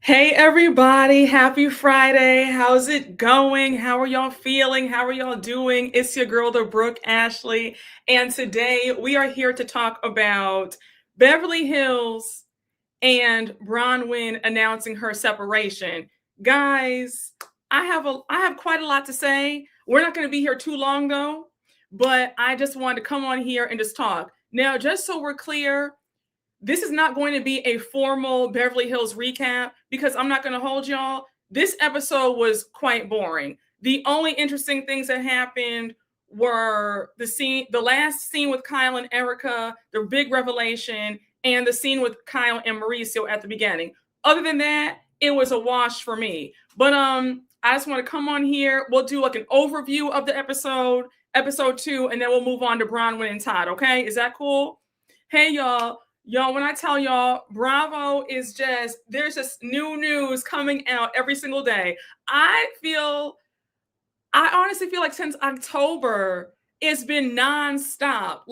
Hey everybody, happy Friday. How's it going? How are y'all feeling? How are y'all doing? It's your girl, the Brooke Ashley, and today we are here to talk about Beverly Hills and Bronwyn announcing her separation. Guys, I have quite a lot to say. We're not going to be here too long though, but I just wanted to come on here and just talk. Now, just so we're clear, this is not going to be a formal Beverly Hills recap because I'm not going to hold y'all. This episode was quite boring. The only interesting things that happened were the last scene with Kyle and Erika, the big revelation, and the scene with Kyle and Mauricio at the beginning. Other than that, it was a wash for me. But I just want to come on here. We'll do like an overview of the episode 2, and then we'll move on to Bronwyn and Todd. Okay, is that cool? Hey y'all. Y'all, when I tell y'all, Bravo is there's just new news coming out every single day. I honestly feel like since October, it's been nonstop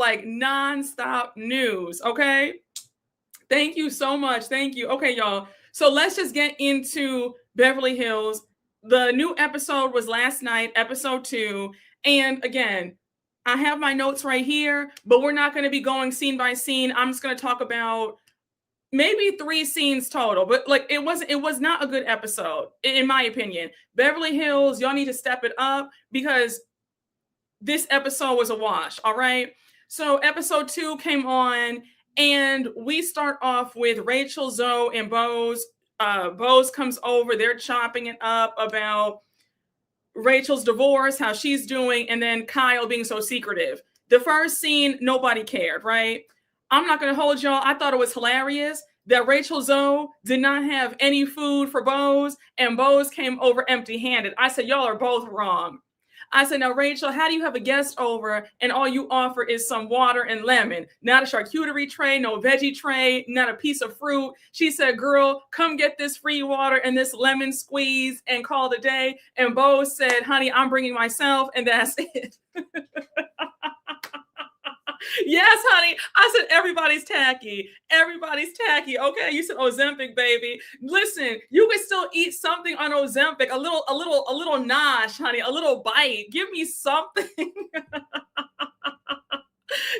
news, okay? Thank you so much. Thank you. Okay, y'all. So let's just get into Beverly Hills. The new episode was last night, episode 2. And again, I have my notes right here, but we're not going to be going scene by scene. I'm just going to talk about maybe 3 scenes total, but like it was not a good episode in my opinion. Beverly Hills, y'all need to step it up because this episode was a wash. All right. So episode 2 came on and we start off with Rachel, Zoe, and Boz. Boz comes over. They're chopping it up about Rachel's divorce, how she's doing, and then Kyle being so secretive. The first scene, nobody cared, right? I'm not going to hold y'all. I thought it was hilarious that Rachel Zoe did not have any food for Boz, and Boz came over empty-handed. I said, y'all are both wrong. I said, now, Rachel, how do you have a guest over and all you offer is some water and lemon? Not a charcuterie tray, no veggie tray, not a piece of fruit. She said, girl, come get this free water and this lemon squeeze and call it a day. And Boz said, honey, I'm bringing myself, and that's it. Yes, honey. I said everybody's tacky. Everybody's tacky. Okay, you said Ozempic, baby. Listen, you can still eat something on Ozempic. A little nosh, honey. A little bite. Give me something.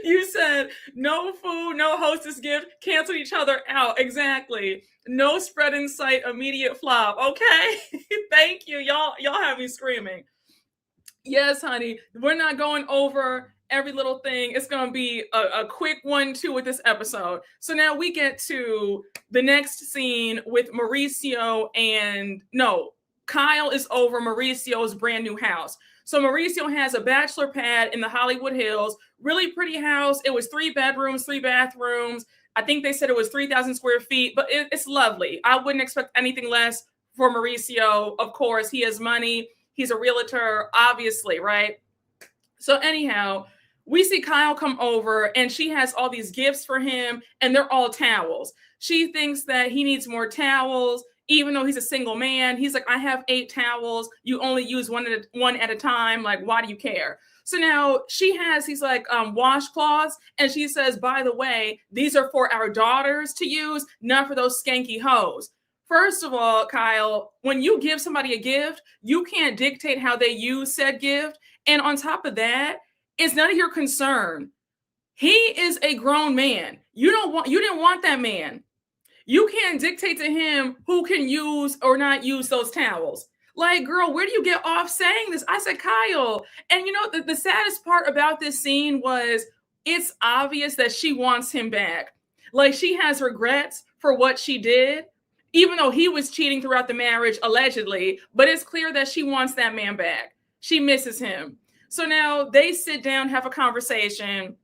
You said no food, no hostess gift. Cancel each other out. Exactly. No spread in sight. Immediate flop. Okay. Thank you. Y'all have me screaming. Yes, honey. We're not going over every little thing. It's going to be a quick 1-2 with this episode. So now we get to the next scene with Mauricio Kyle is over Mauricio's brand new house. So Mauricio has a bachelor pad in the Hollywood Hills, really pretty house. It was 3 bedrooms, 3 bathrooms. I think they said it was 3,000 square feet, but it's lovely. I wouldn't expect anything less for Mauricio. Of course, he has money. He's a realtor, obviously, right? So anyhow, we see Kyle come over and she has all these gifts for him and they're all towels. She thinks that he needs more towels, even though he's a single man. He's like, I have 8 towels. You only use one at a time. Like, why do you care? So now he's like washcloths. And she says, by the way, these are for our daughters to use, not for those skanky hoes. First of all, Kyle, when you give somebody a gift, you can't dictate how they use said gift. And on top of that, it's none of your concern. He is a grown man. You didn't want that man. You can't dictate to him who can use or not use those towels. Like, girl, where do you get off saying this? I said, Kyle. And you know, the saddest part about this scene was it's obvious that she wants him back. Like, she has regrets for what she did, even though he was cheating throughout the marriage, allegedly, but it's clear that she wants that man back. She misses him. So now they sit down, have a conversation,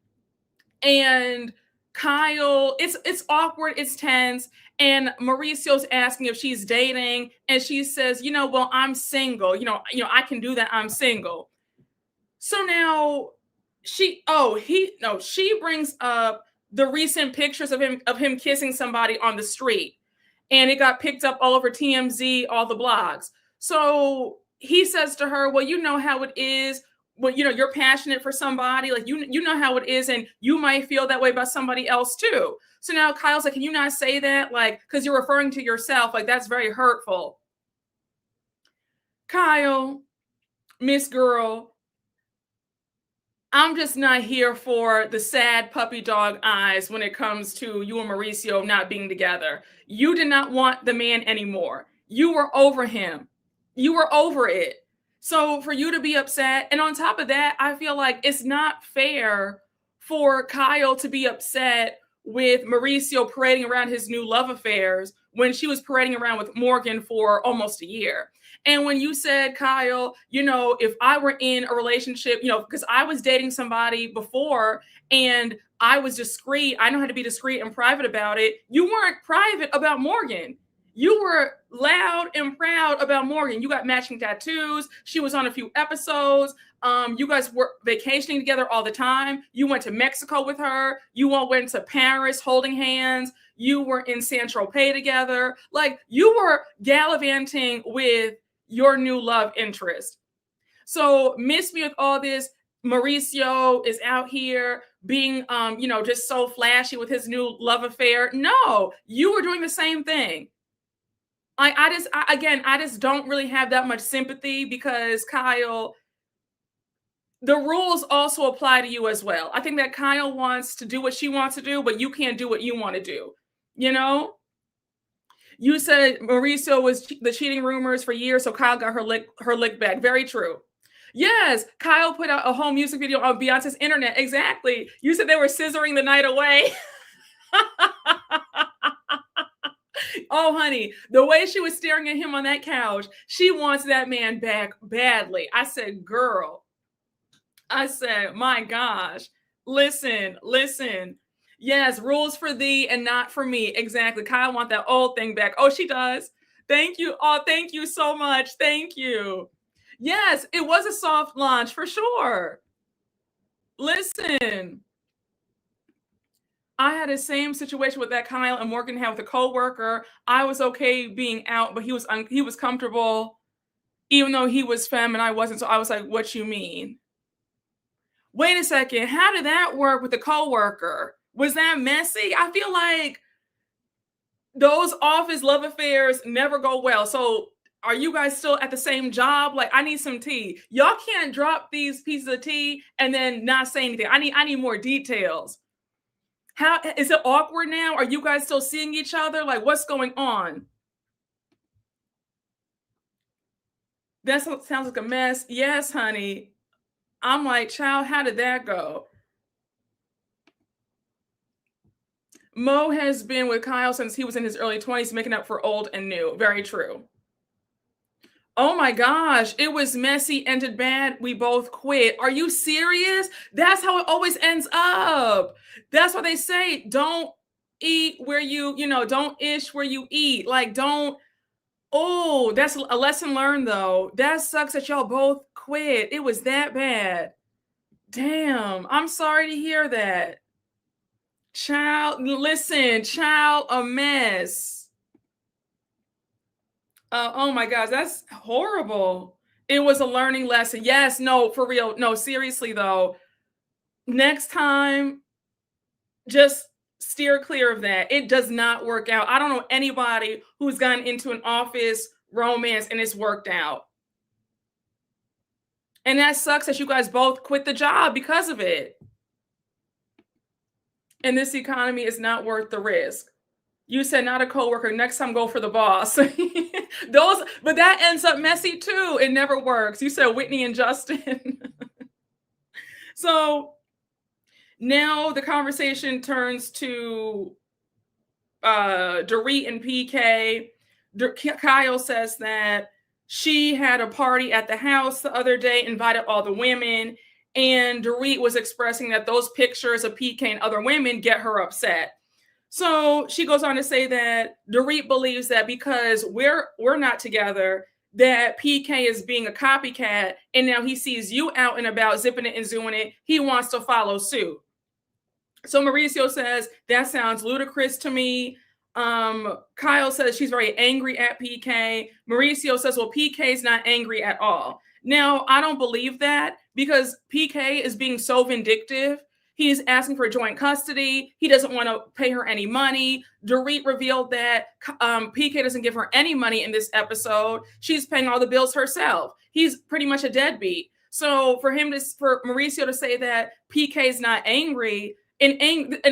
and Kyle, it's awkward, it's tense, and Mauricio's asking if she's dating, and she says, well, I'm single. I can do that. I'm single. So now she brings up the recent pictures of him kissing somebody on the street. And it got picked up all over TMZ, all the blogs. So he says to her, well, you know how it is. well, you're passionate for somebody, like you know how it is, and you might feel that way about somebody else too. So now Kyle's like, can you not say that? Like, because you're referring to yourself, like that's very hurtful. Kyle, Miss Girl, I'm just not here for the sad puppy dog eyes when it comes to you and Mauricio not being together. You did not want the man anymore. You were over him. You were over it. So for you to be upset, and on top of that, I feel like it's not fair for Kyle to be upset with Mauricio parading around his new love affairs when she was parading around with Morgan for almost a year. And when you said, Kyle, if I were in a relationship, because I was dating somebody before and I was discreet, I know how to be discreet and private about it. You weren't private about Morgan. You were loud and proud about Morgan. You got matching tattoos. She was on a few episodes. You guys were vacationing together all the time. You went to Mexico with her. You all went to Paris holding hands. You were in Saint-Tropez together. Like, you were gallivanting with your new love interest. So miss me with all this. Mauricio is out here being, just so flashy with his new love affair. No, you were doing the same thing. I just don't really have that much sympathy because Kyle, the rules also apply to you as well. I think that Kyle wants to do what she wants to do, but you can't do what you want to do. You said Mauricio was the cheating rumors for years, so Kyle got her lick back. Very true. Yes, Kyle put out a whole music video on Beyonce's internet. Exactly. You said they were scissoring the night away. Oh, honey, the way she was staring at him on that couch, she wants that man back badly. I said, girl. I said, my gosh. Listen. Yes, rules for thee and not for me. Exactly. Kyle want that old thing back. Oh, she does. Thank you. Oh, thank you so much. Thank you. Yes, it was a soft launch for sure. Listen, I had the same situation with that Kyle and Morgan had with a coworker. I was okay being out, but he was comfortable, even though he was femme and I wasn't. So I was like, "What you mean?" Wait a second. How did that work with the coworker? Was that messy? I feel like those office love affairs never go well. So are you guys still at the same job? Like, I need some tea. Y'all can't drop these pieces of tea and then not say anything. I need more details. How is it awkward now? Are you guys still seeing each other? Like, what's going on? That sounds like a mess. Yes, honey. I'm like, child, how did that go? Mo has been with Kyle since he was in his early 20s, making up for old and new. Very true. Oh my gosh, it was messy, ended bad. We both quit. Are you serious? That's how it always ends up. That's what they say. Don't eat where don't ish where you eat. Like, don't. Oh, that's a lesson learned, though. That sucks that y'all both quit. It was that bad. Damn, I'm sorry to hear that. Child, a mess. Oh my gosh, that's horrible. It was a learning lesson. Yes, no, for real. No, seriously though. Next time, just steer clear of that. It does not work out. I don't know anybody who's gotten into an office romance and it's worked out. And that sucks that you guys both quit the job because of it. And this economy is not worth the risk. You said not a coworker. Next time, go for the boss. But that ends up messy too. It never works. You said Whitney and Justin. So now the conversation turns to Dorit and PK. Kyle says that she had a party at the house the other day, invited all the women, and Dorit was expressing that those pictures of PK and other women get her upset. So she goes on to say that Dorit believes that because we're not together, that PK is being a copycat, and now he sees you out and about zipping it and zooming it. He wants to follow suit. So Mauricio says, that sounds ludicrous to me. Kyle says she's very angry at PK. Mauricio says, well, PK's not angry at all. Now, I don't believe that because PK is being so vindictive. He's asking for joint custody. He doesn't want to pay her any money. Dorit revealed that PK doesn't give her any money in this episode. She's paying all the bills herself. He's pretty much a deadbeat. So for Mauricio to say that PK is not angry, and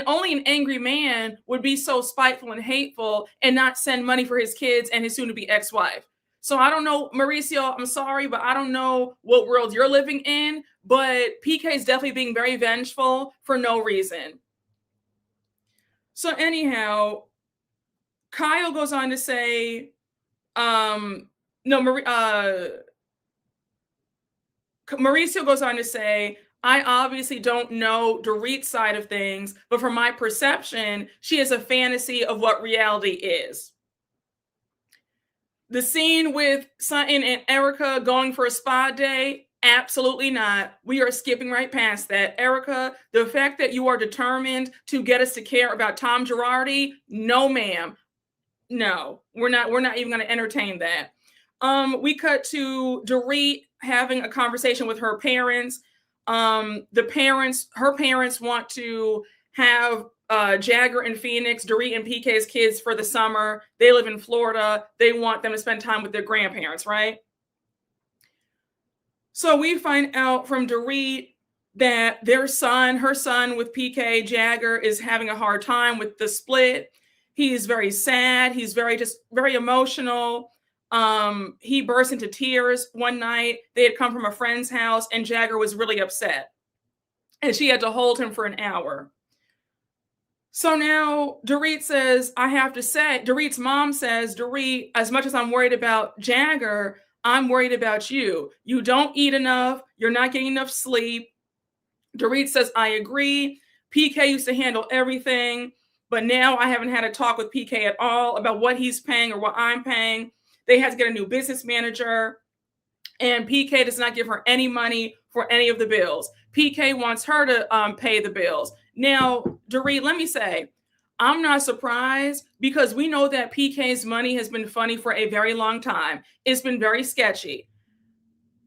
only an angry man would be so spiteful and hateful and not send money for his kids and his soon-to-be ex-wife. So I don't know, Mauricio, I'm sorry, but I don't know what world you're living in, but PK is definitely being very vengeful for no reason. So anyhow, Kyle goes on to say, Mauricio goes on to say, I obviously don't know Dorit's side of things, but from my perception, she has a fantasy of what reality is. The scene with Sutton and Erika going for a spa day, absolutely not. We are skipping right past that. Erika, the fact that you are determined to get us to care about Tom Girardi, no ma'am. No, we're not even going to entertain that. We cut to Dorit having a conversation with her parents. Her parents want to have Jagger and Phoenix, Dorit and PK's kids for the summer. They live in Florida. They want them to spend time with their grandparents, right? So we find out from Dorit that her son with PK, Jagger, is having a hard time with the split. He's very sad. He's very emotional. He burst into tears one night. They had come from a friend's house and Jagger was really upset. And she had to hold him for an hour. So now Dorit's mom says, Dorit, as much as I'm worried about Jagger, I'm worried about you. You don't eat enough. You're not getting enough sleep. Dorit says, I agree. PK used to handle everything, but now I haven't had a talk with PK at all about what he's paying or what I'm paying. They had to get a new business manager, and PK does not give her any money for any of the bills. PK wants her to pay the bills. Now, Dorit, let me say, I'm not surprised because we know that PK's money has been funny for a very long time. It's been very sketchy.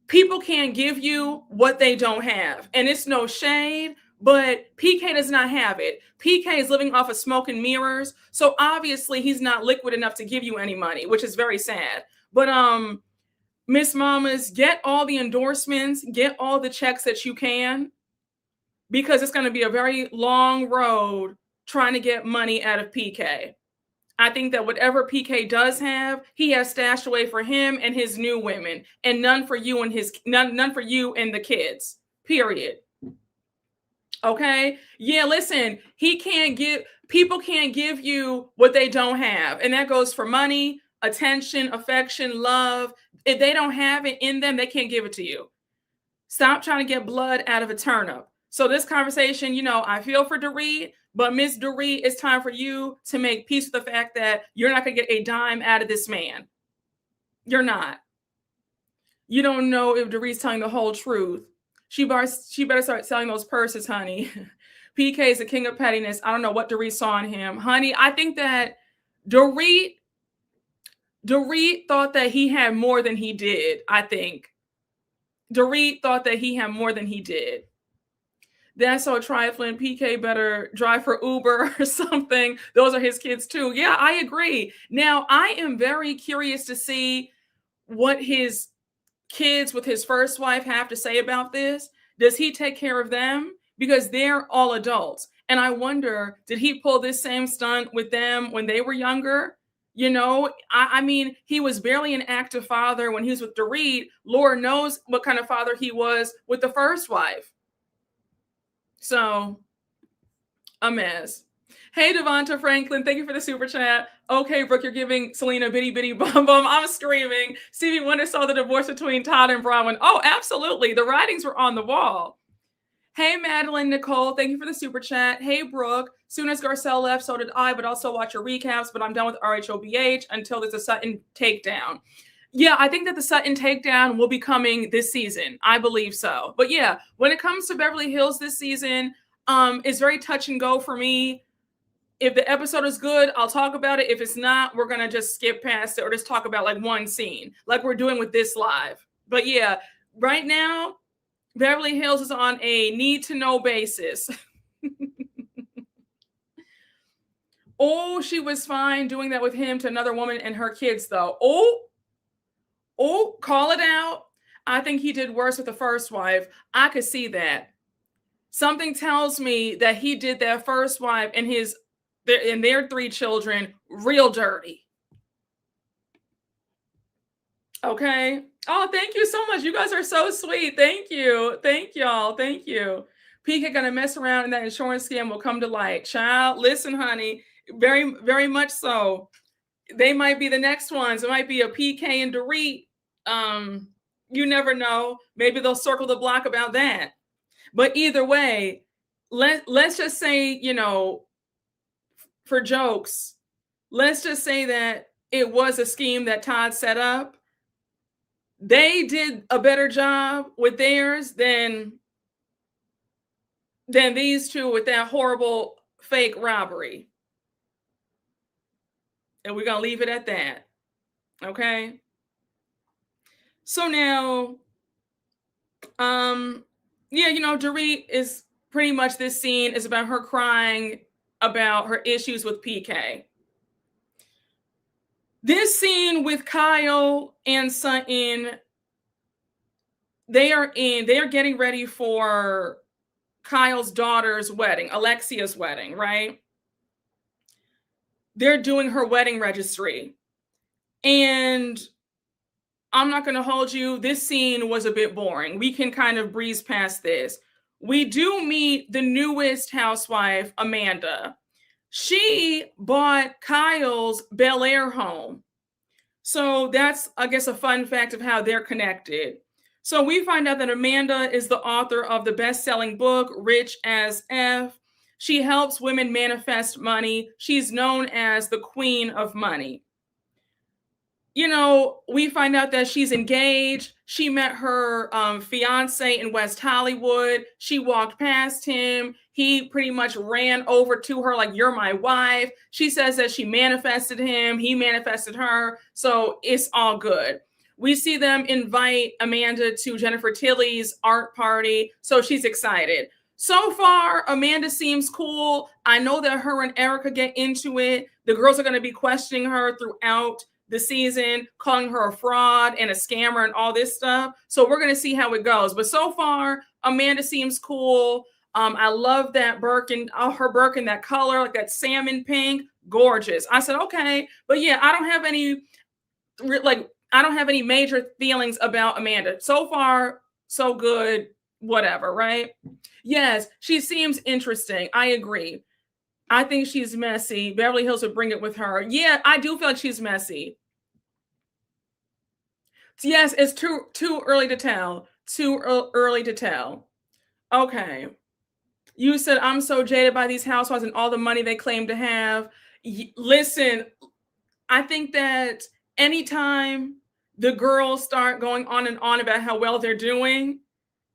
People can't give you what they don't have. And it's no shade, but PK does not have it. PK is living off of smoke and mirrors. So obviously he's not liquid enough to give you any money, which is very sad. But Miss Mamas, get all the endorsements, get all the checks that you can, because it's going to be a very long road trying to get money out of PK. I think that whatever PK does have, he has stashed away for him and his new women, and none for you and none for you and the kids. Period. Okay? Yeah, listen, people can't give you what they don't have. And that goes for money, attention, affection, love. If they don't have it in them, they can't give it to you. Stop trying to get blood out of a turnip. So this conversation, I feel for Dorit, but Miss Dorit, it's time for you to make peace with the fact that you're not going to get a dime out of this man. You're not. You don't know if Dorit's telling the whole truth. She better start selling those purses, honey. PK is the king of pettiness. I don't know what Dorit saw in him. Honey, I think that Dorit thought that he had more than he did, I think. Dorit thought that he had more than he did. That's so trifling. PK better drive for Uber or something. Those are his kids too. Yeah, I agree. Now, I am very curious to see what his kids with his first wife have to say about this. Does he take care of them? Because they're all adults. And I wonder, did he pull this same stunt with them when they were younger? I mean, he was barely an active father when he was with Dorit. Lord knows what kind of father he was with the first wife. So, a mess. Hey, Devonta Franklin, thank you for the super chat. Okay, Brooke, you're giving Selena bitty bitty bum bum. I'm screaming. Stevie Wonder saw the divorce between Todd and Bronwyn. Oh, absolutely. The writings were on the wall. Hey, Madeline Nicole, thank you for the super chat. Hey, Brooke, soon as Garcelle left, so did I, but also watch your recaps, but I'm done with RHOBH until there's a Sutton takedown. Yeah, I think that the Sutton takedown will be coming this season. I believe so. But yeah, when it comes to Beverly Hills this season, it's very touch and go for me. If the episode is good, I'll talk about it. If it's not, we're going to just skip past it or just talk about like one scene, like we're doing with this live. But yeah, right now, Beverly Hills is on a need-to-know basis. Oh, she was fine doing that with him to another woman and her kids, though. Oh, call it out. I think he did worse with the first wife. I could see that. Something tells me that he did that first wife and their 3 children real dirty. Okay. Oh, thank you so much. You guys are so sweet. Thank you. Thank y'all. Thank you. PK gonna mess around and that insurance scam will come to light. Child, listen, honey. Very, very much so. They might be the next ones. It might be a PK and Dorit. You never know. Maybe they'll circle the block about that. But either way, let's just say, for jokes, let's just say that it was a scheme that Todd set up. They did a better job with theirs than these two with that horrible fake robbery. And we're going to leave it at that. Okay? So now, Dorit is pretty much, this scene is about her crying about her issues with PK. This scene with Kyle and Sutton, they are getting ready for Kyle's daughter's wedding, Alexia's wedding, right? They're doing her wedding registry. And I'm not going to hold you. This scene was a bit boring. We can kind of breeze past this. We do meet the newest housewife, Amanda. She bought Kyle's Bel Air home. So that's, I guess, a fun fact of how they're connected. So we find out that Amanda is the author of the best-selling book, Rich as F. She helps women manifest money. She's known as the Queen of Money. We find out that she's engaged. She met her fiance in West Hollywood. She walked past him. He pretty much ran over to her like, "You're my wife." She says that she manifested him. He manifested her. So it's all good. We see them invite Amanda to Jennifer Tilly's art party. So she's excited. So far, Amanda seems cool. I know that her and Erika get into it. The girls are going to be questioning her throughout the season, calling her a fraud and a scammer and all this stuff. So we're going to see how it goes. But so far, Amanda seems cool. I love that Birkin, her Birkin, that color, like that salmon pink, gorgeous. I said, okay. But yeah, I don't have any major feelings about Amanda. So far, so good, whatever, right? Yes, she seems interesting. I agree. I think she's messy. Beverly Hills would bring it with her. Yeah, I do feel like she's messy. Yes, it's too early to tell. Too early to tell. Okay. You said, I'm so jaded by these housewives and all the money they claim to have. Listen, I think that anytime the girls start going on and on about how well they're doing,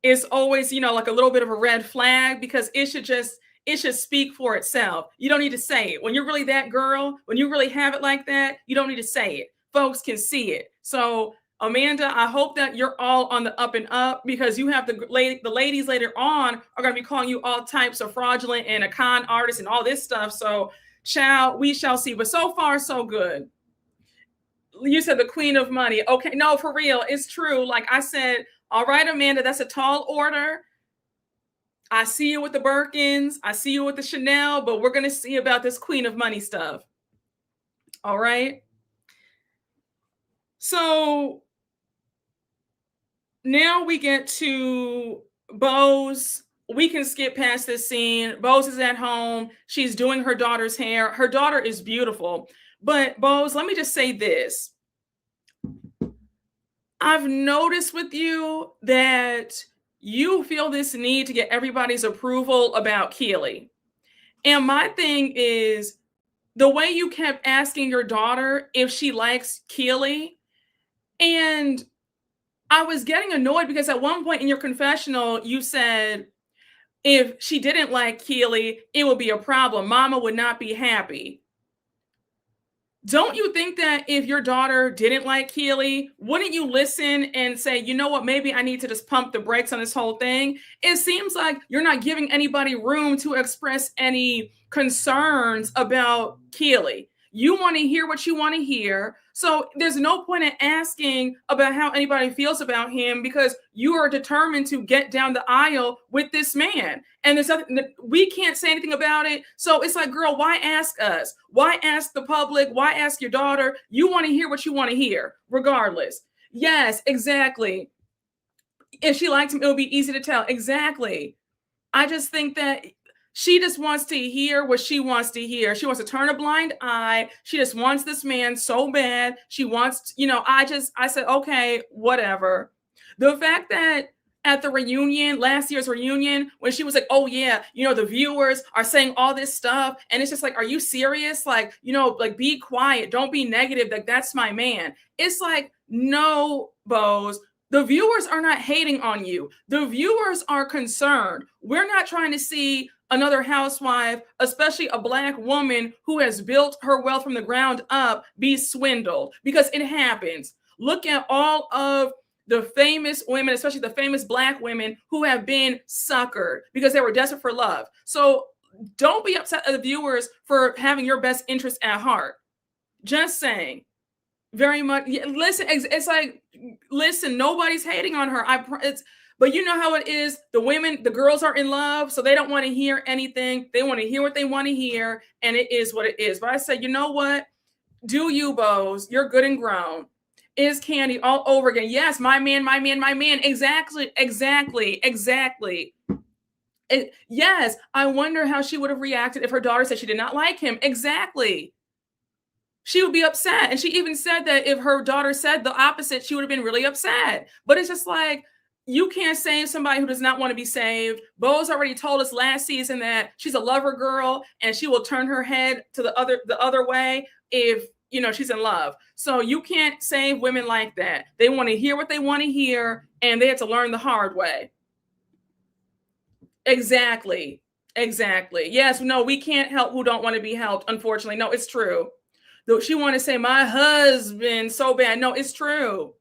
it's always, like a little bit of a red flag, because it should speak for itself. You don't need to say it. When you're really that girl, when you really have it like that, you don't need to say it. Folks can see it. So Amanda, I hope that you're all on the up and up, because you have the ladies later on are going to be calling you all types of fraudulent and a con artist and all this stuff. So we shall see. But so far, so good. You said the Queen of Money. Okay, no, for real. It's true. Like I said, all right, Amanda, that's a tall order. I see you with the Birkins. I see you with the Chanel, but we're going to see about this Queen of Money stuff. All right. So now we get to Boz. We can skip past this scene. Boz is at home. She's doing her daughter's hair. Her daughter is beautiful. But Boz, let me just say this. I've noticed with you that you feel this need to get everybody's approval about Keely. And my thing is, the way you kept asking your daughter if she likes Keely, and I was getting annoyed because at one point in your confessional, you said if she didn't like Keely, it would be a problem. Mama would not be happy. Don't you think that if your daughter didn't like Keely, wouldn't you listen and say, you know what, maybe I need to just pump the brakes on this whole thing? It seems like you're not giving anybody room to express any concerns about Keely. You want to hear what you want to hear. So there's no point in asking about how anybody feels about him because you are determined to get down the aisle with this man. And there's nothing, we can't say anything about it. So it's like, girl, why ask us? Why ask the public? Why ask your daughter? You want to hear what you want to hear, regardless. Yes, exactly. If she likes him, it'll be easy to tell. Exactly. I just think that she just wants to hear what she wants to hear. She wants to turn a blind eye. She just wants this man so bad. She wants, I said, okay, whatever. The fact that at the reunion, last year's reunion, when she was like, oh yeah, the viewers are saying all this stuff. And it's just like, are you serious? Like, like be quiet. Don't be negative. Like, that's my man. It's like, no, Boz. The viewers are not hating on you. The viewers are concerned. We're not trying to see another housewife, especially a Black woman who has built her wealth from the ground up, be swindled, because it happens. Look at all of the famous women, especially the famous Black women who have been suckered because they were desperate for love. So don't be upset at the viewers for having your best interest at heart. Just saying. Very much. Listen, it's like, listen, nobody's hating on her. But you know how it is. The girls are in love, so they don't want to hear anything. They want to hear what they want to hear, and it is what it is. But I said, you know what? Do you, Boz? You're good and grown. Is Candy all over again? Yes, my man, my man, my man. Exactly. Yes, I wonder how she would have reacted if her daughter said she did not like him. Exactly. She would be upset. And she even said that if her daughter said the opposite, she would have been really upset. But it's just like, you can't save somebody who does not want to be saved. Boz already told us last season that she's a lover girl and she will turn her head to the other way if she's in love. So you can't save women like that. They want to hear what they want to hear, and they have to learn the hard way. Exactly. Yes, no, we can't help who don't want to be helped, unfortunately. No, it's true. Though she want to say my husband so bad. No, it's true.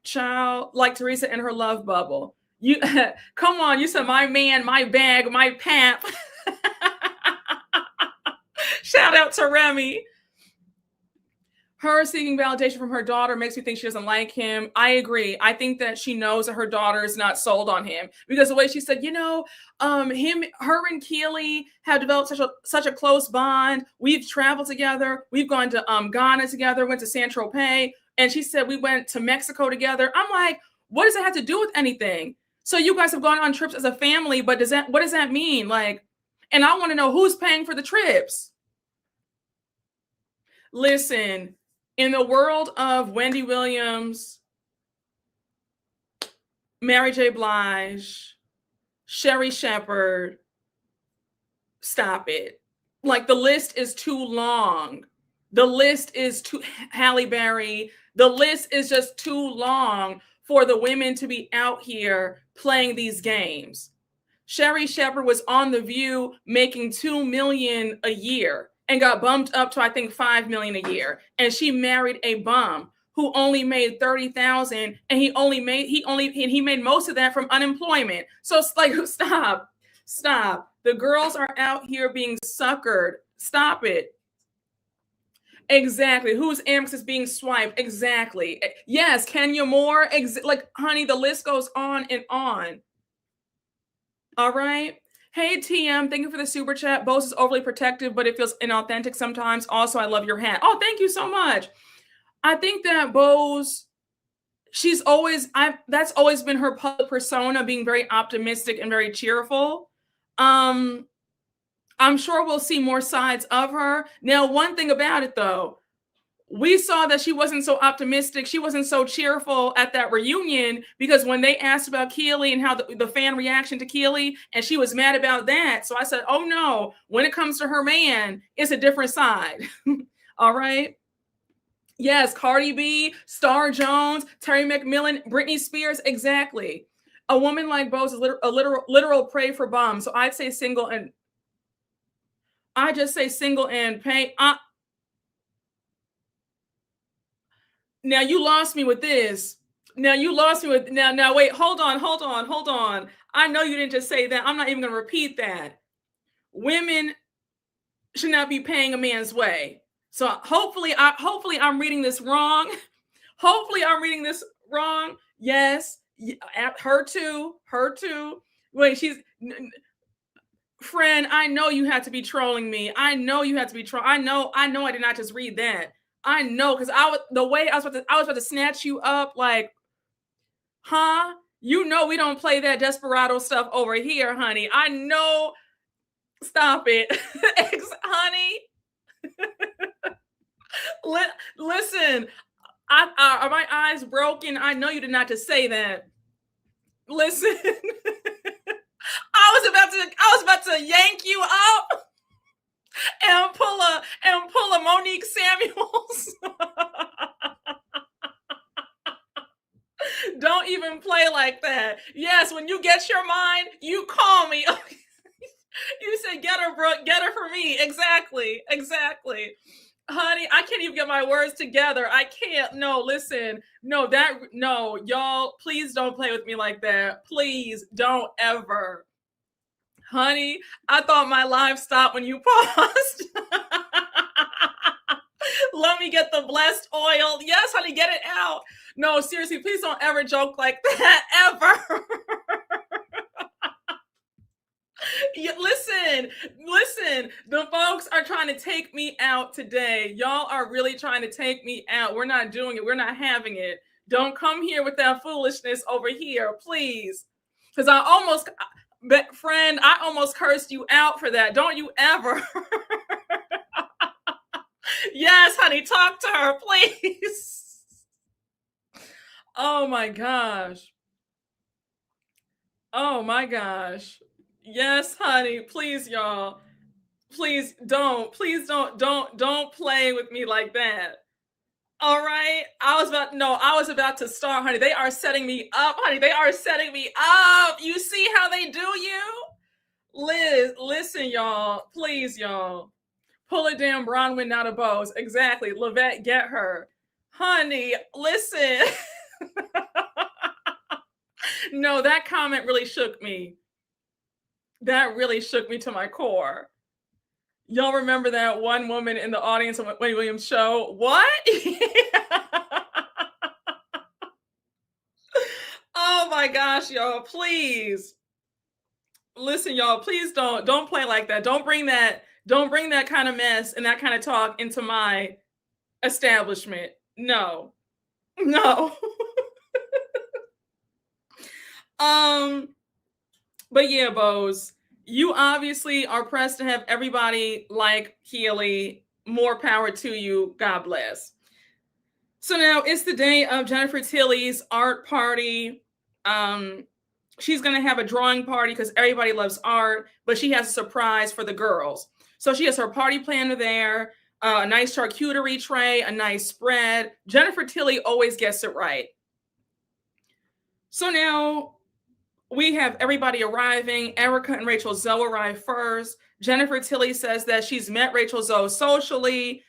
Child, like Teresa in her love bubble. You come on, you said my man, my bag, my pap. Shout out to Remy. Her seeking validation from her daughter makes me think she doesn't like him. I agree. I think that she knows that her daughter is not sold on him because the way she said, her and Keely have developed such a close bond. We've traveled together. We've gone to Ghana together, went to Saint-Tropez. And she said we went to Mexico together. I'm like, what does that have to do with anything? So you guys have gone on trips as a family, but what does that mean? Like, and I want to know who's paying for the trips. Listen, in the world of Wendy Williams, Mary J. Blige, Sherry Shepherd, stop it. Like, the list is too long. The list is too, Halle Berry, the list is just too long for the women to be out here playing these games. Sherry Shepherd was on The View making $2 million a year and got bumped up to, I think, $5 million a year. And she married a bum who only made $30,000, and he made most of that from unemployment. So it's like, stop. The girls are out here being suckered. Stop it. Exactly. Whose Amex is being swiped? Exactly. Yes, Kenya Moore. Like, honey, the list goes on and on. All right. Hey, TM, thank you for the super chat. Boz is overly protective, but it feels inauthentic sometimes. Also, I love your hat. Oh, thank you so much. I think that Boz, that's always been her public persona, being very optimistic and very cheerful. I'm sure we'll see more sides of her. Now, one thing about it, though, we saw that she wasn't so optimistic. She wasn't so cheerful at that reunion because when they asked about Keely and how the fan reaction to Keely, and she was mad about that. So I said, oh no, when it comes to her man, it's a different side. All right. Yes, Cardi B, Star Jones, Terry McMillan, Britney Spears. Exactly. A woman like Boz is a literal prey for bums. So I'd say single and pay. Now you lost me with this. Now you lost me with now wait, hold on. I know you didn't just say that. I'm not even gonna repeat that. Women should not be paying a man's way. So hopefully I'm reading this wrong. Hopefully I'm reading this wrong. Yes. Her too. Wait, friend, I know you had to be trolling me. I know you had to be trolling. I know I did not just read that. I know, because the way I was about to snatch you up, like, huh? You know we don't play that desperado stuff over here, honey. I know. Stop it. Honey. Listen, are my eyes broken? I know you did not just say that. Listen. I was about to yank you up and pull a Monique Samuels. Don't even play like that. Yes, when you get your mind, you call me. You said, get her, Brooke, get her for me. Exactly. Honey, I can't even get my words together. I can't. No, listen. No, y'all, please don't play with me like that. Please don't ever. Honey, I thought my live stopped when you paused. Let me get the blessed oil. Yes, honey, get it out. No, seriously, please don't ever joke like that, ever. Listen, the folks are trying to take me out today. Y'all are really trying to take me out. We're not doing it. We're not having it. Don't come here with that foolishness over here, please. Because I almost cursed you out for that. Don't you ever. Yes, honey, talk to her, please. Oh my gosh. Yes, honey, please, y'all. Please don't play with me like that. All right. I was about to start, honey. They are setting me up, honey. They are setting me up. You see how they do you? Liz, listen, y'all. Please, y'all. Pull a damn Bronwyn out of Boz. Exactly. Lavette, get her. Honey, listen. No, that comment really shook me. That really shook me to my core. Y'all remember that one woman in the audience on Wendy Williams' show? What? Oh my gosh, y'all, please. Listen, y'all, please don't play like that. Don't bring that kind of mess and that kind of talk into my establishment. No. But yeah, Boz, you obviously are pressed to have everybody like Keely. More power to you. God bless. So now it's the day of Jennifer Tilly's art party. She's going to have a drawing party because everybody loves art, but she has a surprise for the girls. So she has her party planner there, a nice charcuterie tray, a nice spread. Jennifer Tilly always gets it right. So now we have everybody arriving. Erika and Rachel Zoe arrive first. Jennifer Tilly says that she's met Rachel Zoe socially.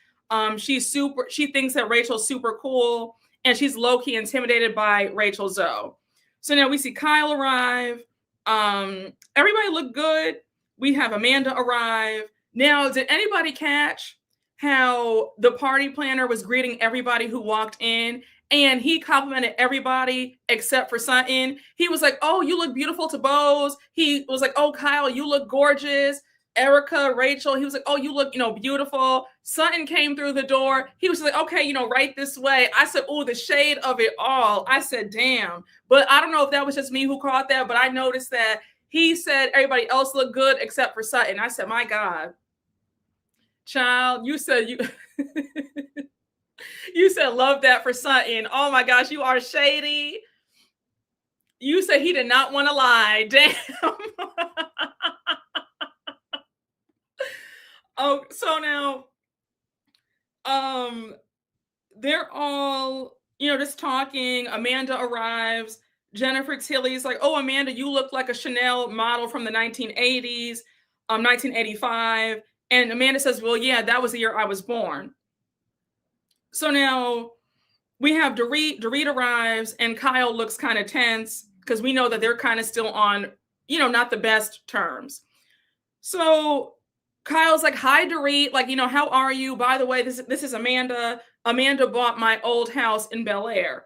She thinks that Rachel's super cool, and she's low-key intimidated by Rachel Zoe. So now we see Kyle arrive. Everybody looked good. We have Amanda arrive. Now, did anybody catch how the party planner was greeting everybody who walked in? And he complimented everybody except for Sutton. He was like, oh, you look beautiful to Boz. He was like, oh, Kyle, you look gorgeous. Erika, Rachel, he was like, oh, you look, beautiful. Sutton came through the door. He was like, okay, right this way. I said, oh, the shade of it all. I said, damn. But I don't know if that was just me who caught that, but I noticed that he said everybody else looked good except for Sutton. I said, my God. Child, you said you... You said love that for Sutton. Oh my gosh, you are shady. You said he did not want to lie. Damn. Oh, so now they're all, just talking. Amanda arrives. Jennifer Tilly's like, oh, Amanda, you look like a Chanel model from the 1980s, 1985. And Amanda says, well, yeah, that was the year I was born. So now we have Dorit. Dorit arrives, and Kyle looks kind of tense because we know that they're kind of still on, not the best terms. So Kyle's like, "Hi, Dorit. Like, how are you? By the way, this is Amanda. Amanda bought my old house in Bel Air."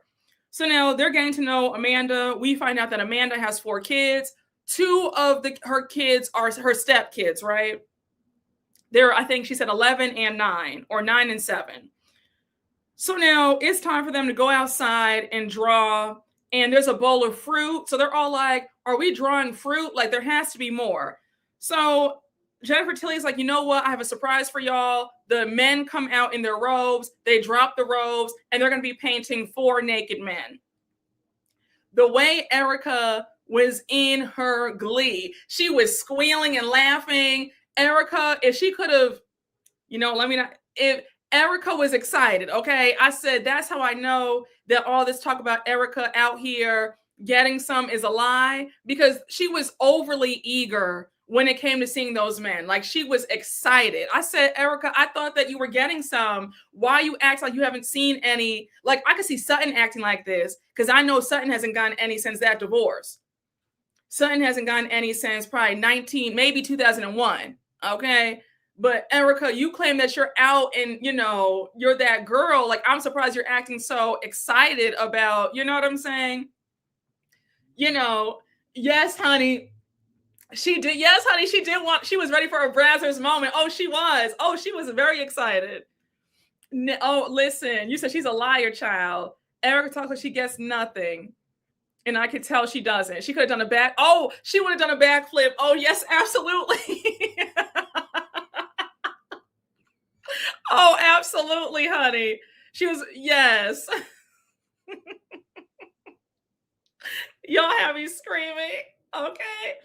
So now they're getting to know Amanda. We find out that Amanda has 4 kids. 2 of her kids are her stepkids, right? I think she said 11 and 9, or 9 and 7. So now it's time for them to go outside and draw, and there's a bowl of fruit. So they're all like, "Are we drawing fruit? Like, there has to be more." So Jennifer Tilly's like, "You know what? I have a surprise for y'all." The men come out in their robes. They drop the robes, and they're going to be painting 4 naked men. The way Erika was in her glee, she was squealing and laughing. Erika, if she could have, if Erika was excited, okay? I said, that's how I know that all this talk about Erika out here getting some is a lie, because she was overly eager when it came to seeing those men. Like, she was excited. I said, "Erika, I thought that you were getting some. Why you act like you haven't seen any?" Like, I could see Sutton acting like this, because I know Sutton hasn't gotten any since that divorce. Sutton hasn't gotten any since probably maybe 2001. Okay. But Erika, you claim that you're out and, you're that girl. Like, I'm surprised you're acting so excited about, you know what I'm saying? Yes, honey. She did. Yes, honey. She was ready for a Brazzers moment. Oh, she was. Oh, she was very excited. Oh, listen, you said she's a liar, child. Erika talks like she gets nothing. And I could tell she doesn't. She could have done she would have done a backflip. Oh, yes, absolutely. Oh, absolutely, honey. She was, yes. Y'all have me screaming. Okay.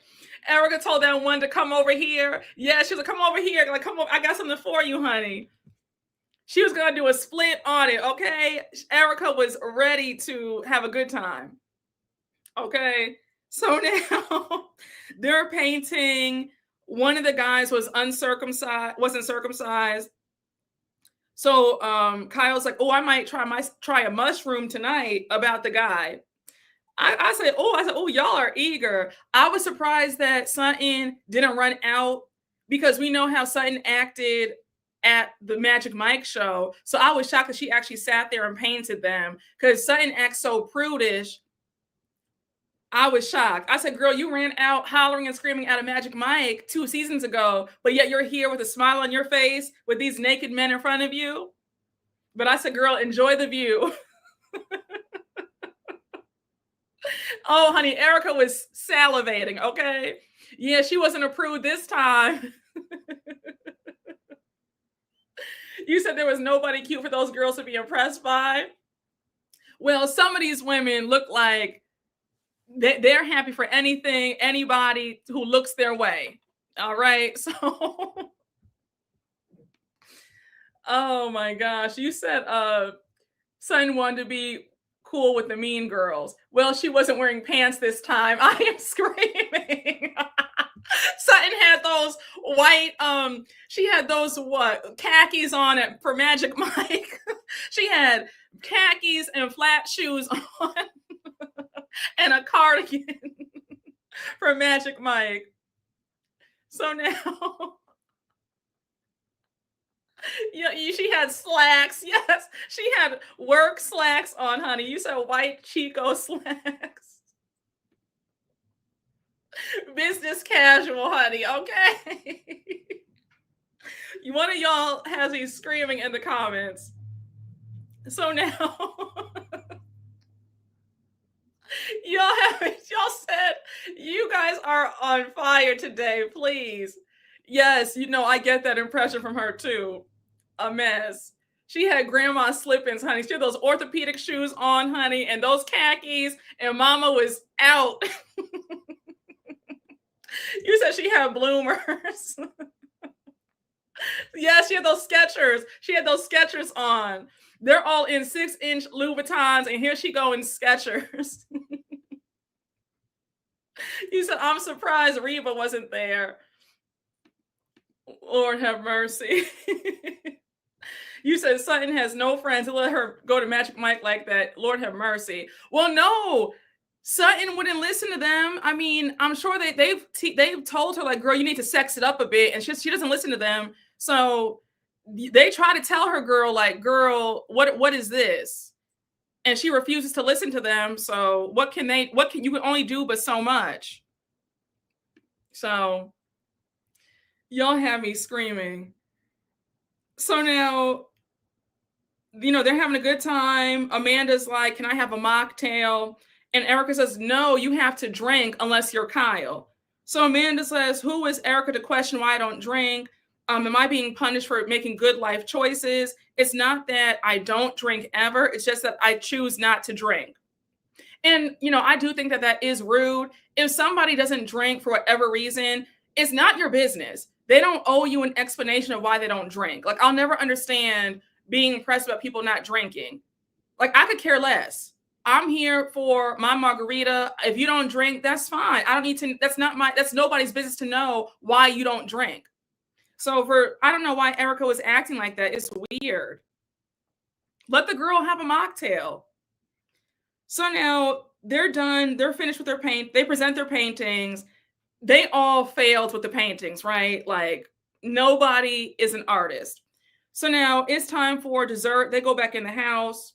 Erika told that one to come over here. Yeah, she was like, "Come over here. Like, come over. I got something for you, honey." She was going to do a split on it. Okay. Erika was ready to have a good time. Okay. So now they're painting. One of the guys wasn't circumcised. So Kyle's like, "Oh, I might try a mushroom tonight," about the guy. I said, "Oh, y'all are eager." I was surprised that Sutton didn't run out, because we know how Sutton acted at the Magic Mike show. So I was shocked that she actually sat there and painted them, because Sutton acts so prudish. I was shocked. I said, "Girl, you ran out hollering and screaming at a Magic Mike 2 seasons ago, but yet you're here with a smile on your face with these naked men in front of you." But I said, "Girl, enjoy the view." Oh, honey, Erika was salivating, okay? Yeah, she wasn't a prude this time. You said there was nobody cute for those girls to be impressed by. Well, some of these women look like they're happy for anybody who looks their way. All right. So, oh my gosh. You said Sutton wanted to be cool with the mean girls. Well, she wasn't wearing pants this time. I am screaming. Sutton had those white, she had those khakis on it for Magic Mike. She had khakis and flat shoes on and a cardigan for Magic Mike. So now, yeah, she had slacks. Yes, she had work slacks on, honey. You said white Chico slacks. Business casual, honey. Okay. One of y'all has me screaming in the comments. So now, y'all said you guys are on fire today, please. Yes, I get that impression from her too. A mess. She had grandma slip-ins, honey. She had those orthopedic shoes on, honey, and those khakis, and mama was out. You said she had bloomers. Yeah, she had those Skechers. She had those Skechers on. They're all in 6-inch Louboutins, and here she go in Skechers. You said, "I'm surprised Reba wasn't there." Lord have mercy. You said Sutton has no friends to let her go to Magic Mike like that. Lord have mercy. Well, no, Sutton wouldn't listen to them. I mean, I'm sure they've told her like, girl, you need to sex it up a bit, and she doesn't listen to them. So they try to tell her, girl, what is this? And she refuses to listen to them. So what can you can only do but so much. So y'all have me screaming. So now, they're having a good time. Amanda's like, can I have a mocktail? And Erika says, no, you have to drink unless you're Kyle. So Amanda says, who is Erika to question why I don't drink? Am I being punished for making good life choices? It's not that I don't drink ever. It's just that I choose not to drink. And, I do think that is rude. If somebody doesn't drink for whatever reason, it's not your business. They don't owe you an explanation of why they don't drink. Like, I'll never understand being impressed about people not drinking. Like, I could care less. I'm here for my margarita. If you don't drink, that's fine. I don't need to, that's nobody's business to know why you don't drink. So I don't know why Erika was acting like that. It's weird. Let the girl have a mocktail. So now they're done. They're finished with their paint. They present their paintings. They all failed with the paintings, right? Like, nobody is an artist. So now it's time for dessert. They go back in the house.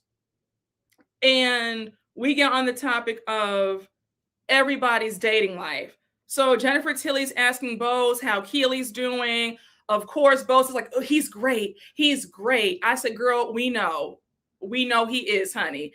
And we get on the topic of everybody's dating life. So Jennifer Tilly's asking Boz how Keely's doing. Of course, Boz is like, oh, he's great. He's great. I said, girl, we know. We know he is, honey.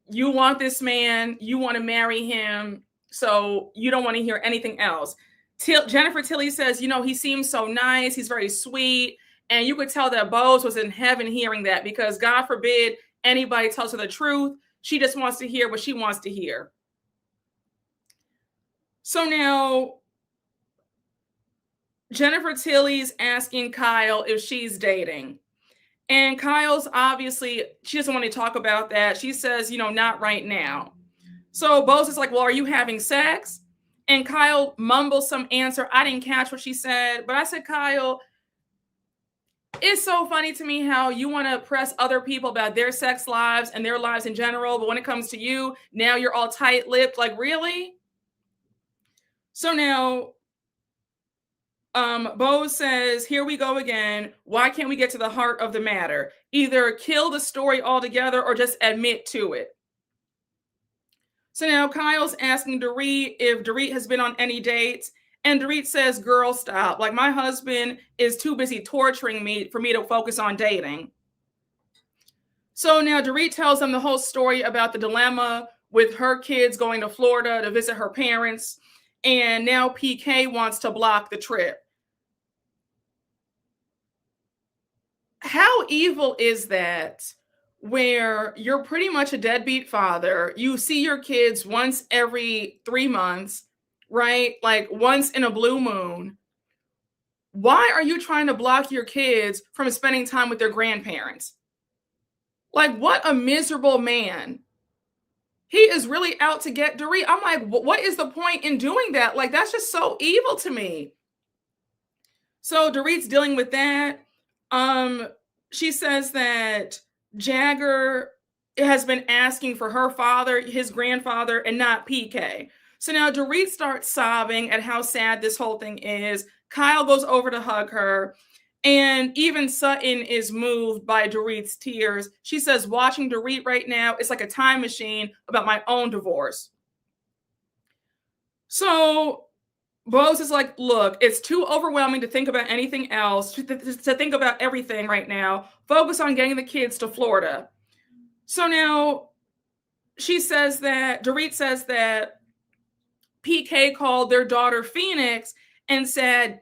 You want this man. You want to marry him. So you don't want to hear anything else. Jennifer Tilly says, he seems so nice. He's very sweet. And you could tell that Boz was in heaven hearing that, because God forbid anybody tells her the truth. She just wants to hear what she wants to hear. So now Jennifer Tilly's asking Kyle if she's dating. And Kyle's obviously, she doesn't want to talk about that. She says, not right now. So Boz is like, well, are you having sex? And Kyle mumbles some answer. I didn't catch what she said, but I said, Kyle, it's so funny to me how you want to press other people about their sex lives and their lives in general. But when it comes to you, now you're all tight-lipped. Like, really? So now Boz says, here we go again. Why can't we get to the heart of the matter? Either kill the story altogether or just admit to it. So now Kyle's asking Dorit if Dorit has been on any dates. And Dorit says, girl, stop. Like, my husband is too busy torturing me for me to focus on dating. So now Dorit tells them the whole story about the dilemma with her kids going to Florida to visit her parents. And now PK wants to block the trip. How evil is that, where you're pretty much a deadbeat father? You see your kids once every 3 months, right? Like once in a blue moon. Why are you trying to block your kids from spending time with their grandparents? Like, what a miserable man. He is really out to get Dorit. I'm like, what is the point in doing that? Like, that's just so evil to me. So Dorit's dealing with that. She says that Jagger has been asking for her father, his grandfather, and not PK. So now Dorit starts sobbing at how sad this whole thing is. Kyle goes over to hug her. And even Sutton is moved by Dorit's tears. She says, watching Dorit right now, it's like a time machine about my own divorce. So Boz is like, look, it's too overwhelming to think about anything else, to think about everything right now. Focus on getting the kids to Florida. So now Dorit says that PK called their daughter Phoenix and said,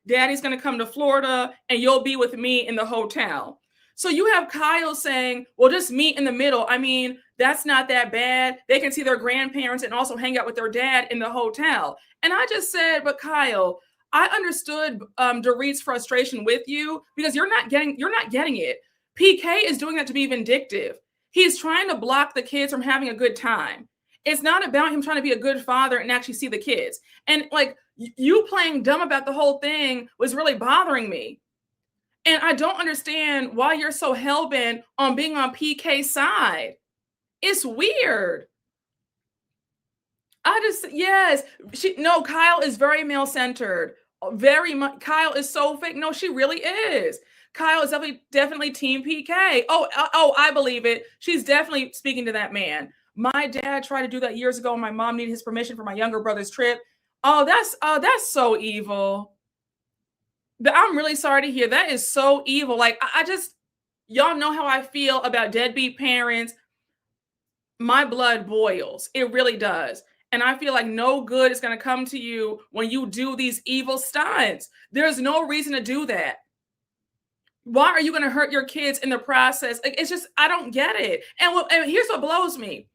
Daddy's going to come to Florida and you'll be with me in the hotel. So you have Kyle saying, well, just meet in the middle. I mean, that's not that bad. They can see their grandparents and also hang out with their dad in the hotel. And I just said, but Kyle, I understood Dorit's frustration with you because you're not getting it. PK is doing that to be vindictive. He's trying to block the kids from having a good time. It's not about him trying to be a good father and actually see the kids. And like, you playing dumb about the whole thing was really bothering me. And I don't understand why you're so hell-bent on being on PK's side. It's weird. Yes. No, Kyle is very male-centered. Very much. Kyle is so fake. No, she really is. Kyle is definitely team PK. Oh, I believe it. She's definitely speaking to that man. My dad tried to do that years ago, and my mom needed his permission for my younger brother's trip. Oh, that's so evil. I'm really sorry to hear. That is so evil. Like, I just, y'all know how I feel about deadbeat parents. My blood boils. It really does. And I feel like no good is going to come to you when you do these evil stunts. There's no reason to do that. Why are you going to hurt your kids in the process? Like, it's just, I don't get it. And here's what blows me.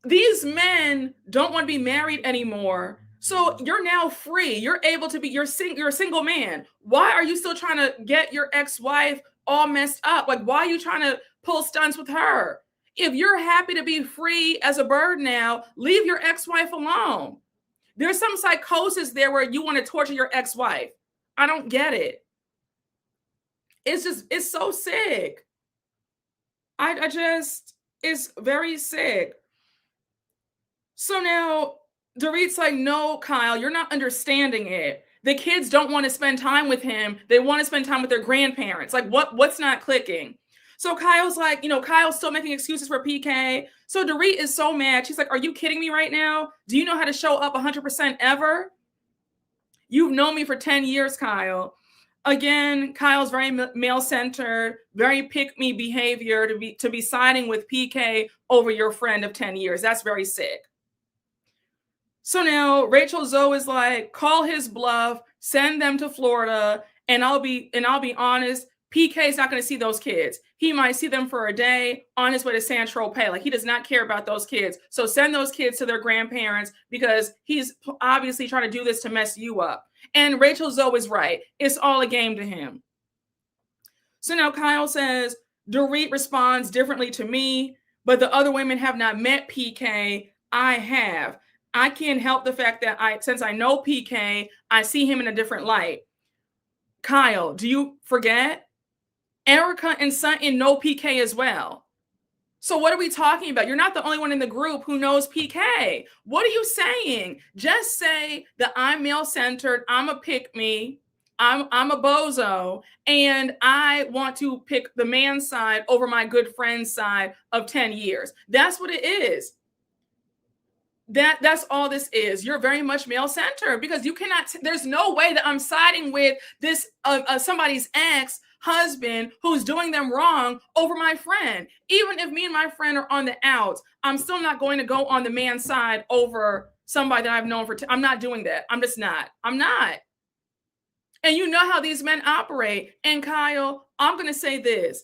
These men don't want to be married anymore. So you're now free. You're able to be, you're a single man. Why are you still trying to get your ex-wife all messed up? Like, why are you trying to pull stunts with her? If you're happy to be free as a bird now, leave your ex-wife alone. There's some psychosis there where you want to torture your ex-wife. I don't get it. It's so sick. It's very sick. So now Dorit's like, no, Kyle, you're not understanding it. The kids don't want to spend time with him. They want to spend time with their grandparents. Like, what's not clicking? So Kyle's like, Kyle's still making excuses for PK. So Dorit is so mad. She's like, are you kidding me right now? Do you know how to show up 100% ever? You've known me for 10 years, Kyle. Again, Kyle's very male-centered, very pick-me behavior to be siding with PK over your friend of 10 years. That's very sick. So now Rachel Zoe is like, call his bluff, send them to Florida, and I'll be honest, PK is not going to see those kids. He might see them for a day on his way to San Tropez. Like, he does not care about those kids. So send those kids to their grandparents because he's obviously trying to do this to mess you up. And Rachel Zoe is right. It's all a game to him. So now Kyle says, Dorit responds differently to me, but the other women have not met PK. I have. I can't help the fact that since I know PK, I see him in a different light. Kyle, do you forget? Erika and Sutton know PK as well. So what are we talking about? You're not the only one in the group who knows PK. What are you saying? Just say that I'm male-centered, I'm a pick-me, I'm a bozo, and I want to pick the man's side over my good friend's side of 10 years. That's what it is. That's all this is. You're very much male-centered because you cannot, there's no way that I'm siding with this somebody's ex-husband who's doing them wrong over my friend. Even if me and my friend are on the outs, I'm still not going to go on the man's side over somebody that I've known I'm not doing that. I'm just not. I'm not. And you know how these men operate. And Kyle, I'm going to say this.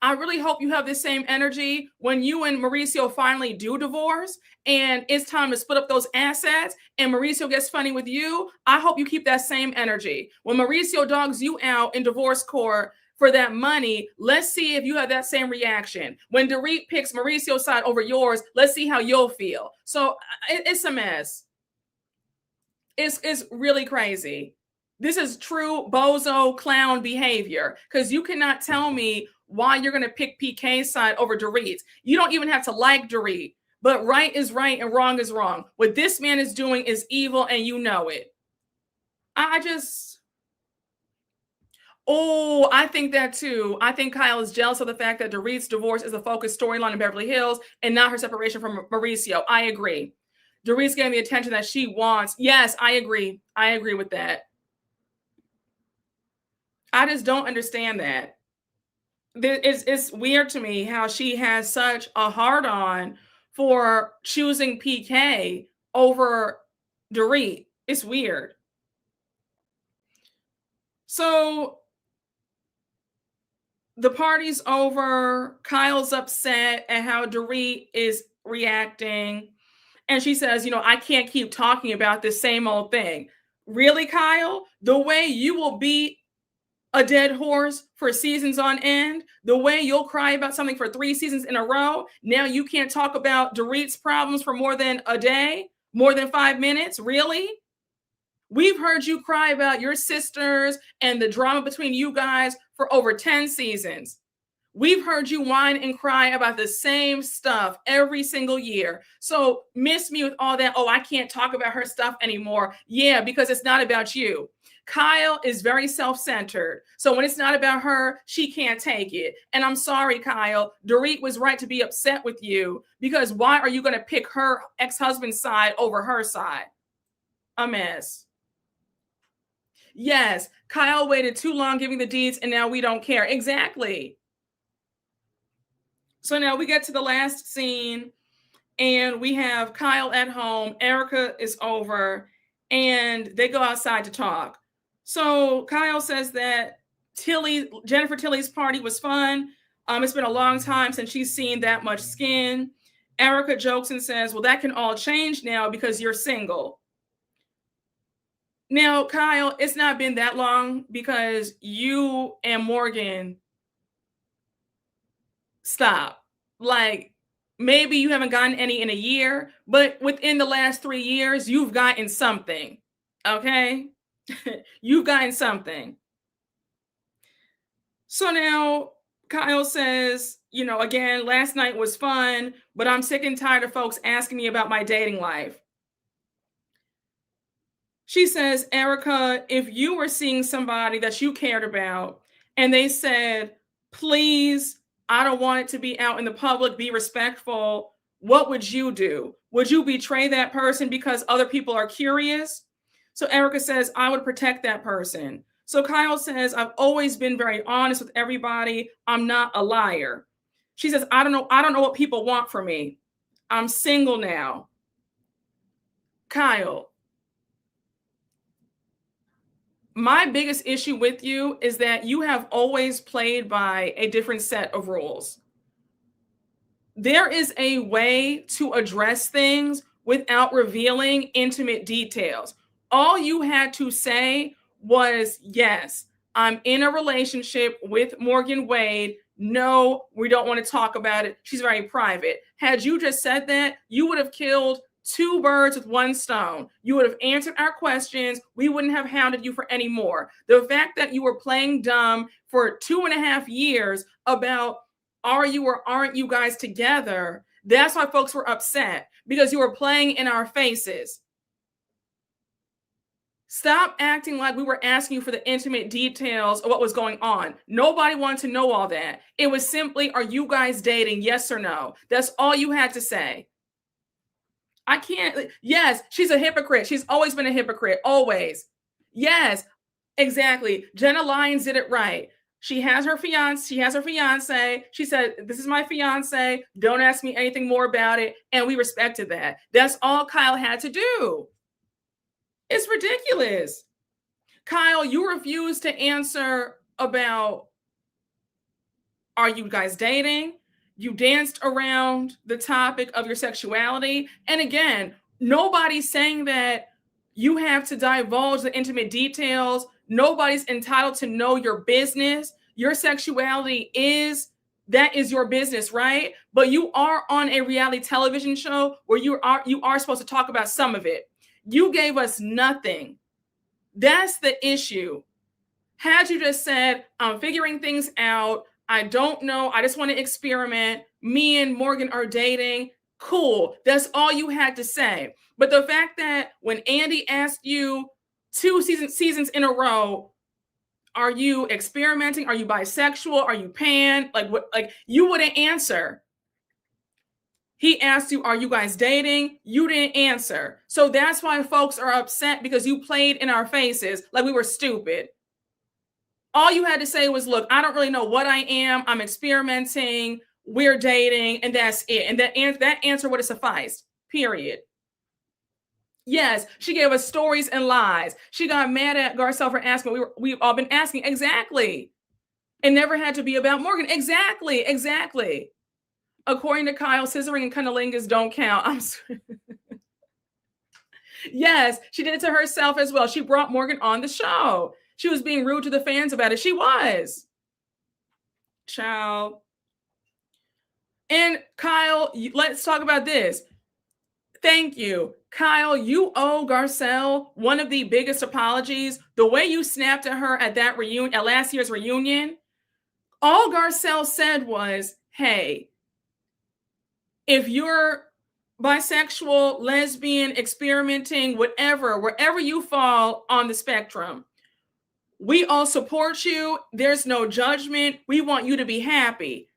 I really hope you have the same energy when you and Mauricio finally do divorce and it's time to split up those assets and Mauricio gets funny with you. I hope you keep that same energy. When Mauricio dogs you out in divorce court for that money, let's see if you have that same reaction. When Dorit picks Mauricio's side over yours, let's see how you'll feel. So it's a mess. It's really crazy. This is true bozo clown behavior because you cannot tell me why you're going to pick PK's side over Dorit's. You don't even have to like Dorit, but right is right and wrong is wrong. What this man is doing is evil and you know it. I think that too. I think Kyle is jealous of the fact that Dorit's divorce is the focus storyline in Beverly Hills and not her separation from Mauricio. I agree. Dorit's getting the attention that she wants. Yes, I agree. I agree with that. I just don't understand that. It's weird to me how she has such a hard-on for choosing PK over Dorit. It's weird. So the party's over. Kyle's upset at how Dorit is reacting. And she says, I can't keep talking about this same old thing. Really, Kyle? The way you will beat a dead horse for seasons on end, the way you'll cry about something for 3 seasons in a row, now you can't talk about Dorit's problems for more than a day, more than 5 minutes? Really? We've heard you cry about your sisters and the drama between you guys for over 10 seasons. We've heard you whine and cry about the same stuff every single year. So miss me with all that. Oh, I can't talk about her stuff anymore. Yeah, because it's not about you. Kyle is very self-centered. So when it's not about her, she can't take it. And I'm sorry, Kyle. Dorit was right to be upset with you, because why are you going to pick her ex-husband's side over her side? A mess. Yes, Kyle waited too long giving the deeds and now we don't care. Exactly. So now we get to the last scene and we have Kyle at home. Erika is over and they go outside to talk. So Kyle says that Jennifer Tilly's party was fun. It's been a long time since she's seen that much skin. Erika jokes and says, well, that can all change now because you're single. Now, Kyle, it's not been that long because you and Morgan stop. Like, maybe you haven't gotten any in a year, but within the last 3 years, you've gotten something. Okay? You've gotten something. So now Kyle says, again, last night was fun, but I'm sick and tired of folks asking me about my dating life. She says, Erika, if you were seeing somebody that you cared about and they said, please, I don't want it to be out in the public, be respectful, what would you do? Would you betray that person because other people are curious? So Erika says, I would protect that person. So Kyle says, I've always been very honest with everybody. I'm not a liar. She says, I don't know what people want from me. I'm single now. Kyle, my biggest issue with you is that you have always played by a different set of rules. There is a way to address things without revealing intimate details. All you had to say was, yes, I'm in a relationship with Morgan Wade. No, we don't want to talk about it. She's very private. Had you just said that, you would have killed 2 birds with 1 stone. You would have answered our questions. We wouldn't have hounded you for any more. The fact that you were playing dumb for 2.5 years about are you or aren't you guys together, that's why folks were upset, because you were playing in our faces. Stop acting like we were asking you for the intimate details of what was going on. Nobody wanted to know all that. It was simply, are you guys dating? Yes or no? That's all you had to say. I can't. Yes, she's a hypocrite. She's always been a hypocrite. Always. Yes, exactly. Jenna Lyons did it right. She has her fiance. She said, this is my fiance. Don't ask me anything more about it. And we respected that. That's all Kyle had to do. It's ridiculous. Kyle, you refused to answer about, are you guys dating? You danced around the topic of your sexuality. And again, nobody's saying that you have to divulge the intimate details. Nobody's entitled to know your business. Your sexuality is your business, right? But you are on a reality television show where you are supposed to talk about some of it. You gave us nothing. That's the issue. Had you just said, I'm figuring things out, I don't know, I just want to experiment, me and Morgan are dating, cool. That's all you had to say. But the fact that when Andy asked you 2 seasons in a row, are you experimenting? Are you bisexual? Are you pan? Like what? Like you wouldn't answer. He asked you, are you guys dating? You didn't answer. So that's why folks are upset, because you played in our faces like we were stupid. All you had to say was, look, I don't really know what I am. I'm experimenting. We're dating. And that's it. And that answer would have sufficed. Period. Yes, she gave us stories and lies. She got mad at Garcelle for asking. We've all been asking. Exactly. It never had to be about Morgan. Exactly. According to Kyle, scissoring and cunnilingus don't count. Yes, she did it to herself as well. She brought Morgan on the show. She was being rude to the fans about it. She was. Child. And Kyle, let's talk about this. Thank you. Kyle, you owe Garcelle one of the biggest apologies. The way you snapped at her at that reunion, at last year's reunion, all Garcelle said was, hey, if you're bisexual, lesbian, experimenting, whatever, wherever you fall on the spectrum, we all support you. There's no judgment. We want you to be happy.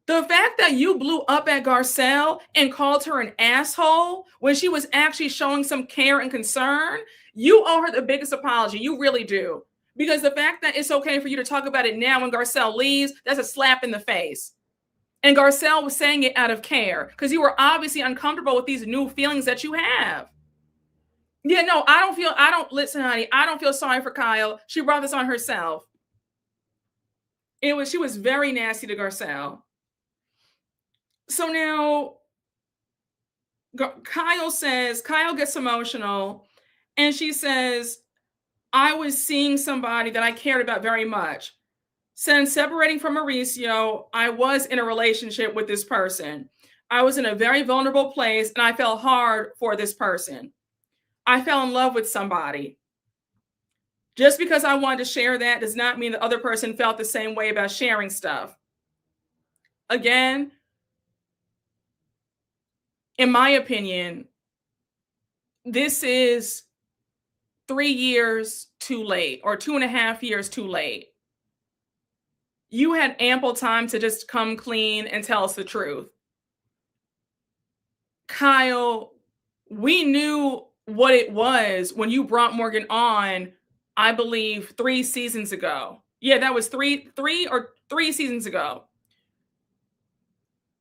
The fact that you blew up at Garcelle and called her an asshole when she was actually showing some care and concern, you owe her the biggest apology. You really do. Because the fact that it's okay for you to talk about it now when Garcelle leaves, that's a slap in the face. And Garcelle was saying it out of care because you were obviously uncomfortable with these new feelings that you have. Yeah, no, listen, honey, I don't feel sorry for Kyle. She brought this on herself. She was very nasty to Garcelle. So now Kyle gets emotional and she says, I was seeing somebody that I cared about very much. Since separating from Mauricio, I was in a relationship with this person. I was in a very vulnerable place and I felt hard for this person. I fell in love with somebody. Just because I wanted to share that does not mean the other person felt the same way about sharing stuff. Again, in my opinion, this is 3 years too late or 2.5 years too late. You had ample time to just come clean and tell us the truth. Kyle, we knew what it was when you brought Morgan on, I believe 3 seasons ago. Yeah, that was three seasons ago.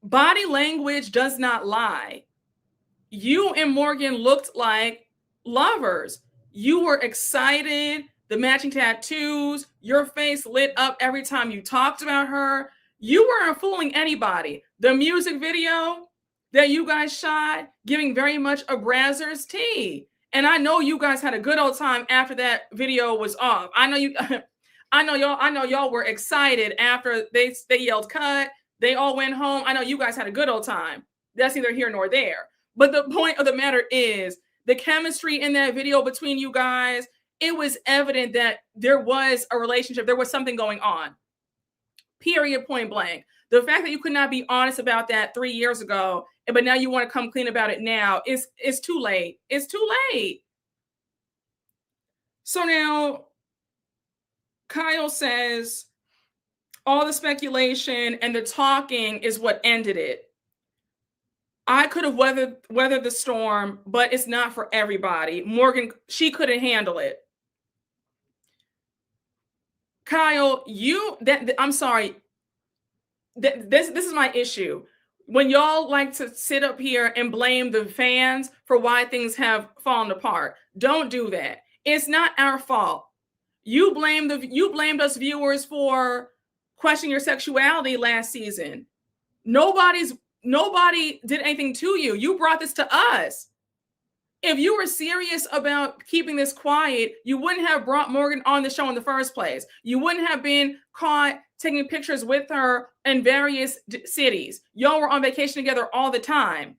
Body language does not lie. You and Morgan looked like lovers. You were excited, the matching tattoos, your face lit up every time you talked about her. You weren't fooling anybody. The music video that you guys shot, giving very much a Brazzers tea. And I know you guys had a good old time after that video was off. I know y'all were excited after they yelled cut. They all went home. I know you guys had a good old time. That's neither here nor there. But the point of the matter is the chemistry in that video between you guys, it was evident that there was a relationship. There was something going on. Period, point blank. The fact that you could not be honest about that 3 years ago, but now you want to come clean about it now, it's too late. It's too late. So now Kyle says all the speculation and the talking is what ended it. I could have weathered the storm, but it's not for everybody. Morgan, she couldn't handle it. Kyle, I'm sorry. This is my issue. When y'all like to sit up here and blame the fans for why things have fallen apart, don't do that. It's not our fault. You blamed us viewers for questioning your sexuality last season. Nobody did anything to you. You brought this to us. If you were serious about keeping this quiet, you wouldn't have brought Morgan on the show in the first place. You wouldn't have been caught taking pictures with her in various cities. Y'all were on vacation together all the time.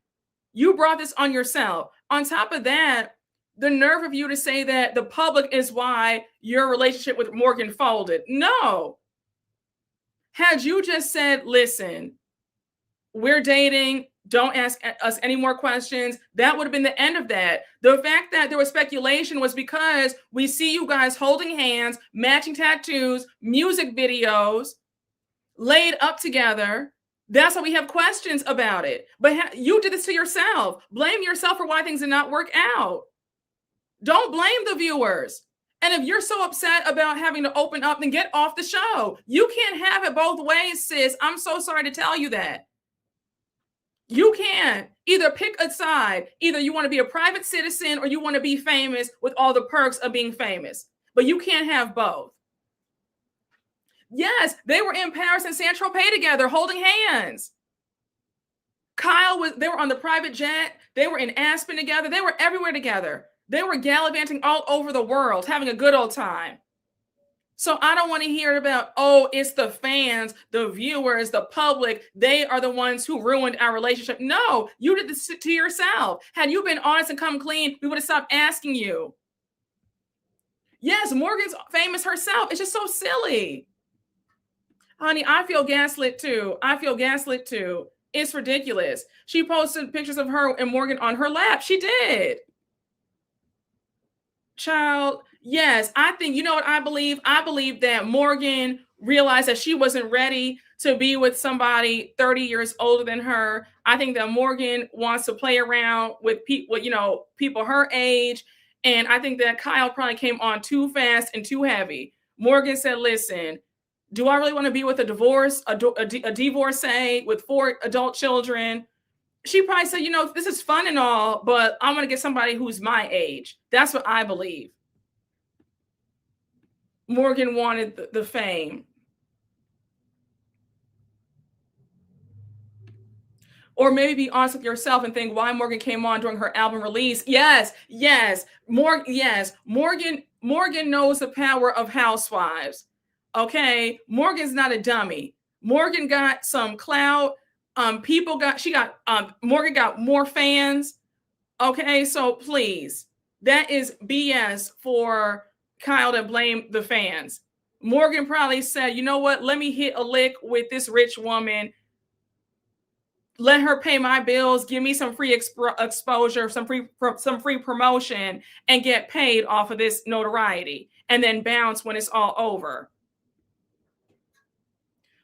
You brought this on yourself. On top of that, the nerve of you to say that the public is why your relationship with Morgan folded. No. Had you just said, listen, we're dating, don't ask us any more questions, that would have been the end of that. The fact that there was speculation was because we see you guys holding hands, matching tattoos, music videos, laid up together. That's why we have questions about it. But you did this to yourself. Blame yourself for why things did not work out. Don't blame the viewers. And if you're so upset about having to open up, then get off the show. You can't have it both ways, sis. I'm so sorry to tell you that. You can't. Either pick a side. Either you want to be a private citizen or you want to be famous with all the perks of being famous. But you can't have both. Yes, they were in Paris and Saint-Tropez together holding hands. They were on the private jet. They were in Aspen together. They were everywhere together. They were gallivanting all over the world, having a good old time. So I don't want to hear about, oh, it's the fans, the viewers, the public. They are the ones who ruined our relationship. No, you did this to yourself. Had you been honest and come clean, we would have stopped asking you. Yes, Morgan's famous herself. It's just so silly. Honey, I feel gaslit too. It's ridiculous. She posted pictures of her and Morgan on her lap. She did. Child, yes, I think, you know what I believe? I believe that Morgan realized that she wasn't ready to be with somebody 30 years older than her. I think that Morgan wants to play around with people, people her age. And I think that Kyle probably came on too fast and too heavy. Morgan said, listen, do I really want to be with a divorcee with 4 adult children? She probably said, this is fun and all, but I want to get somebody who's my age. That's what I believe. Morgan wanted the fame. Or maybe be honest with yourself and think why Morgan came on during her album release. Yes. Morgan knows the power of housewives. Okay. Morgan's not a dummy. Morgan got some clout. Morgan got more fans. Okay. So please, that is BS for Kyle to blame the fans. Morgan probably said, you know what? Let me hit a lick with this rich woman. Let her pay my bills, give me some free exposure, some free promotion, and get paid off of this notoriety, and then bounce when it's all over.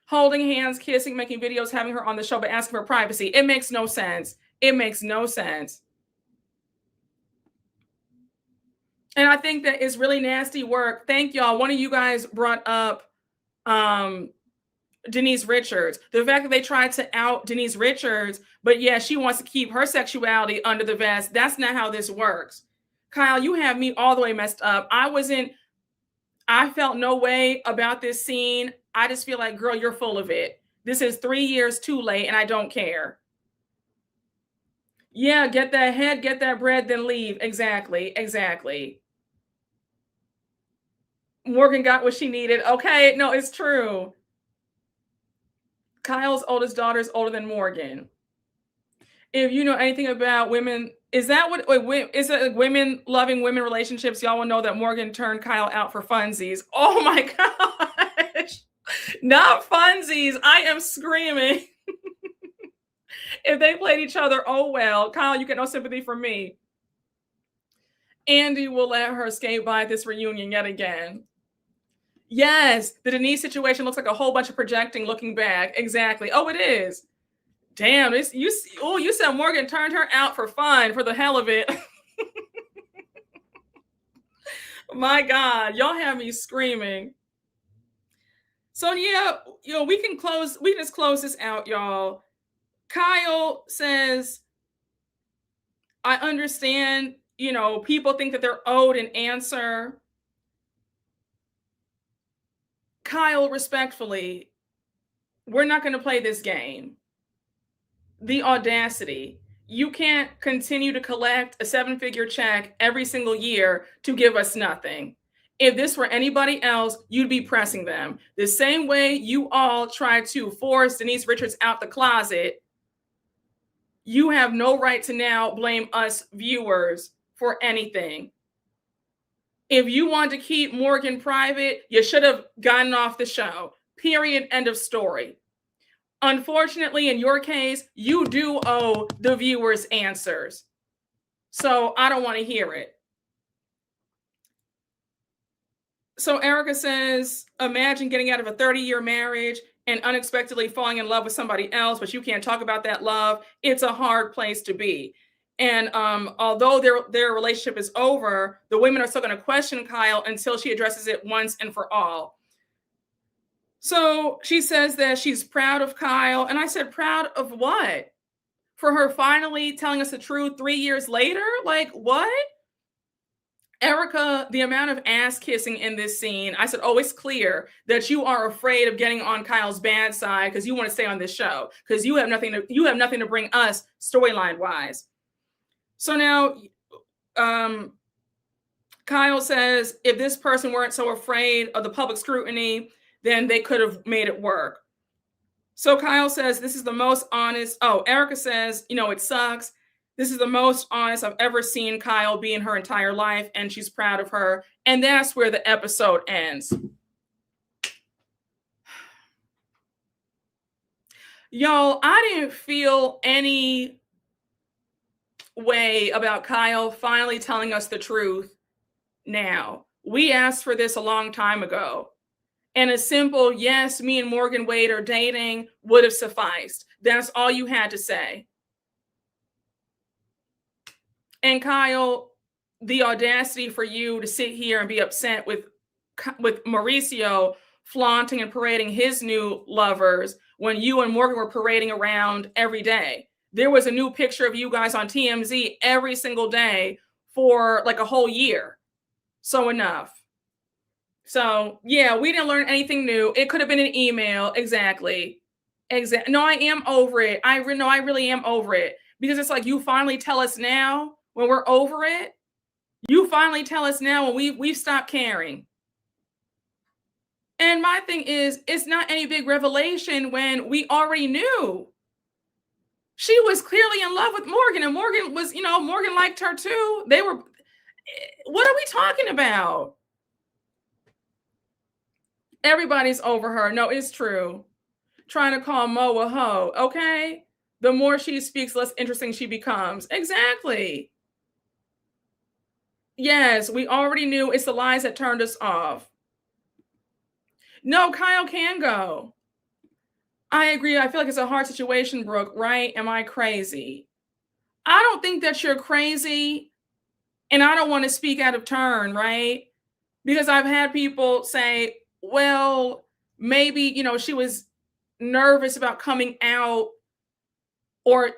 Holding hands, kissing, making videos, having her on the show, but asking for privacy. It makes no sense. It makes no sense. And I think that is really nasty work. Thank y'all. One of you guys brought up Denise Richards. The fact that they tried to out Denise Richards, but yeah, she wants to keep her sexuality under the vest. That's not how this works. Kyle, you have me all the way messed up. I felt no way about this scene. I just feel like, girl, you're full of it. This is 3 years too late and I don't care. Yeah, get that head, get that bread, then leave. Exactly. Morgan got what she needed. Okay, no, it's true. Kyle's oldest daughter is older than Morgan. If you know anything about women, is that what is it, like women loving women relationships? Y'all will know that Morgan turned Kyle out for funsies. Oh my gosh. Not funsies. I am screaming. If they played each other, oh well. Kyle, you get no sympathy from me. Andy will let her skate by at this reunion yet again. Yes, the Denise situation looks like a whole bunch of projecting looking back. Exactly. Oh, it is. Damn, you said Morgan turned her out for fun, for the hell of it. My God, y'all have me screaming. So yeah, we can just close this out, y'all. Kyle says, I understand, people think that they're owed an answer. Kyle, respectfully, we're not going to play this game. The audacity. You can't continue to collect a 7-figure check every single year to give us nothing. If this were anybody else, you'd be pressing them. The same way you all tried to force Denise Richards out the closet, you have no right to now blame us viewers for anything. If you want to keep Morgan private, you should have gotten off the show. Period. End of story. Unfortunately, in your case, you do owe the viewers answers. So I don't want to hear it. So Erika says, imagine getting out of a 30-year marriage and unexpectedly falling in love with somebody else, but you can't talk about that love. It's a hard place to be. And although their relationship is over, the women are still going to question Kyle until she addresses it once and for all. So she says that she's proud of Kyle. And I said, proud of what? For her finally telling us the truth 3 years later? Like, what? Erika, the amount of ass kissing in this scene, I said, oh, it's clear that you are afraid of getting on Kyle's bad side because you want to stay on this show because you have nothing to bring us storyline wise. So now Kyle says, if this person weren't so afraid of the public scrutiny, then they could have made it work. So Kyle says, this is the most honest. Oh, Erika says, it sucks. This is the most honest I've ever seen Kyle be in her entire life, and she's proud of her. And that's where the episode ends. Y'all, I didn't feel any way about Kyle finally telling us the truth now. We asked for this a long time ago. And a simple, yes, me and Morgan Wade are dating would have sufficed. That's all you had to say. And Kyle, the audacity for you to sit here and be upset with Mauricio flaunting and parading his new lovers when you and Morgan were parading around every day. There was a new picture of you guys on TMZ every single day for like a whole year. So enough. So yeah, we didn't learn anything new. It could have been an email. Exactly. No, I am over it. I really am over it, because it's like, you finally tell us now when we're over it. You finally tell us now when we've stopped caring. And my thing is, it's not any big revelation when we already knew. She was clearly in love with Morgan, and Morgan was, Morgan liked her too. What are we talking about? Everybody's over her. No, it's true. Trying to call Mo a hoe. Okay. The more she speaks, less interesting she becomes. Exactly. Yes, we already knew. It's the lies that turned us off. No, Kyle can go. I agree. I feel like it's a hard situation, Brooke, right? Am I crazy? I don't think that you're crazy. And I don't want to speak out of turn, right? Because I've had people say, well, maybe, she was nervous about coming out, or,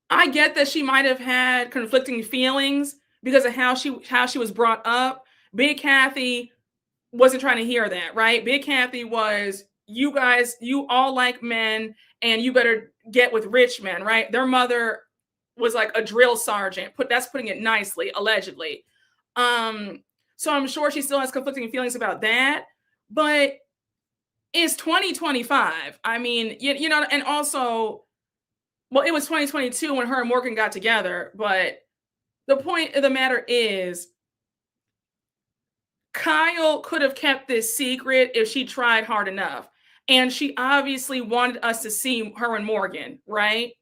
I get that she might have had conflicting feelings because of how she was brought up. Big Kathy wasn't trying to hear that, right? Big Kathy was, you guys, you all like men, and you better get with rich men, right? Their mother was like a drill sergeant. That's putting it nicely, allegedly. So I'm sure she still has conflicting feelings about that, but it's 2025. I mean, and also, well, it was 2022 when her and Morgan got together, but the point of the matter is, Kyle could have kept this secret if she tried hard enough. And she obviously wanted us to see her and Morgan, right?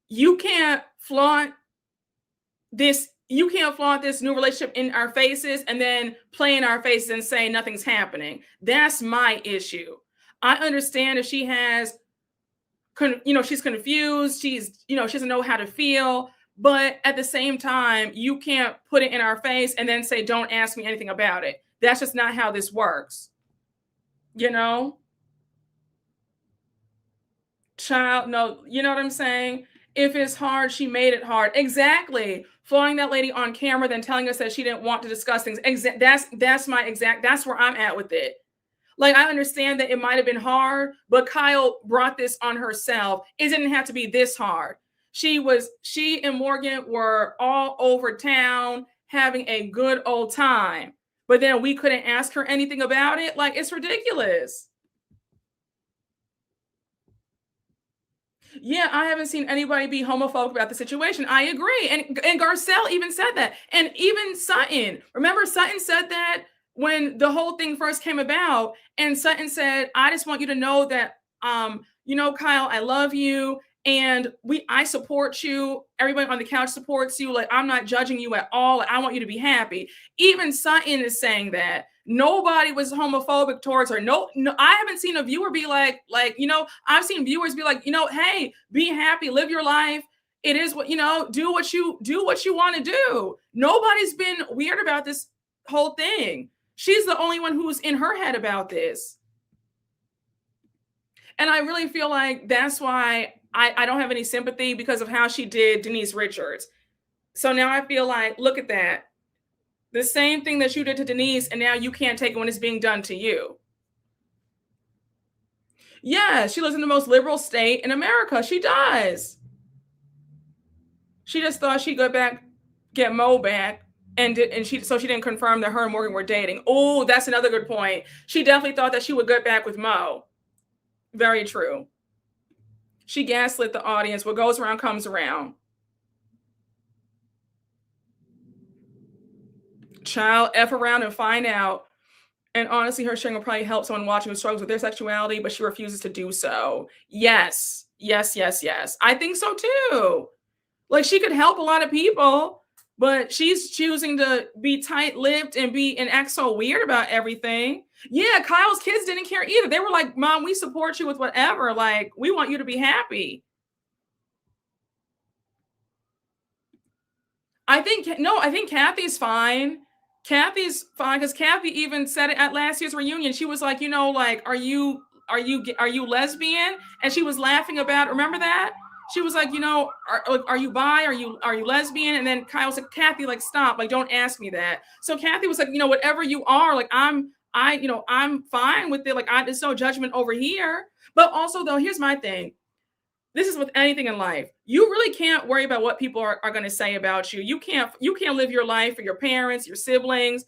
You can't flaunt this new relationship in our faces and then play in our faces and say nothing's happening. That's my issue. I understand if she has, she's confused. She doesn't know how to feel. But at the same time, you can't put it in our face and then say, don't ask me anything about it. That's just not how this works. Child, no, you know what I'm saying? If it's hard, she made it hard. Exactly. Flying that lady on camera, then telling us that she didn't want to discuss things. That's where I'm at with it. Like, I understand that it might have been hard, but Kyle brought this on herself. It didn't have to be this hard. She and Morgan were all over town having a good old time, but then we couldn't ask her anything about it. Like, it's ridiculous. Yeah, I haven't seen anybody be homophobic about the situation. I agree. And Garcelle even said that. And even Sutton. Remember, Sutton said that when the whole thing first came about. And Sutton said, I just want you to know that, Kyle, I love you. And I support you. Everybody on the couch supports you. Like, I'm not judging you at all. Like, I want you to be happy. Even Sutton is saying that. Nobody was homophobic towards her. No, I haven't seen a viewer be like, I've seen viewers be like, hey, be happy, live your life. It is what, do what you want to do. Nobody's been weird about this whole thing. She's the only one who's in her head about this. And I really feel like that's why I don't have any sympathy, because of how she did Denise Richards. So now I feel like, look at that. The same thing that you did to Denise, and now you can't take it when it's being done to you. Yeah, she lives in the most liberal state in America. She does. She just thought she'd go back, get Mo back, and she didn't confirm that her and Morgan were dating. Oh, that's another good point. She definitely thought that she would get back with Mo. Very true. She gaslit the audience. What goes around comes around. Child, F around and find out. And honestly, her sharing will probably help someone watching who struggles with their sexuality, but she refuses to do so. Yes. I think so too. Like, she could help a lot of people, but she's choosing to be tight-lipped and act so weird about everything. Yeah, Kyle's kids didn't care either. They were like, Mom, we support you with whatever. Like, we want you to be happy. I think Kathy's fine. Kathy's fine, because Kathy even said it at last year's reunion. She was like, like, are you lesbian? And she was laughing about it. Remember that? She was like, are you bi? Are you lesbian? And then Kyle said, Kathy, like, stop, like, don't ask me that. So Kathy was like, whatever you are, like, I'm fine with it. Like, there's no judgment over here. But also, though, here's my thing. This is with anything in life. You really can't worry about what people are going to say about you. You can't live your life for your parents, your siblings.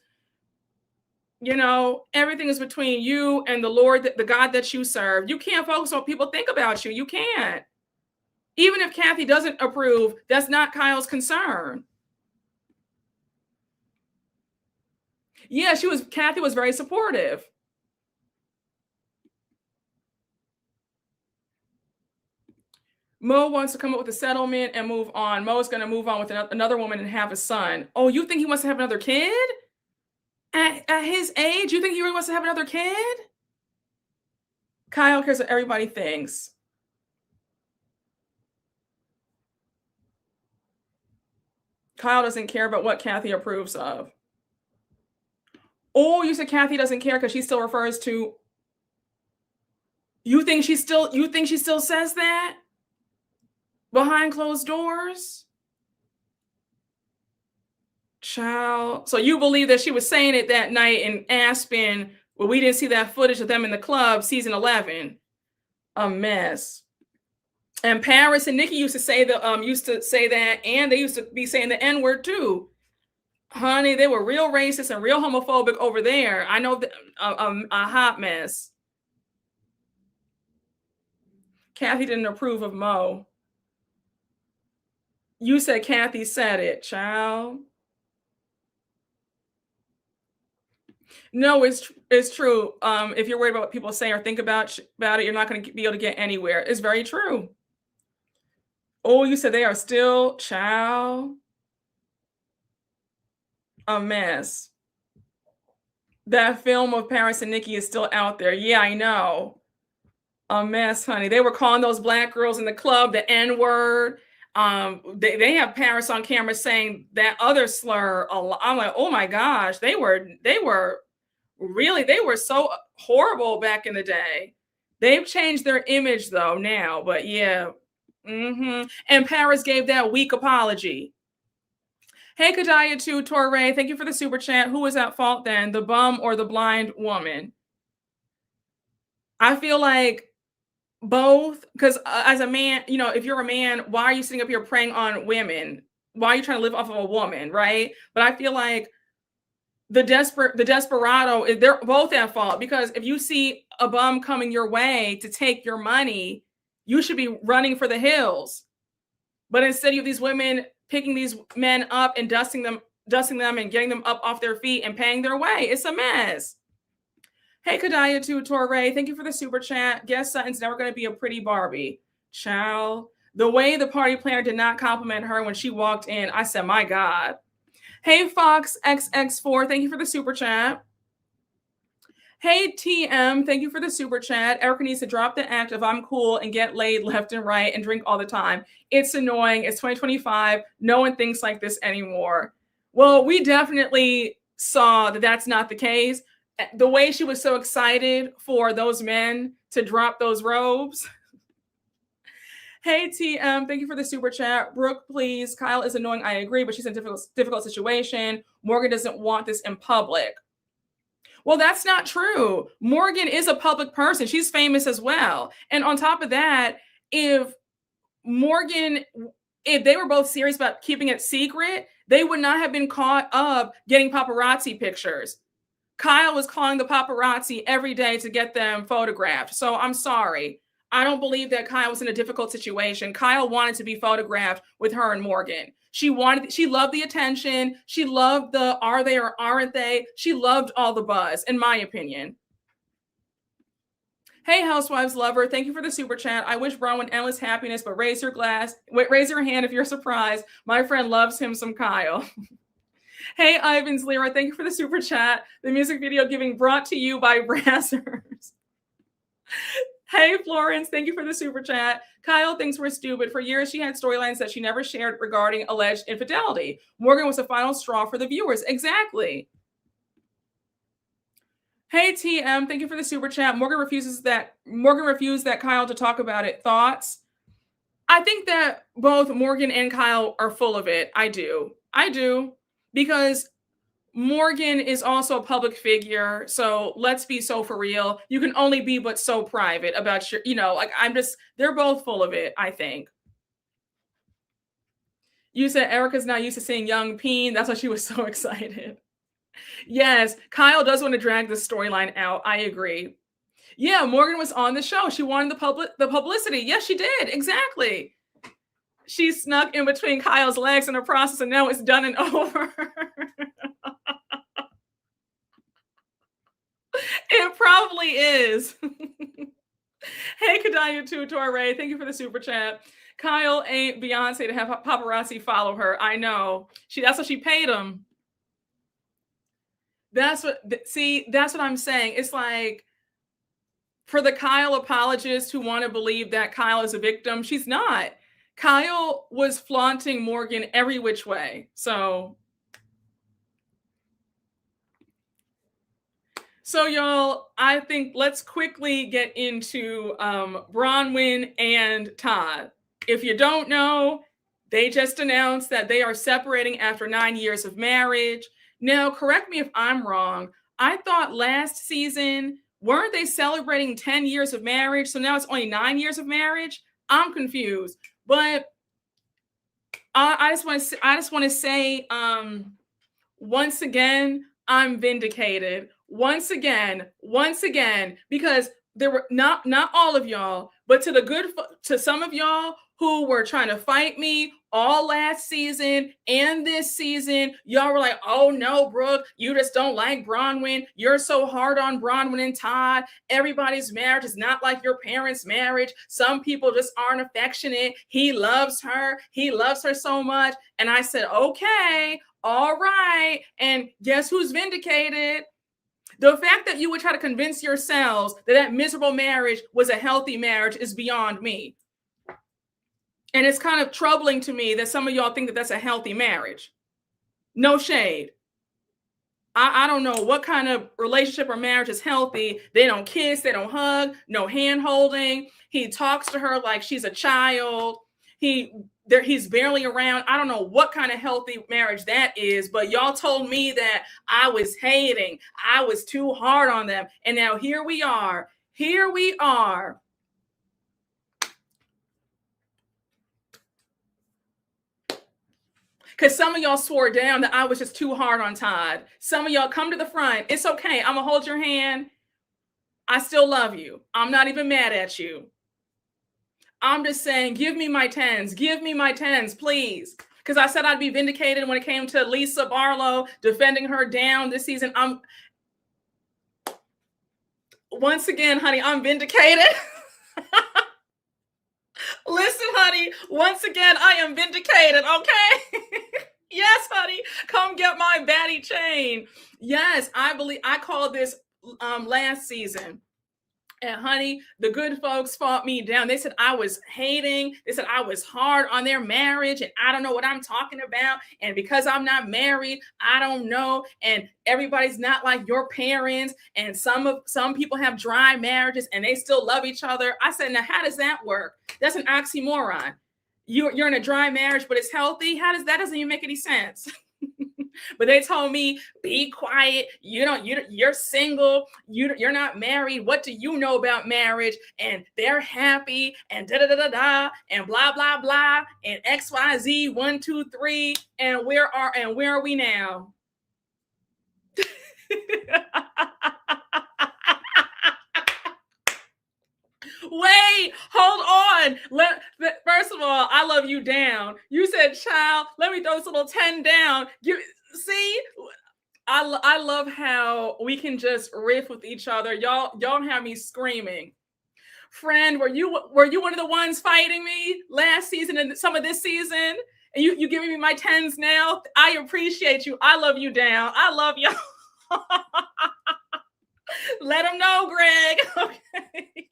Everything is between you and the Lord, the God that you serve. You can't focus on what people think about you. You can't. Even if Kathy doesn't approve, that's not Kyle's concern. Yeah, Kathy was very supportive. Mo wants to come up with a settlement and move on. Mo is going to move on with another woman and have a son. Oh, you think he wants to have another kid? At his age, you think he really wants to have another kid? Kyle cares what everybody thinks. Kyle doesn't care about what Kathy approves of. Oh, you said Kathy doesn't care because she still refers to. You think she still says that? Behind closed doors? Child. So you believe that she was saying it that night in Aspen, but we didn't see that footage of them in the club, season 11. A mess. And Paris and Nikki used to say that, and they used to be saying the N-word too. Honey, they were real racist and real homophobic over there. I know a hot mess. Kathy didn't approve of Mo. You said Kathy said it, child. No, it's true. If you're worried about what people say or think about it, you're not going to be able to get anywhere. It's very true. Oh, you said they are still, child, a mess. That film of Paris and Nikki is still out there. Yeah, I know. A mess, honey. They were calling those black girls in the club the N-word. They have Paris on camera saying that other slur a lot. I'm like, oh my gosh, they were so horrible back in the day. They've changed their image though now, but yeah. And Paris gave that weak apology. Hey, Kadaya to Torre, thank you for the super chat. Who was at fault then, the bum or the blind woman? I feel like both, because as a man, if you're a man, why are you sitting up here preying on women? Why are you trying to live off of a woman, right? But I feel like the desperado, they're both at fault, because if you see a bum coming your way to take your money, you should be running for the hills. But instead, you have these women picking these men up and dusting them and getting them up off their feet and paying their way. It's a mess. Hey, Kadaya to Torre, thank you for the super chat. Guess Sutton's never going to be a pretty Barbie. Child, the way the party planner did not compliment her when she walked in, I said, my God. Hey, Fox XX4, thank you for the super chat. Hey, TM, thank you for the super chat. Erika needs to drop the act of I'm cool and get laid left and right and drink all the time. It's annoying. It's 2025. No one thinks like this anymore. Well, we definitely saw that that's not the case. The way she was so excited for those men to drop those robes. Hey, TM, thank you for the super chat. Brooke, please. Kyle is annoying. I agree, but she's in a difficult situation. Morgan doesn't want this in public. Well, that's not true. Morgan is a public person. She's famous as well. And on top of that, if Morgan if they were both serious about keeping it secret, they would not have been caught up getting paparazzi pictures. Kyle was calling the paparazzi every day to get them photographed. So I'm sorry. I don't believe that Kyle was in a difficult situation. Kyle wanted to be photographed with her and Morgan. She loved the attention. She loved the are they or aren't they? She loved all the buzz, in my opinion. Hey, Housewives lover, thank you for the super chat. I wish Bronwyn endless happiness, but raise your hand if you're surprised. My friend loves him some Kyle. Hey, Ivan's Lyra, thank you for the super chat. The music video giving brought to you by Brazzers. Hey, Florence, thank you for the super chat. Kyle thinks we're stupid. For years, she had storylines that she never shared regarding alleged infidelity. Morgan was the final straw for the viewers. Exactly. Hey, TM, thank you for the super chat. Morgan refused that Kyle to talk about it. Thoughts? I think that both Morgan and Kyle are full of it. I do. Because Morgan is also a public figure. So let's be so for real. You can only be but so private about your, they're both full of it, I think. You said Erika's not used to seeing young Peen. That's why she was so excited. Yes, Kyle does want to drag the storyline out. I agree. Yeah, Morgan was on the show. She wanted the publicity. Yes, she did. Exactly. She snuck in between Kyle's legs in the process, and now it's done and over. It probably is. Hey, Kadaya Tutorre, thank you for the super chat. Kyle ain't Beyonce to have paparazzi follow her. I know. That's what she paid him. That's what I'm saying. It's like, for the Kyle apologists who want to believe that Kyle is a victim, she's not. Kyle was flaunting Morgan every which way. So y'all, I think let's quickly get into Bronwyn and Todd. If you don't know, they just announced that they are separating after 9 years of marriage. Now, correct me if I'm wrong. I thought last season, weren't they celebrating 10 years of marriage? So now it's only 9 years of marriage? I'm confused. But I just want to say, once again, I'm vindicated. Once again, because there were not all of y'all, but to some of y'all who were trying to fight me all last season and this season, y'all were like, oh no, Brooke, you just don't like Bronwyn. You're so hard on Bronwyn and Todd. Everybody's marriage is not like your parents' marriage. Some people just aren't affectionate. He loves her. He loves her so much. And I said, okay, all right. And guess who's vindicated? The fact that you would try to convince yourselves that miserable marriage was a healthy marriage is beyond me. And it's kind of troubling to me that some of y'all think that that's a healthy marriage. No shade. I don't know what kind of relationship or marriage is healthy. They don't kiss, they don't hug, no hand holding. He talks to her like she's a child. He's barely around. I don't know what kind of healthy marriage that is, but y'all told me that I was hating. I was too hard on them. And now here we are. Because some of y'all swore down that I was just too hard on Todd. Some of y'all come to the front. It's okay. I'm going to hold your hand. I still love you. I'm not even mad at you. I'm just saying, give me my tens. Give me my tens, please. Because I said I'd be vindicated when it came to Lisa Barlow defending her down this season. Once again, honey, I'm vindicated. Listen, honey, once again, I am vindicated, okay? Yes, honey, come get my baddie chain. Yes, I called this last season. And honey, the good folks fought me down. They said I was hating. They said I was hard on their marriage and I don't know what I'm talking about. And because I'm not married, I don't know. And everybody's not like your parents. And some people have dry marriages and they still love each other. I said, now how does that work? That's an oxymoron. You're in a dry marriage, but it's healthy. That doesn't even make any sense. But they told me, be quiet. You're single. You're not married. What do you know about marriage? And they're happy and da da da da da and blah blah blah and XYZ 1 2 3. And where are we now? Wait, hold on. First of all, I love you down. You said, child, let me throw this little 10 down. See, I love how we can just riff with each other. Y'all have me screaming. Friend, were you one of the ones fighting me last season and some of this season? And you giving me my 10s now? I appreciate you. I love you down. I love y'all. Let them know, Greg. Okay.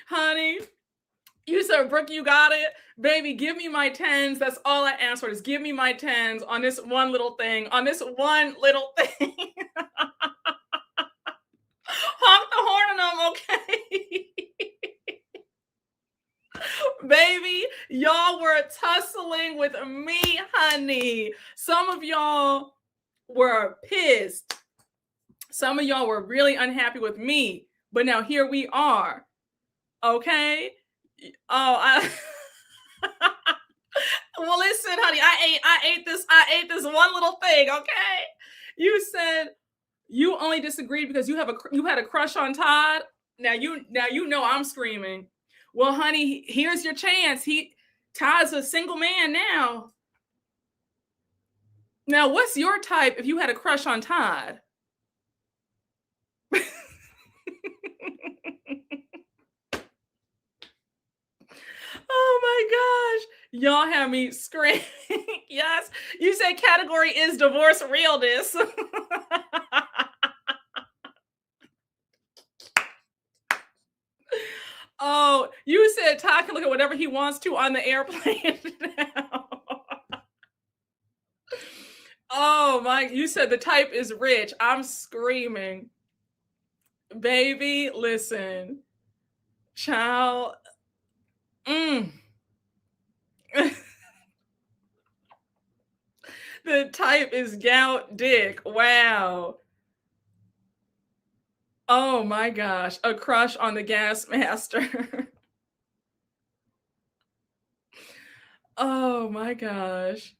Honey, you said, Brooke, you got it. Baby, give me my 10s. That's all I asked for. Just give me my 10s on this one little thing. On this one little thing. Honk the horn on them, okay? Baby, y'all were tussling with me, honey. Some of y'all were pissed. Some of y'all were really unhappy with me. But now here we are. Okay. Oh, well, listen, honey, I ate this one little thing. Okay. You said you only disagreed because you had a crush on Todd. Now you know I'm screaming. Well, honey, here's your chance. Todd's a single man now. Now, what's your type if you had a crush on Todd? Oh my gosh. Y'all have me screaming. Yes. You said category is divorce realness. Oh, you said Todd can look at whatever he wants to on the airplane now. Oh my, you said the type is rich. I'm screaming. Baby, listen. Child. The type is gout dick. Wow. Oh my gosh. A crush on the gas master. Oh my gosh.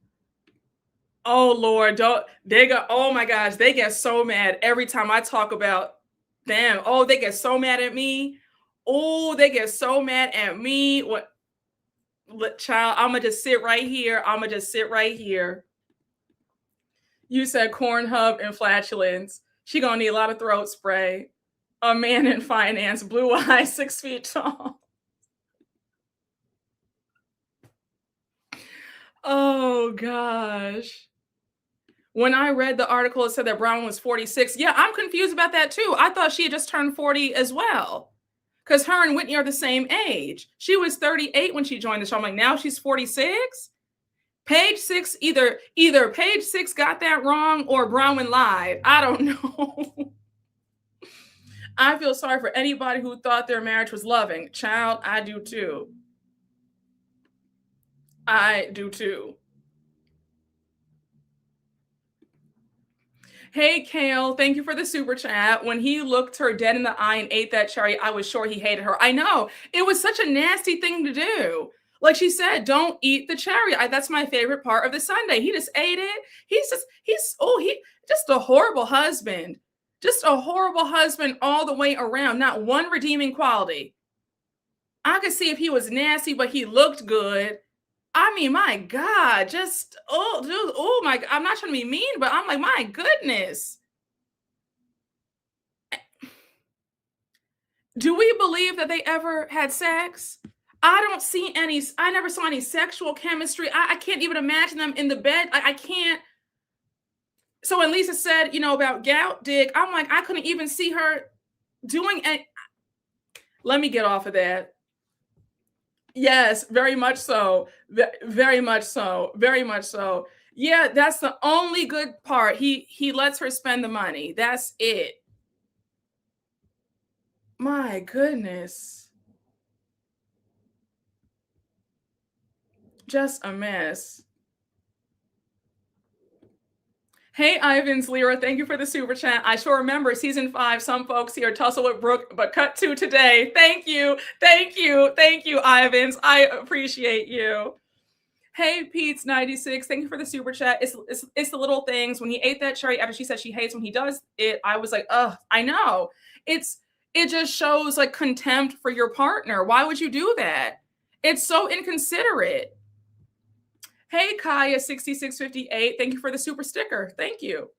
Oh Lord. Oh my gosh. They get so mad every time I talk about them. Oh, they get so mad at me. Oh, they get so mad at me. What? Child, I'm gonna just sit right here. You said corn hub and flatulence. She gonna need a lot of throat spray. A man in finance, blue eyes, 6 feet tall. Oh gosh. When I read the article, it said that Bronwyn was 46. Yeah, I'm confused about that too. I thought she had just turned 40 as well. Because her and Whitney are the same age. She was 38 when she joined the show. I'm like, now she's 46? Page 6, either Page 6 got that wrong or Bronwyn lied. I don't know. I feel sorry for anybody who thought their marriage was loving. Child, I do too. I do too. Hey, Kale, thank you for the super chat. When he looked her dead in the eye and ate that cherry, I was sure he hated her. I know. It was such a nasty thing to do. Like she said, don't eat the cherry. That's my favorite part of the sundae. He just ate it. He's just a horrible husband. Just a horrible husband all the way around. Not one redeeming quality. I could see if he was nasty, but he looked good. I mean, my God, oh my, I'm not trying to be mean, but I'm like, my goodness. Do we believe that they ever had sex? I never saw any sexual chemistry. I can't even imagine them in the bed. I can't. So when Lisa said, about gout dick, I'm like, I couldn't even see her doing it. Let me get off of that. Yes, very much so. Very much so. Very much so. Yeah, that's the only good part. He lets her spend the money. That's it. My goodness. Just a mess. Hey, Ivan's Lyra, thank you for the super chat. I sure remember season 5, some folks here tussle with Brooke, but cut to today. Thank you, thank you, thank you, Ivans. I appreciate you. Hey, Pete's96, thank you for the super chat. It's the little things. When he ate that cherry after she said she hates when he does it, I was like, ugh, I know. It just shows like contempt for your partner. Why would you do that? It's so inconsiderate. Hey, Kaya6658, thank you for the super sticker. Thank you.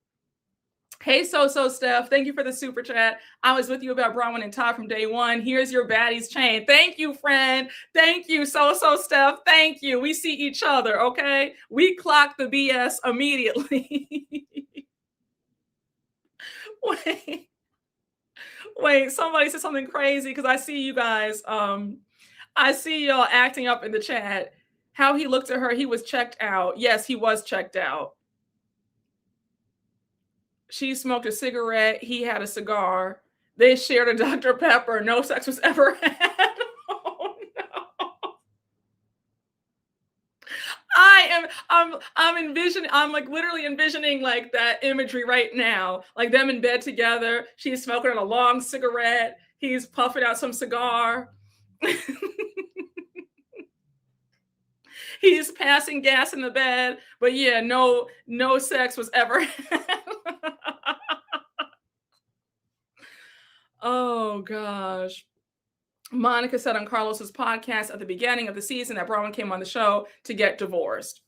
Hey, Steph, thank you for the super chat. I was with you about Bronwyn and Todd from day one. Here's your baddies chain. Thank you, friend. Thank you, Steph. Thank you. We see each other, okay? We clock the BS immediately. Wait, somebody said something crazy because I see you guys. I see y'all acting up in the chat. How he looked at her, he was checked out. Yes, he was checked out. She smoked a cigarette. He had a cigar. They shared a Dr. Pepper. No sex was ever had. Oh no! I'm like literally envisioning like that imagery right now, like them in bed together. She's smoking on a long cigarette. He's puffing out some cigar. He's passing gas in the bed, but yeah, no sex was ever had. Oh gosh. Monica said on Carlos's podcast at the beginning of the season that Bronwyn came on the show to get divorced.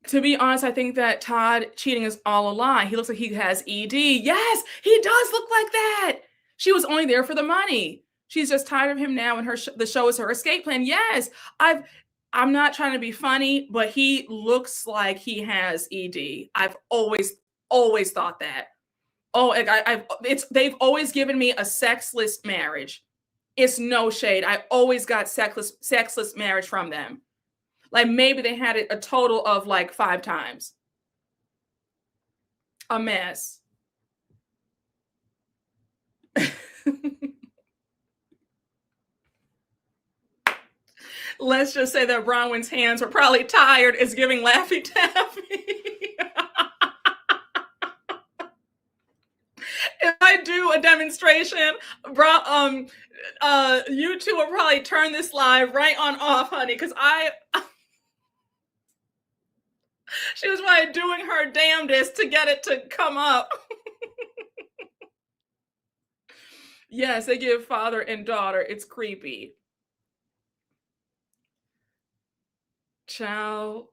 To be honest, I think that Todd cheating is all a lie. He looks like he has ED. Yes, he does look like that. She was only there for the money. She's just tired of him now, and the show is her escape plan. Yes, I'm not trying to be funny, but he looks like he has ED. I've always thought that. Oh, they've always given me a sexless marriage. It's no shade. I always got sexless marriage from them. Like maybe they had it a total of like 5 times. A mess. Let's just say that Bronwyn's hands were probably tired. It's giving Laffy Taffy. If I do a demonstration, you two will probably turn this live right on off, honey, because she was probably doing her damnedest to get it to come up. Yes, they give father and daughter. It's creepy. Ciao.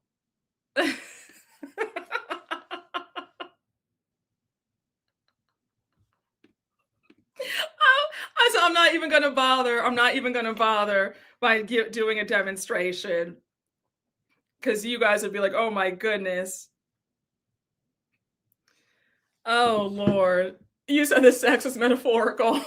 I'm not even going to bother. I'm not even going to bother by doing a demonstration. Because you guys would be like, oh my goodness. Oh, Lord. You said the sex was metaphorical.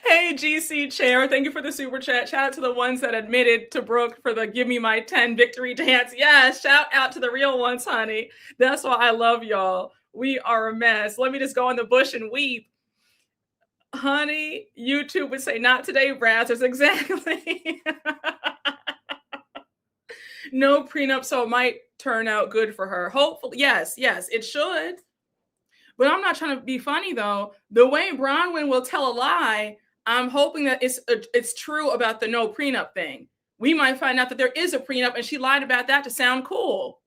Hey, GC Chair. Thank you for the super chat. Shout out to the ones that admitted to Brooke for the give me my 10 victory dance. Yeah, shout out to the real ones, honey. That's why I love y'all. We are a mess. Let me just go in the bush and weep. Honey, YouTube would say, not today, Brazzers. Exactly. No prenup, so it might turn out good for her. Hopefully, yes, it should. But I'm not trying to be funny, though. The way Bronwyn will tell a lie, I'm hoping that it's true about the no prenup thing. We might find out that there is a prenup, and she lied about that to sound cool.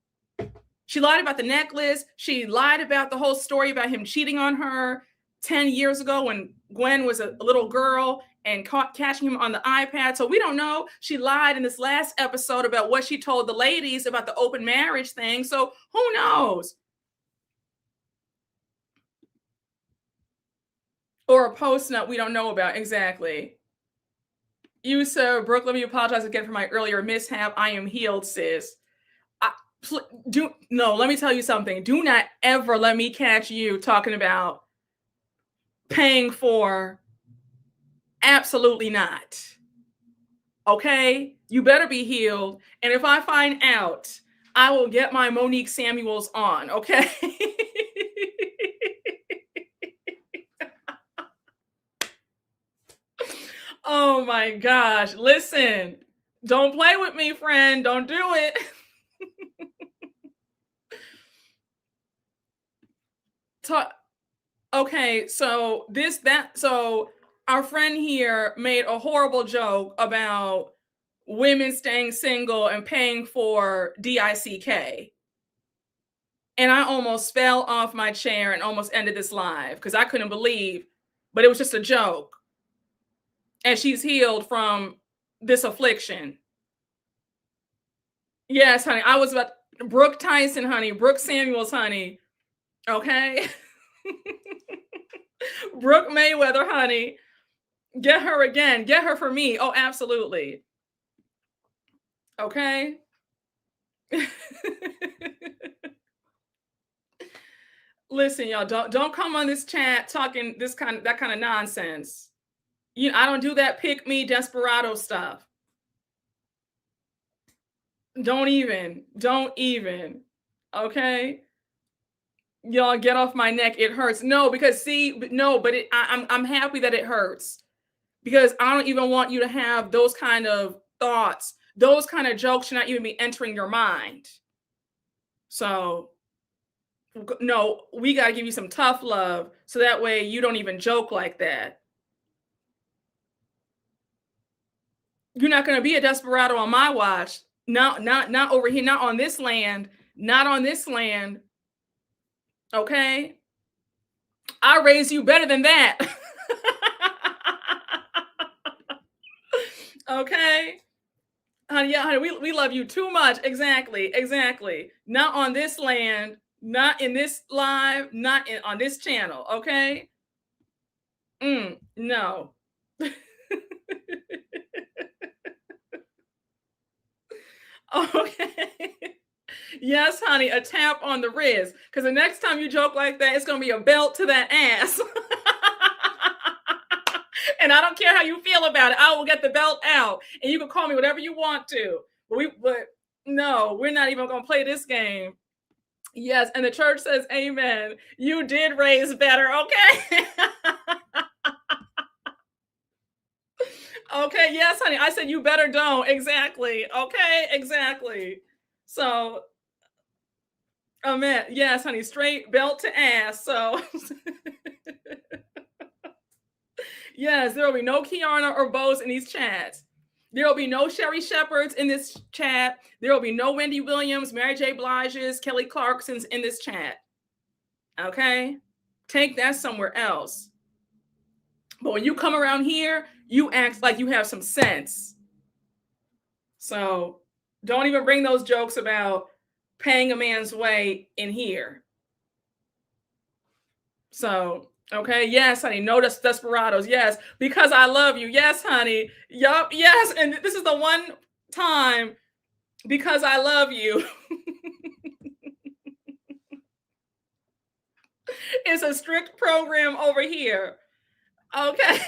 She lied about the necklace. She lied about the whole story about him cheating on her 10 years ago when Gwen was a little girl and catching him on the iPad. So we don't know. She lied in this last episode about what she told the ladies about the open marriage thing. So who knows? Or a post nut we don't know about. Exactly. You, sir, Brooke, let me apologize again for my earlier mishap. I am healed, sis. Let me tell you something. Do not ever let me catch you talking about paying for. Absolutely not. Okay? You better be healed. And if I find out, I will get my Monique Samuels on, okay? Oh my gosh. Listen, don't play with me, friend. Don't do it. Okay, so so our friend here made a horrible joke about women staying single and paying for DICK. And I almost fell off my chair and almost ended this live because I couldn't believe, but it was just a joke. And she's healed from this affliction. Yes, honey. I was about Brooke Tyson, honey. Brooke Samuels, honey. Okay. Brooke Mayweather, honey. Get her again. Get her for me. Oh, absolutely. Okay. Listen, y'all, don't come on this chat talking that kind of nonsense. I don't do that pick me desperado stuff. Don't even. Okay? Y'all get off my neck. It hurts. No, because I'm happy that it hurts. Because I don't even want you to have those kind of thoughts. Those kind of jokes should not even be entering your mind. So, no, we got to give you some tough love so that way you don't even joke like that. You're not going to be a desperado on my watch. Not over here, not on this land. Not on this land. Okay? I raised you better than that. Okay? Honey, yeah, honey, we love you too much. Exactly. Not on this land, not in this live, on this channel, okay? No. Okay. Yes, honey, a tap on the wrist. Because the next time you joke like that, it's going to be a belt to that ass. And I don't care how you feel about it. I will get the belt out. And you can call me whatever you want to. But no, we're not even going to play this game. Yes, and the church says amen. You did raise better, okay? Okay, yes, honey. I said you better don't. Exactly. Okay, exactly. So, amen. Yes, honey. Straight belt to ass. So, yes, there will be no Kiana or Boz in these chats. There will be no Sherry Shepherds in this chat. There will be no Wendy Williams, Mary J. Blige's, Kelly Clarkson's in this chat. Okay? Take that somewhere else. But when you come around here, you act like you have some sense. So don't even bring those jokes about paying a man's way in here. So, okay. Yes, honey. No desperados. Yes. Because I love you. Yes, honey. Yup. Yes. And this is the one time because I love you. It's a strict program over here. Okay.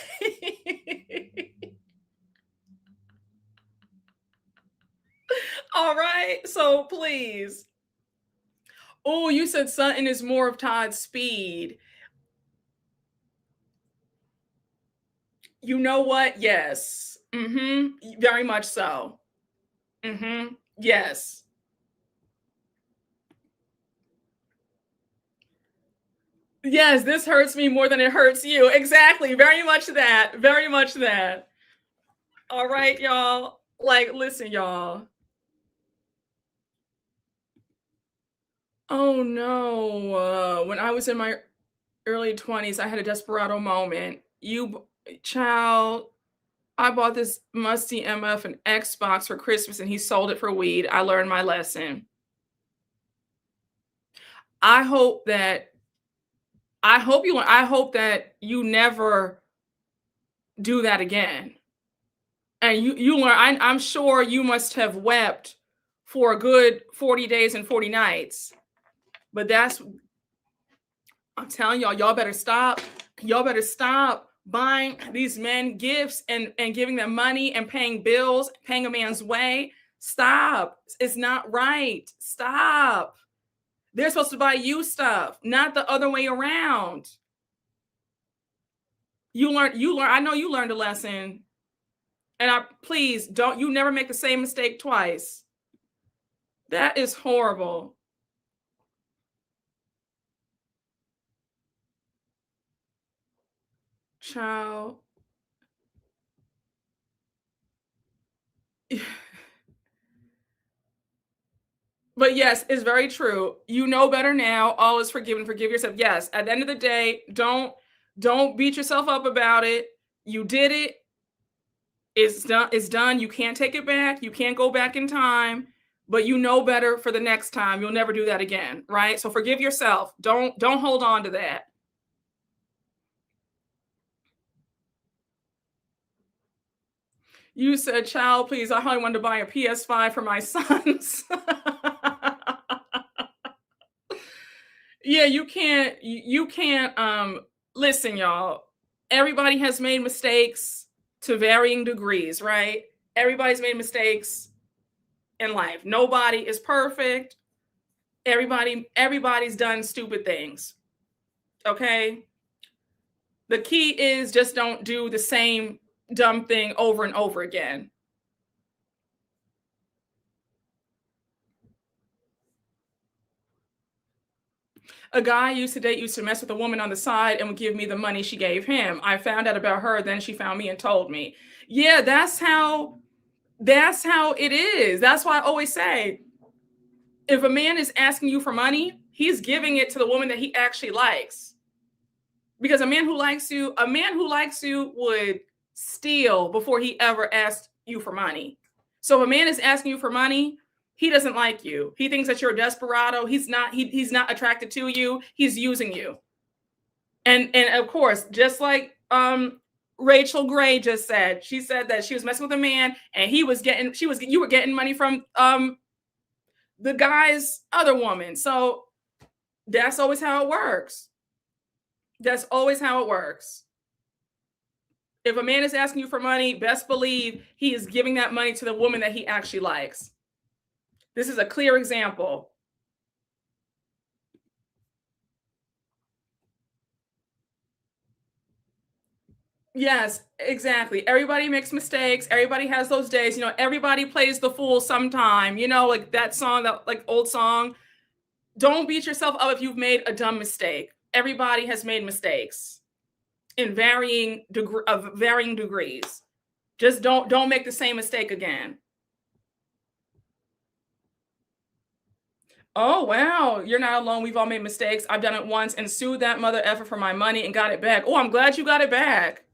All right. So please. Oh, you said Sutton is more of Todd's speed. You know what? Yes. Very much so. Yes. Yes, this hurts me more than it hurts you. Exactly. Very much that. Very much that. All right, y'all. Like, listen, y'all. Oh no. When I was in my early 20s, I had a desperado moment. Child, I bought this musty MF an Xbox for Christmas and he sold it for weed. I learned my lesson. I hope that you never do that again. And you learn. I'm sure you must have wept for a good 40 days and 40 nights. But I'm telling y'all better stop. Y'all better stop buying these men gifts and giving them money and paying bills, paying a man's way. Stop. It's not right. Stop. They're supposed to buy you stuff, not the other way around. You learn. I know you learned a lesson. And please don't, you never make the same mistake twice. That is horrible. Child. But yes, it's very true. You know better now. Always forgive and forgive yourself. Yes, at the end of the day, don't beat yourself up about it. You did it. It's done. It's done. You can't take it back. You can't go back in time. But you know better for the next time. You'll never do that again, right? So forgive yourself. Don't hold on to that. You said, "Child, please. I only wanted to buy a PS5 for my sons." Yeah, you can't listen, y'all. Everybody has made mistakes to varying degrees, right? Everybody's made mistakes in life. Nobody is perfect. Everybody's done stupid things. Okay? The key is just don't do the same dumb thing over and over again. A guy I used to date used to mess with a woman on the side and would give me the money she gave him. I found out about her, then she found me and told me. Yeah, that's how it is. That's why I always say, if a man is asking you for money, he's giving it to the woman that he actually likes. Because a man who likes you would steal before he ever asked you for money. So if a man is asking you for money, he doesn't like you. He thinks that you're a desperado. He's not attracted to you. He's using you. And of course, just like Rachel Gray just said, she said that she was messing with a man and you were getting money from the guy's other woman. So that's always how it works. That's always how it works. If a man is asking you for money, best believe he is giving that money to the woman that he actually likes. This is a clear example. Yes, exactly. Everybody makes mistakes. Everybody has those days. Everybody plays the fool sometime. Like that song, that like old song. Don't beat yourself up if you've made a dumb mistake. Everybody has made mistakes in varying degrees. Just don't make the same mistake again. Oh wow, you're not alone. We've all made mistakes. I've done it once and sued that mother effer for my money and got it back. Oh, I'm glad you got it back.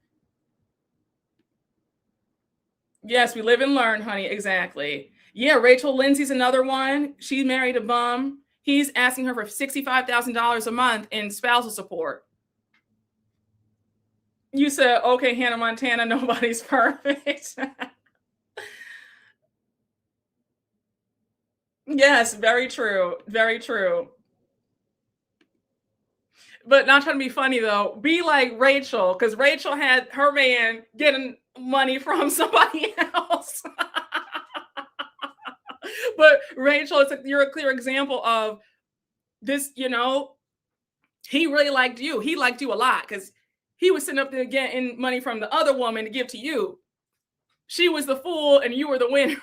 Yes, we live and learn, honey. Exactly. Yeah, Rachel Lindsay's another one. She married a bum. He's asking her for $65,000 a month in spousal support. You said, okay, Hannah Montana, nobody's perfect. Yes, very true. Very true. But not trying to be funny though. Be like Rachel, because Rachel had her man getting money from somebody else. But Rachel, you're a clear example of this. He really liked you. He liked you a lot because he was sitting up there getting money from the other woman to give to you. She was the fool and you were the winner.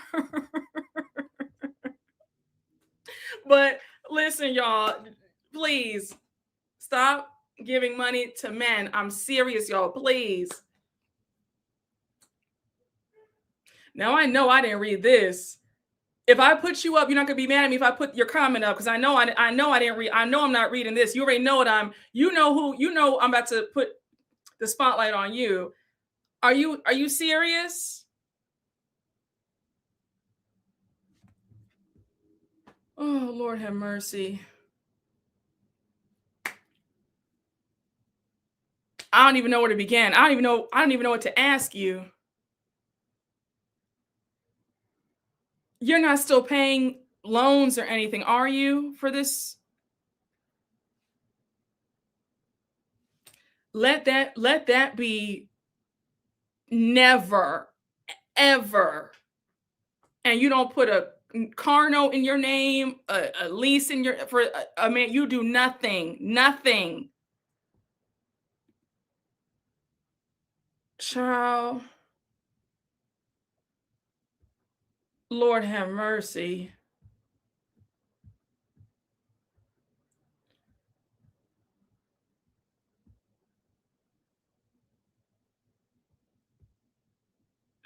But listen, y'all, please stop giving money to men. I'm serious, y'all. Please. Now I know I didn't read this. If I put you up, you're not gonna be mad at me if I put your comment up because I know I didn't read. I know I'm not reading this. You already know what I'm. I'm about to put the spotlight on you. Are you serious? Oh Lord have mercy. I don't even know where to begin. I don't even know what to ask you. You're not still paying loans or anything, are you, for this? Let that be never, ever. And you don't put a car note in your name, a lease in your for a man. You do nothing. Child, Lord have mercy.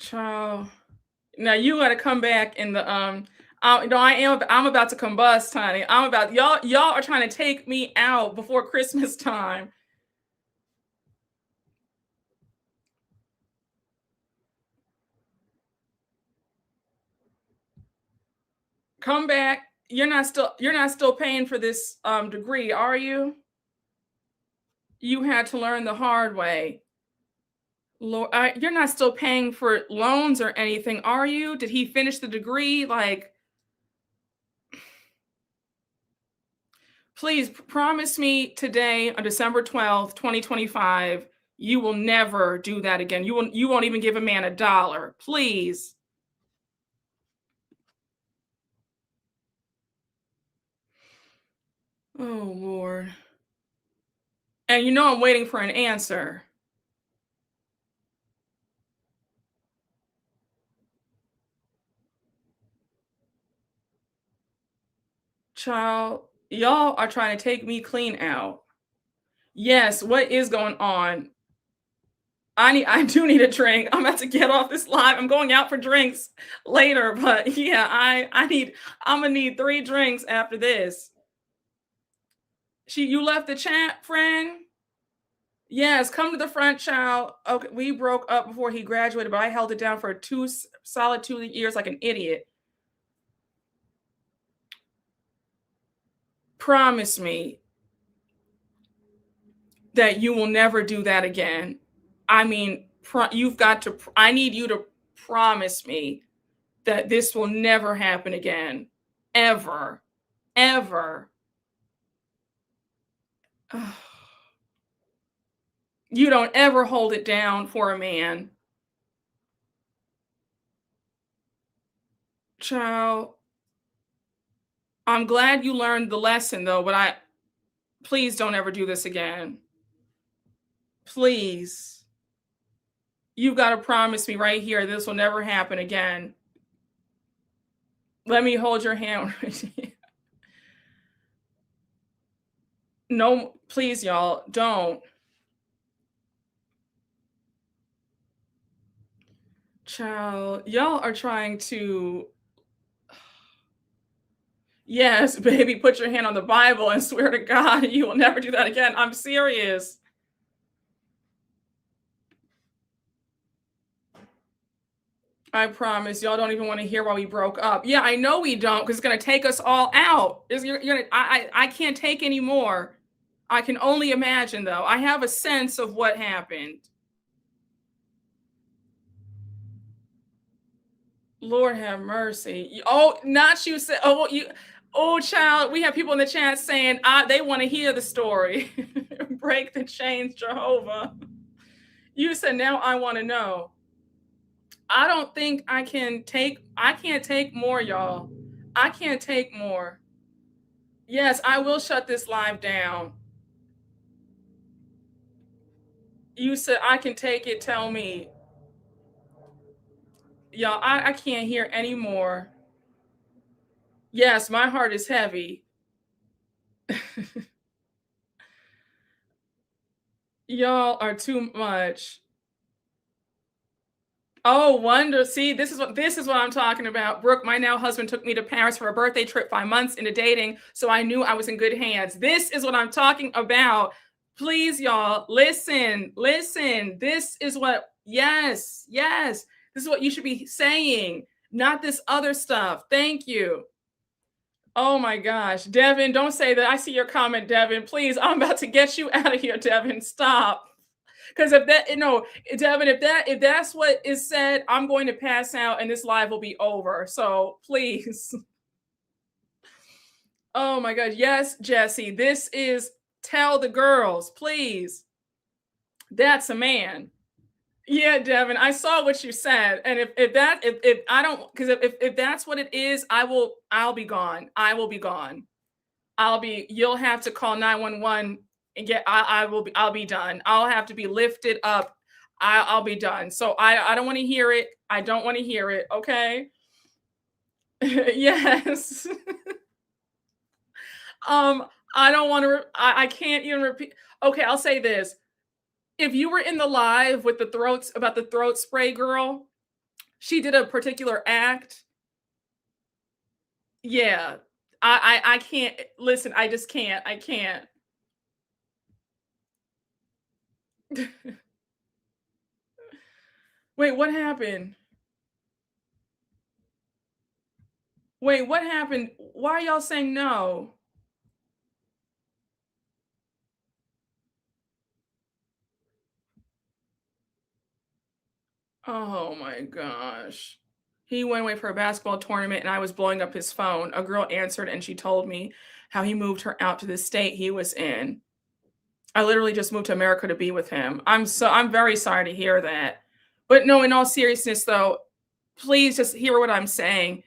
Child. Now you gotta come back in the no, I'm about to combust, honey. I'm about y'all are trying to take me out before Christmas time. Come back. You're not still paying for this degree, are you? You had to learn the hard way. Lord, you're not still paying for loans or anything, are you? Did he finish the degree? Like, please promise me today on December 12th, 2025, you will never do that again. You won't even give a man $1. Please. Oh Lord. And you know I'm waiting for an answer. Child, y'all are trying to take me clean out. Yes, what is going on? I do need a drink. I'm about to get off this live. I'm going out for drinks later, but yeah, I'm gonna need 3 drinks after this. You left the chat, friend? Yes, come to the front, child. Okay, we broke up before he graduated, but I held it down for solid 2 years like an idiot. Promise me that you will never do that again. I mean, you've got to, I need you to promise me that this will never happen again. Ever. Ever. You don't ever hold it down for a man. Child, I'm glad you learned the lesson though, but please don't ever do this again. Please. You've got to promise me right here this will never happen again. Let me hold your hand. No, please, y'all, don't. Child, y'all are trying to. Yes, baby, put your hand on the Bible and swear to God you will never do that again. I'm serious. I promise y'all don't even want to hear why we broke up. Yeah, I know we don't because it's going to take us all out. I can't take any more. I can only imagine, though. I have a sense of what happened. Lord have mercy. Oh, not you say. Oh, you. Oh, child. We have people in the chat saying they want to hear the story. Break the chains, Jehovah. You said now I want to know. I don't think I can't take more, y'all. I can't take more. Yes, I will shut this live down. You said I can take it, tell me. Y'all, I can't hear anymore. Yes, my heart is heavy. Y'all are too much. Oh, wonder. See, this is what I'm talking about. Brooke, my now husband took me to Paris for a birthday trip 5 months into dating, so I knew I was in good hands. This is what I'm talking about. Please, y'all, listen. This is what, yes. This is what you should be saying, not this other stuff. Thank you. Oh my gosh. Devin, don't say that. I see your comment, Devin. Please, I'm about to get you out of here, Devin. Stop. Because Devin, if that's what is said, I'm going to pass out and this live will be over. So please. Oh my God. Yes, Jesse. This is tell the girls, please. That's a man. Yeah, Devin, I saw what you said. And if that's what it is, I'll be gone. I will be gone. You'll have to call 911 and I'll be done. I'll have to be lifted up. I'll be done. So I don't want to hear it. I don't want to hear it. Okay. Yes. I don't want to, I can't even repeat. Okay. I'll say this. If you were in the live with about the throat spray girl, she did a particular act. Yeah. I can't listen, I just can't. I can't. Wait, what happened? Wait, what happened? Why are y'all saying no? Oh my gosh. He went away for a basketball tournament and I was blowing up his phone. A girl answered and she told me how he moved her out to the state he was in. I literally just moved to America to be with him. I'm very sorry to hear that. But no, in all seriousness though, please just hear what I'm saying.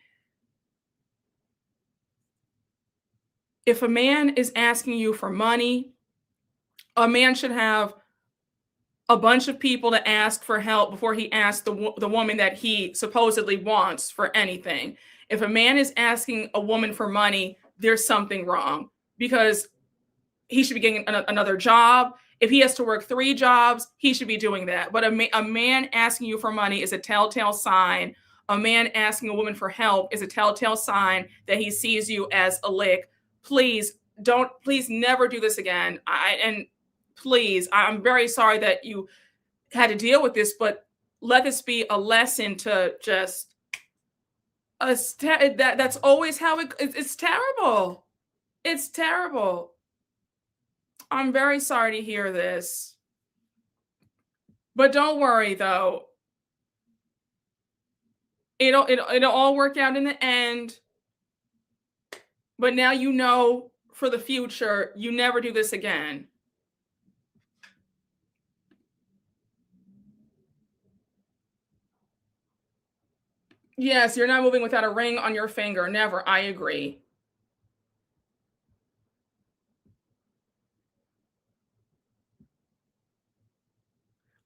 If a man is asking you for money, a man should have a bunch of people to ask for help before he asks the woman that he supposedly wants for anything. If a man is asking a woman for money, there's something wrong because he should be getting another job. If he has to work 3 jobs, he should be doing that. But a man asking you for money is a telltale sign. A man asking a woman for help is a telltale sign that he sees you as a lick. Please please never do this again. And please, I'm very sorry that you had to deal with this, but let this be a lesson to just that's always how it's terrible. It's terrible. I'm very sorry to hear this. But don't worry though. It'll all work out in the end. But now you know for the future, you never do this again. Yes, you're not moving without a ring on your finger. Never. I agree.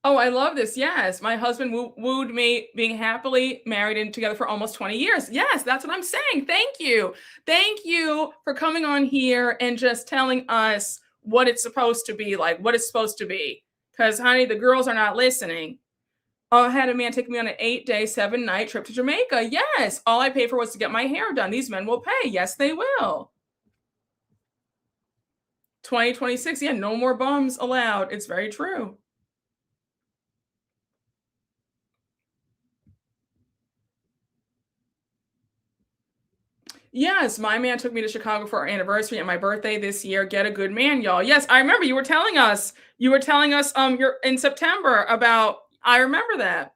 Oh, I love this. Yes. My husband wooed me being happily married and together for almost 20 years. Yes, that's what I'm saying. Thank you. Thank you for coming on here and just telling us what it's supposed to be like, what it's supposed to be. Because, honey, the girls are not listening. Oh, I had a man take me on an 8-day, 7-night trip to Jamaica. Yes. All I paid for was to get my hair done. These men will pay. Yes, they will. 2026. Yeah, no more bums allowed. It's very true. Yes, my man took me to Chicago for our anniversary and my birthday this year. Get a good man, y'all. Yes, I remember you were telling us. You were telling us you're in September about I remember that.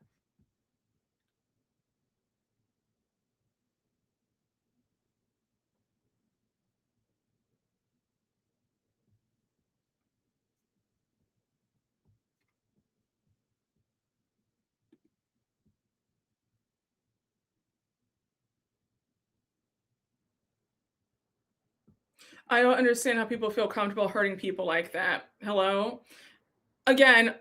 I don't understand how people feel comfortable hurting people like that. Hello? Again,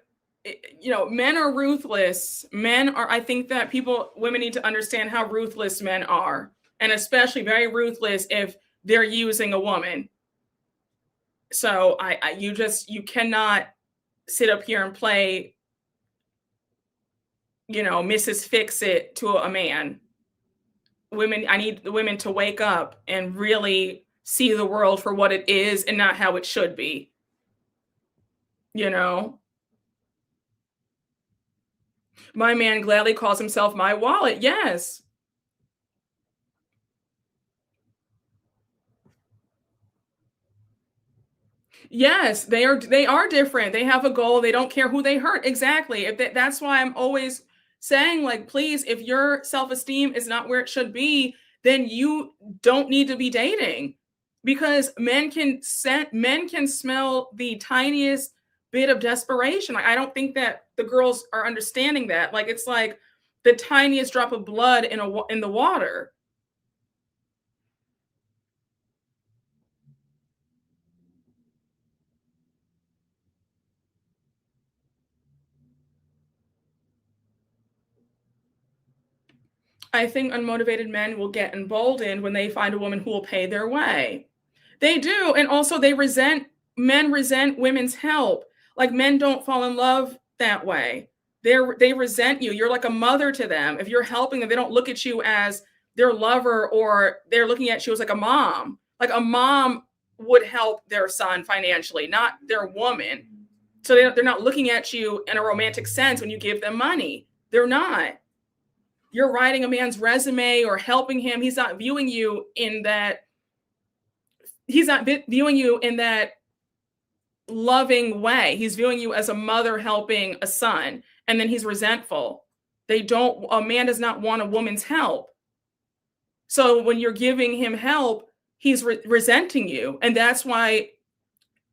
men are ruthless. I think that women need to understand how ruthless men are, and especially very ruthless if they're using a woman. So you cannot sit up here and play, Mrs. Fix It to a man. I need the women to wake up and really see the world for what it is and not how it should be. You know? My man gladly calls himself my wallet. Yes. Yes, they are different. They have a goal. They don't care who they hurt. Exactly. That's why I'm always saying like please if your self-esteem is not where it should be, then you don't need to be dating because men can smell the tiniest bit of desperation. Like, I don't think that the girls are understanding that. Like it's like the tiniest drop of blood in the water. I think unmotivated men will get emboldened when they find a woman who will pay their way. They do. And also men resent women's help. Like men don't fall in love that way. they resent you. You're like a mother to them. If you're helping them, they don't look at you as their lover, or they're looking at you as like a mom. Like a mom would help their son financially, not their woman. So they're not looking at you in a romantic sense when you give them money. They're not. You're writing a man's resume or helping him. He's not viewing you in that. He's not viewing you in that loving way. He's viewing you as a mother helping a son, and then he's resentful. A man does not want a woman's help. So when you're giving him help, he's resenting you. And that's why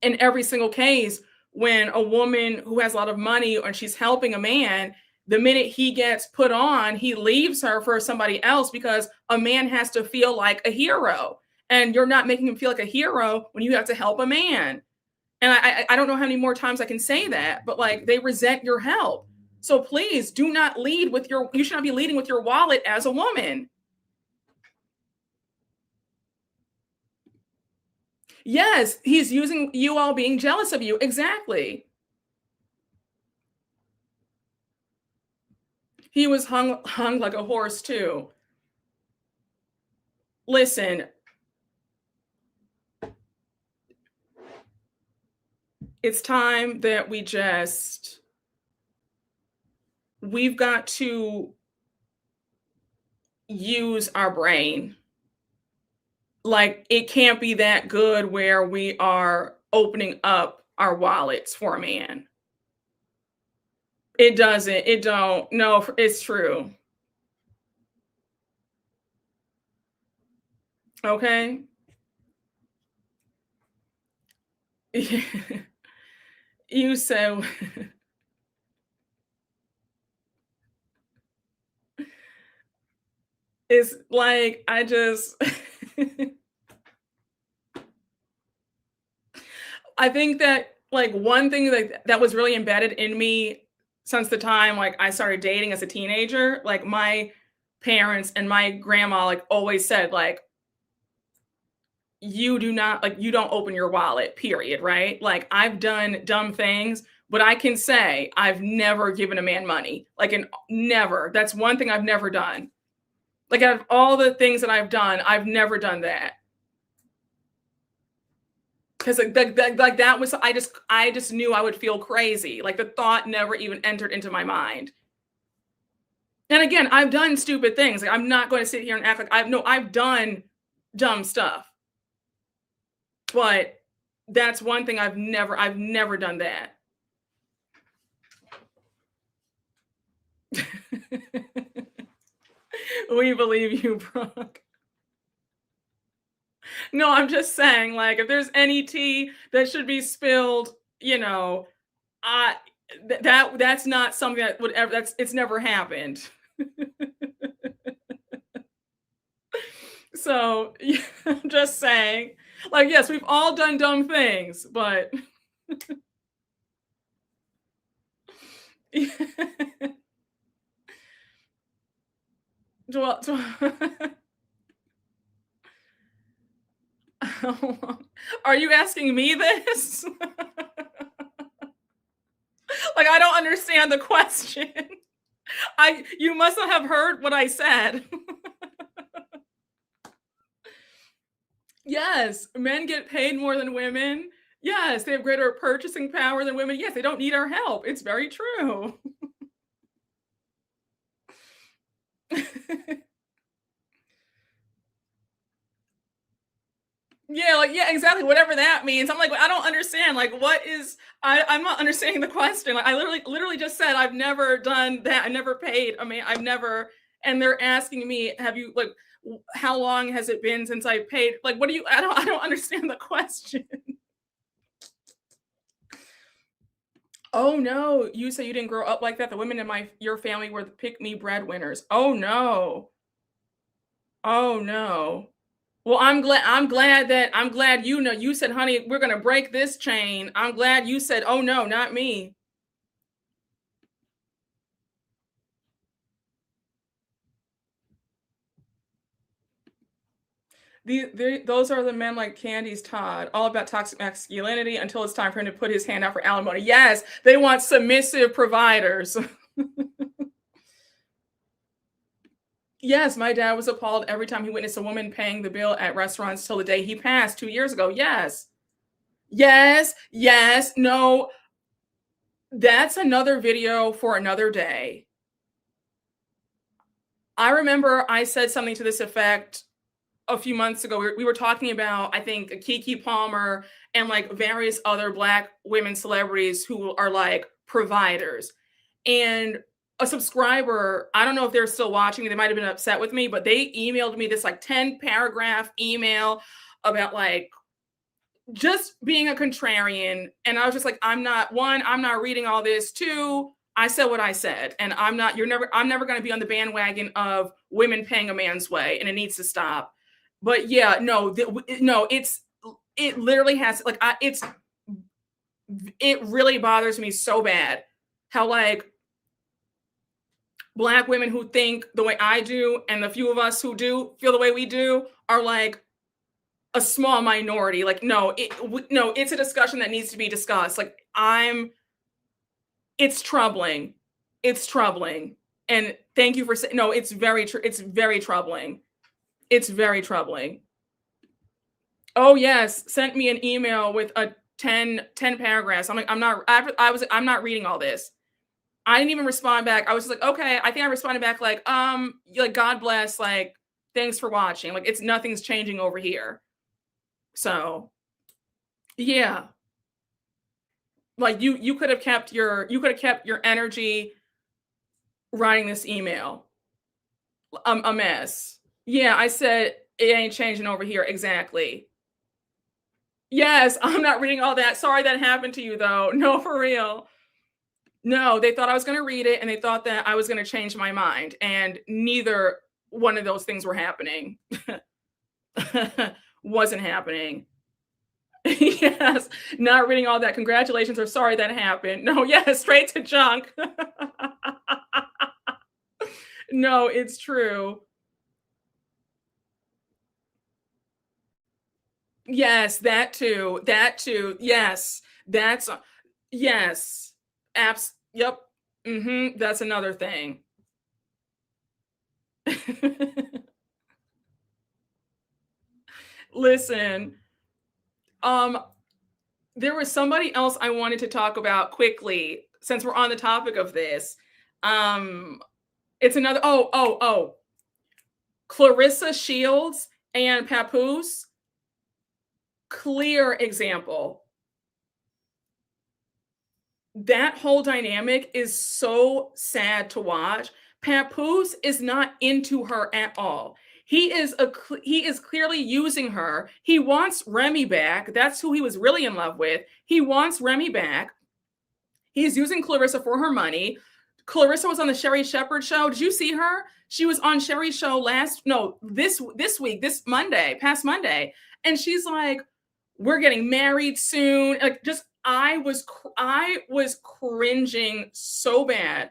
in every single case, when a woman who has a lot of money and she's helping a man, the minute he gets put on, he leaves her for somebody else, because a man has to feel like a hero. And you're not making him feel like a hero when you have to help a man. And I don't know how many more times I can say that, but like, they resent your help. So please do not lead with you should not be leading with your wallet as a woman. Yes, he's using you all being jealous of you. Exactly. He was hung like a horse too. Listen, it's time that we've got to use our brain. Like, it can't be that good where we are opening up our wallets for a man. It doesn't. It don't. No, it's true. Okay. You said it's like I think that like one thing that was really embedded in me since the time like I started dating as a teenager, like my parents and my grandma like always said like, you don't open your wallet, period, right? Like, I've done dumb things, but I can say I've never given a man money. Like, never. That's one thing I've never done. Like, out of all the things that I've done, I've never done that. Because like that was I just knew I would feel crazy. Like, the thought never even entered into my mind. And again, I've done stupid things. Like, I'm not going to sit here and act like I've done dumb stuff. But that's one thing I've never done that. We believe you, Brooke. No, I'm just saying, like, if there's any tea that should be spilled, that's not something that would ever, it's never happened. So, yeah, I'm just saying, like, yes, we've all done dumb things, but well, are you asking me this? Like, I don't understand the question. You must not have heard what I said. Yes, men get paid more than women. Yes, they have greater purchasing power than women. Yes, they don't need our help. It's very true. Yeah, like, yeah, exactly. Whatever that means. I'm like, I don't understand. Like, I'm not understanding the question. Like, I literally just said, I've never done that. I never paid. I mean, and they're asking me, how long has it been since I paid? Like, I don't understand the question. Oh no, you say you didn't grow up like that. The women in your family were the pick-me breadwinners. Oh no. Oh no. Well, I'm glad you said, honey, we're gonna break this chain. I'm glad you said, oh no, not me. Those are the men like Candy's Todd, all about toxic masculinity until it's time for him to put his hand out for alimony. Yes, they want submissive providers. Yes, my dad was appalled every time he witnessed a woman paying the bill at restaurants till the day he passed 2 years ago. Yes. Yes. Yes. No, that's another video for another day. I remember I said something to this effect a few months ago. We were talking about, I think, Kiki Palmer and like various other Black women celebrities who are like providers. And a subscriber, I don't know if they're still watching, they might have been upset with me, but they emailed me this like 10 paragraph email about like just being a contrarian. And I was just like, I'm not reading all this. Two, I said what I said. And I'm never going to be on the bandwagon of women paying a man's way, and it needs to stop. But yeah, no, it literally has like, it really bothers me so bad how like Black women who think the way I do and the few of us who do feel the way we do are like a small minority. Like, no, it's a discussion that needs to be discussed. Like, it's troubling. It's troubling. And thank you for saying, no, it's very troubling. It's very troubling. Oh yes, sent me an email with a 10 paragraphs. I'm like, I'm not reading all this. I didn't even respond back. I was just like, okay. I think I responded back like God bless, like, thanks for watching. Like, nothing's changing over here. So yeah. Like you could have kept your energy writing this email. A mess. Yeah, I said it ain't changing over here. Exactly. Yes, I'm not reading all that. Sorry that happened to you though. No, for real. No, they thought I was going to read it and they thought that I was going to change my mind. And neither one of those things were happening. Wasn't happening. Yes, not reading all that. Congratulations or sorry that happened. No, yes, straight to junk. No, it's true. Yes, that too. That too. Yes. Yes. Yep. That's another thing. Listen, there was somebody else I wanted to talk about quickly since we're on the topic of this. It's another Clarissa Shields and Papoose. Clear example. That whole dynamic is so sad to watch. Papoose is not into her at all. He is clearly using her. He wants Remy back. That's who he was really in love with. He wants Remy back. He's using Clarissa for her money. Clarissa was on the Sherri Shepherd show. Did you see her? She was on Sherri's show this week, this Monday, past Monday. And she's like, we're getting married soon. Like, just, I was cringing so bad.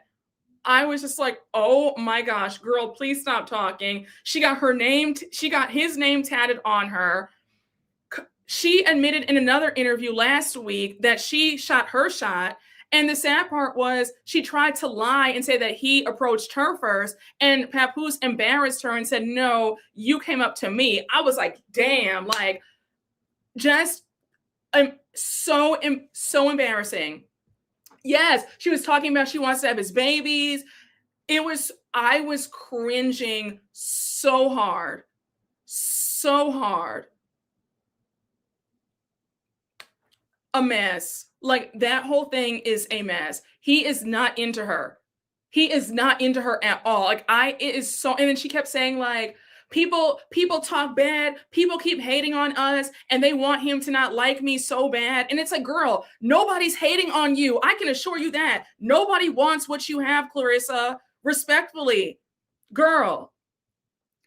I was just like, oh my gosh, girl, please stop talking. She got his name tatted on her. She admitted in another interview last week that she shot her shot. And the sad part was she tried to lie and say that he approached her first. And Papoose embarrassed her and said, no, you came up to me. I was like, damn, like, just so embarrassing. Yes, she was talking about she wants to have his babies. I was cringing so hard. So hard. A mess. Like, that whole thing is a mess. He is not into her. He is not into her at all. Like, it is so, and then she kept saying like, people talk bad. People keep hating on us and they want him to not like me so bad. And it's like, girl, nobody's hating on you. I can assure you that. Nobody wants what you have, Clarissa. Respectfully, girl,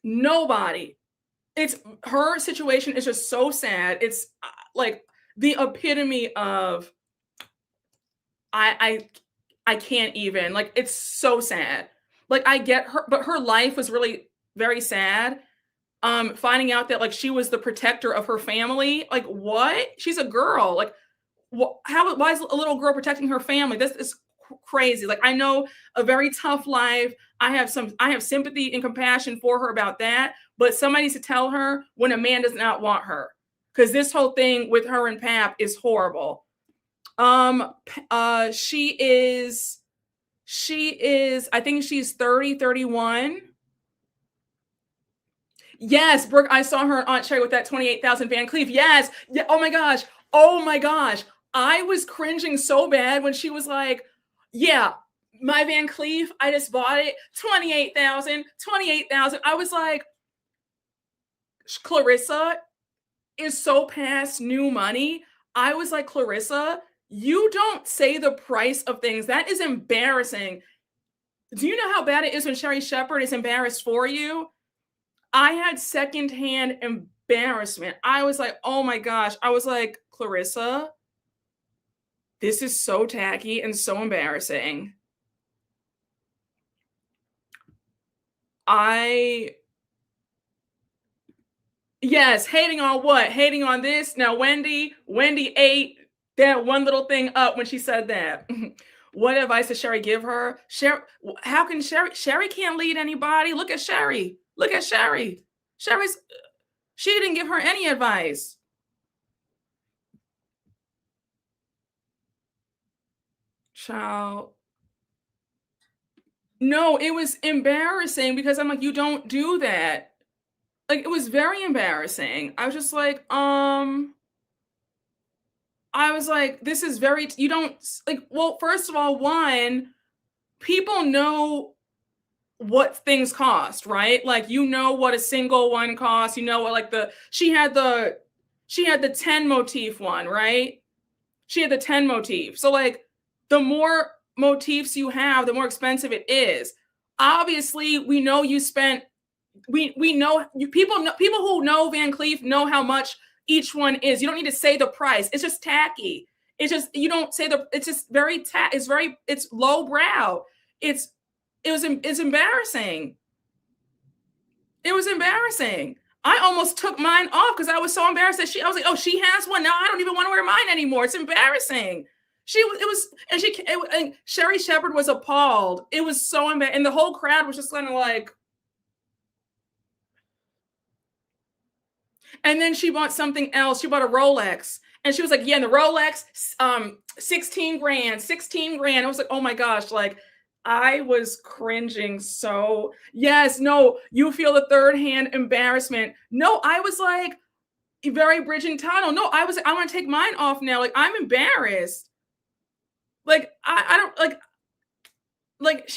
nobody. Her situation is just so sad. It's like the epitome of, I can't even, like, it's so sad. Like, I get her, but her life was really very sad. Finding out that like she was the protector of her family. Like, what? She's a girl. Like, why is a little girl protecting her family? This is crazy. Like, I know a very tough life. I have sympathy and compassion for her about that. But somebody needs to tell her when a man does not want her, because this whole thing with her and Pap is horrible. She is, I think she's 30, 31. Yes, Brooke, I saw her Aunt Sherry with that 28,000 Van Cleef. Yes. Yeah. Oh my gosh. Oh my gosh. I was cringing so bad when she was like, yeah, my Van Cleef, I just bought it. 28,000. I was like, Clarissa is so past new money. I was like, Clarissa, you don't say the price of things. That is embarrassing. Do you know how bad it is when Sherry Shepherd is embarrassed for you? I had secondhand embarrassment. I was like, oh my gosh. I was like, Clarissa, this is so tacky and so embarrassing. Yes, hating on what? Hating on this? Now, Wendy ate that one little thing up when she said that. What advice does Sherry give her? How can Sherry can't lead anybody. Look at Sherry. She didn't give her any advice. Child. No, it was embarrassing because I'm like, you don't do that. Like, it was very embarrassing. I was just like, this is very, you don't, like, well, first of all, one, people know what things cost, right? Like, you know what a single one costs, you know what, like, she had the 10 motif one, right? She had the 10 motif. So, like, the more motifs you have, the more expensive it is. Obviously, we know you spent, we know, people who know Van Cleef know how much each one is. You don't need to say the price. It's just tacky. It's just, you don't say it's just very, it's low brow. It's embarrassing. It was embarrassing. I almost took mine off because I was so embarrassed that I was like, oh, she has one. Now I don't even want to wear mine anymore. It's embarrassing. And Sherry Shepherd was appalled. It was so embarrassing. And the whole crowd was just kind of like, and then she bought something else. She bought a Rolex. And she was like, yeah, and the Rolex, 16 grand. I was like, oh my gosh, like, I was cringing. So yes, no, you feel the third hand embarrassment. No, I was like, very bridging tunnel. No, I want to take mine off now. Like, I'm embarrassed. Like, I don't like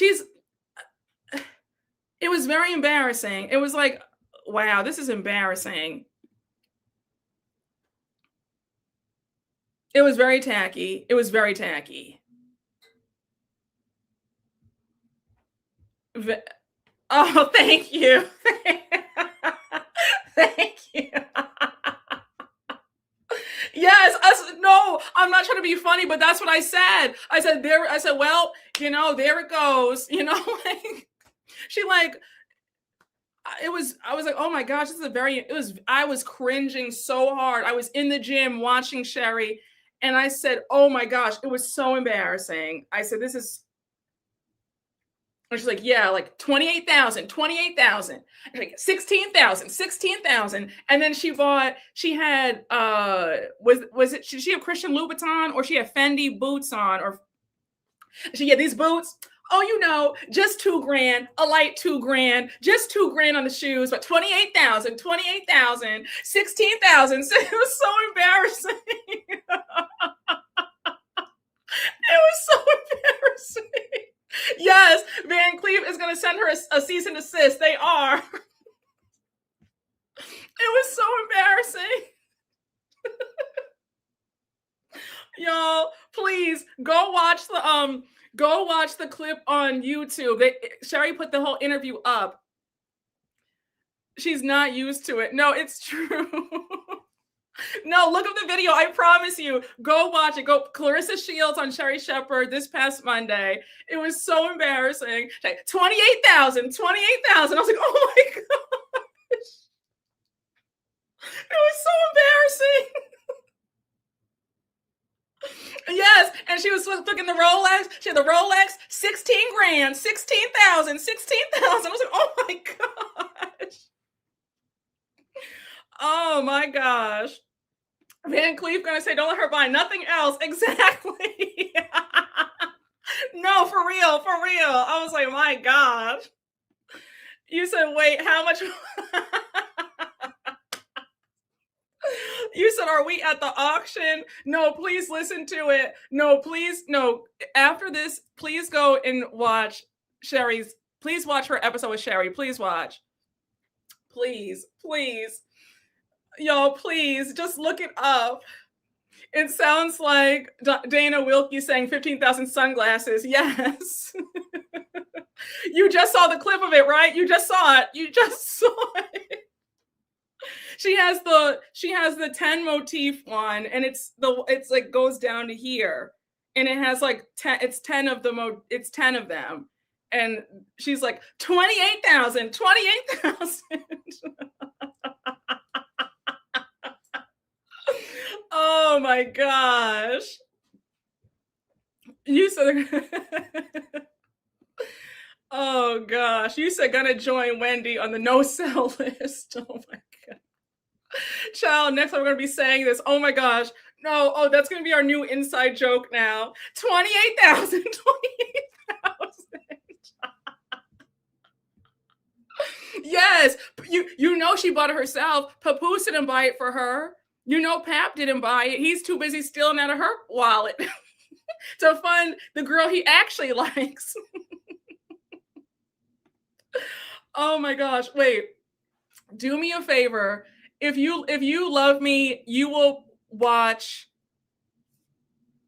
it was very embarrassing. It was like, wow, this is embarrassing. It was very tacky. Oh, thank you. Thank you. Yes, no, I'm not trying to be funny, but that's what I said. I said, well, there it goes. Like, she like, I was like, oh my gosh, I was cringing so hard. I was in the gym watching Sherry, and I said, oh my gosh, it was so embarrassing. I said, this is, and she's like, yeah, like 28,000. Like 16,000. And then she had, did she have Christian Louboutin, or she had Fendi boots on, or she had these boots. Oh, just $2,000, a light $2,000, just $2,000 on the shoes, but 28,000, 16,000. So it was so embarrassing. It was so embarrassing. Yes, Van Cleef is going to send her a cease and desist. They are. It was so embarrassing. Y'all, please go watch the clip on YouTube. Sherry put the whole interview up. She's not used to it. No, it's true. No, look up the video. I promise you. Go watch it. Go Clarissa Shields on Sherry Shepherd this past Monday. It was so embarrassing. Like, 28,000. I was like, oh my gosh. It was so embarrassing. Yes, and she was looking the Rolex. She had the Rolex, 16 grand, 16,000, 16,000. I was like, oh my gosh. Oh my gosh. Van Cleef gonna say, don't let her buy nothing else. Exactly. No, for real, for real. I was like, my God. You said, wait, how much? You said, are we at the auction? No, please listen to it. No, please, no. After this, please go and watch Sherry's. Please watch her episode with Sherry. Please watch. Please, please. Y'all, please, just look it up. It sounds like Dana Wilkie saying 15,000 sunglasses. Yes. You just saw the clip of it, right? You just saw it. You just saw it. She has the 10 motif one, and it's like goes down to here, and it has like 10. It's 10 of it's 10 of them, and she's like 28,000, 28,000. Oh my gosh! You said. Oh gosh, you said gonna join Wendy on the no sell list. Oh my god. Child, next time we're gonna be saying this. Oh my gosh. No, oh, that's gonna be our new inside joke now. 28,000, 28,000. Yes, you know she bought it herself. Papoose didn't buy it for her. You know Pap didn't buy it. He's too busy stealing out of her wallet to fund the girl he actually likes. Oh my gosh. Wait. Do me a favor. If you love me, you will watch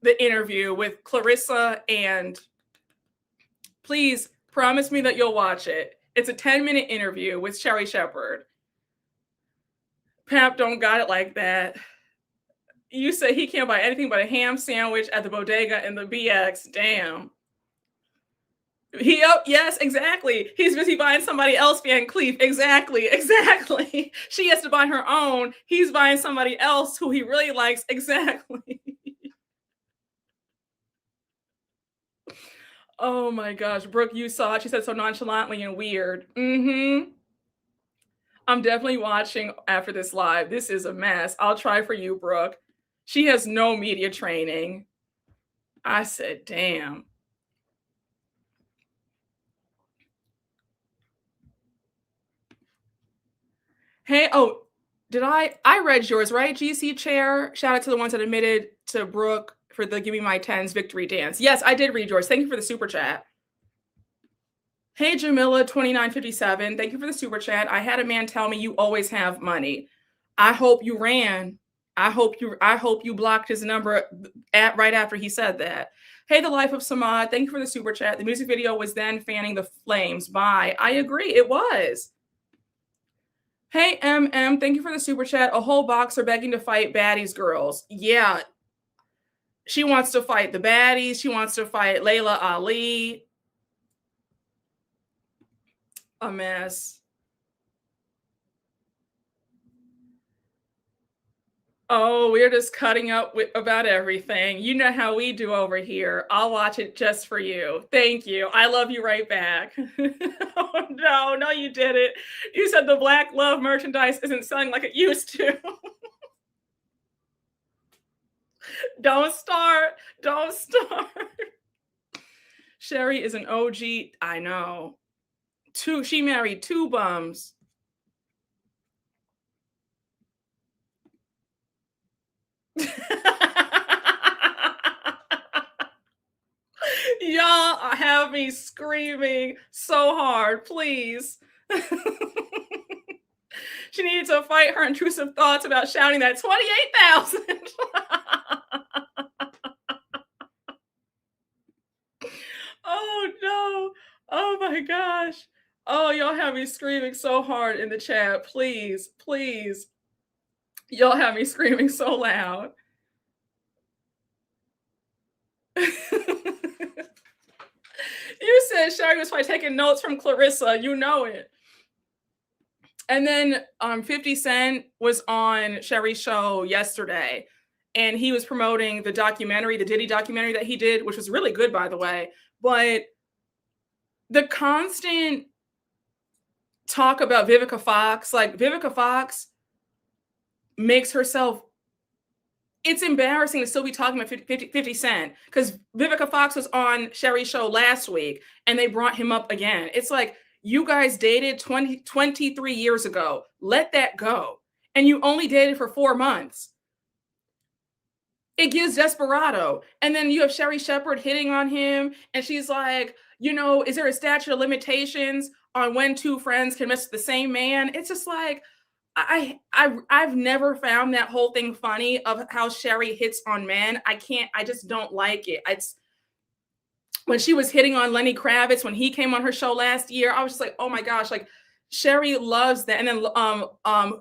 the interview with Clarissa, and please promise me that you'll watch it. It's a 10-minute interview with Sherry Shepherd. Pap don't got it like that. You say he can't buy anything but a ham sandwich at the bodega and the BX. Damn. Yes, exactly. He's busy buying somebody else Van Cleef. Exactly. She has to buy her own. He's buying somebody else who he really likes. Exactly. Oh my gosh, Brooke, you saw it. She said so nonchalantly and weird. I'm definitely watching after this live. This is a mess. I'll try for you, Brooke. She has no media training. I said, damn. Hey, oh, did I read yours, right? GC Chair. Shout out to the ones that admitted to Brooke for the Give Me My Tens victory dance. Yes, I did read yours. Thank you for the super chat. Hey, Jamila 2957. Thank you for the super chat. I had a man tell me you always have money. I hope you ran. I hope you blocked his number right after he said that. Hey, the life of Samad. Thank you for the super chat. The music video was then fanning the flames. Bye. I agree. It was. Hey, MM. Thank you for the super chat. A whole boxer begging to fight baddies girls. Yeah. She wants to fight the baddies. She wants to fight Layla Ali. A mess. Oh, we're just cutting up about everything. You know how we do over here. I'll watch it just for you. Thank you. I love you right back. Oh, no, you didn't. You said the Black Love merchandise isn't selling like it used to. Don't start. Sherry is an OG. I know. She married 2 bums. Y'all have me screaming so hard, please. She needed to fight her intrusive thoughts about shouting that 28,000. Oh no. Oh my gosh. Oh, y'all have me screaming so hard in the chat. Please. Y'all have me screaming so loud. You said Sherry was probably taking notes from Clarissa. You know it. And then 50 Cent was on Sherry's show yesterday. and he was promoting the documentary, the Diddy documentary that he did, which was really good, by the way. But the constant talk about Vivica Fox, like Vivica Fox makes herself, it's embarrassing to still be talking about 50 Cent, because Vivica Fox was on Sherry's show last week and they brought him up again. It's like, you guys dated 23 years ago. Let that go. And you only dated for 4 months. It gives desperado. And then you have Sherry Shepherd hitting on him. And she's like, is there a statute of limitations on when two friends can mess with the same man? It's just like, I've never found that whole thing funny of how Sherry hits on men. I just don't like it. It's when she was hitting on Lenny Kravitz when he came on her show last year. I was just like, oh my gosh, like Sherry loves that. And then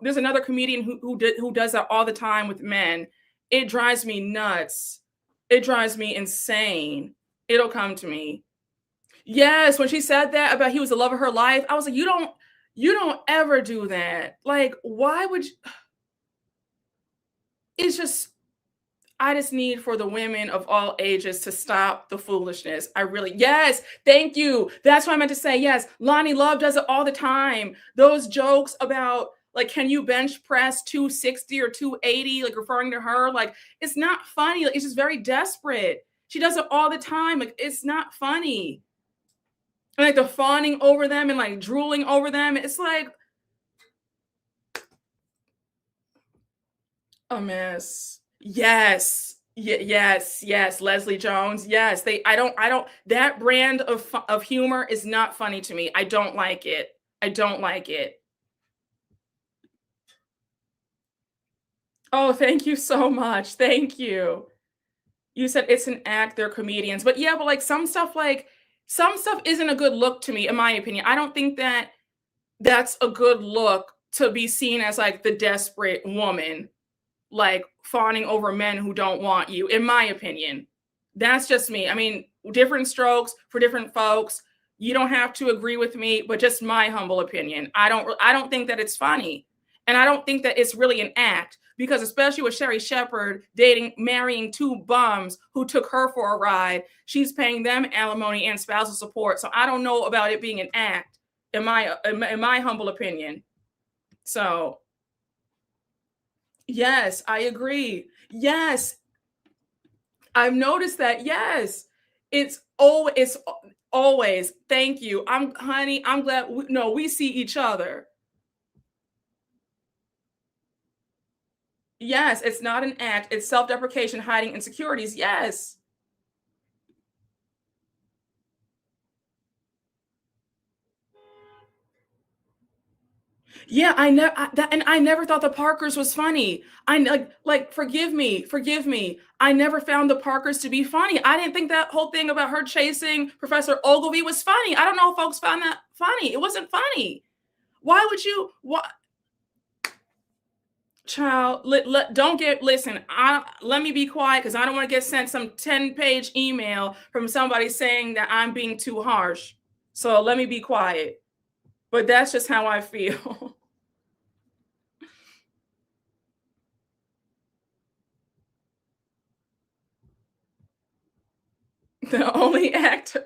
there's another comedian who does that all the time with men. It drives me nuts. It drives me insane. It'll come to me. Yes, when she said that about he was the love of her life, I was like, you don't ever do that. Like, why would you? It's just, I just need for the women of all ages to stop the foolishness. Yes, thank you. That's what I meant to say. Yes, Lonnie Love does it all the time. Those jokes about, like, can you bench press 260 or 280, like referring to her, like, it's not funny. Like, it's just very desperate. She does it all the time. Like, it's not funny. And like the fawning over them and like drooling over them. It's like a mess. Yes. Yes. Leslie Jones. Yes. I don't, that brand of humor is not funny to me. I don't like it. Oh, thank you so much. Thank you. You said it's an act, they're comedians. But yeah, but like some stuff isn't a good look to me, in my opinion. I don't think that that's a good look to be seen as like the desperate woman, like fawning over men who don't want you, in my opinion. That's just me. I mean, different strokes for different folks. You don't have to agree with me, but just my humble opinion. I don't think that it's funny. And I don't think that it's really an act, because especially with Sherry Shepherd marrying two bums who took her for a ride, she's paying them alimony and spousal support. So I don't know about it being an act, in my humble opinion. So yes, I agree. Yes, I've noticed that. Yes, it's always. Thank you. Honey, I'm glad. We see each other. Yes, it's not an act. It's self-deprecation, hiding insecurities. Yes. Yeah, I never thought the Parkers was funny. I like forgive me. I never found the Parkers to be funny. I didn't think that whole thing about her chasing Professor Ogilvy was funny. I don't know if folks found that funny. It wasn't funny. Why would you? What? Child, listen. Let me be quiet, because I don't want to get sent some 10-page email from somebody saying that I'm being too harsh. So let me be quiet. But that's just how I feel. The only act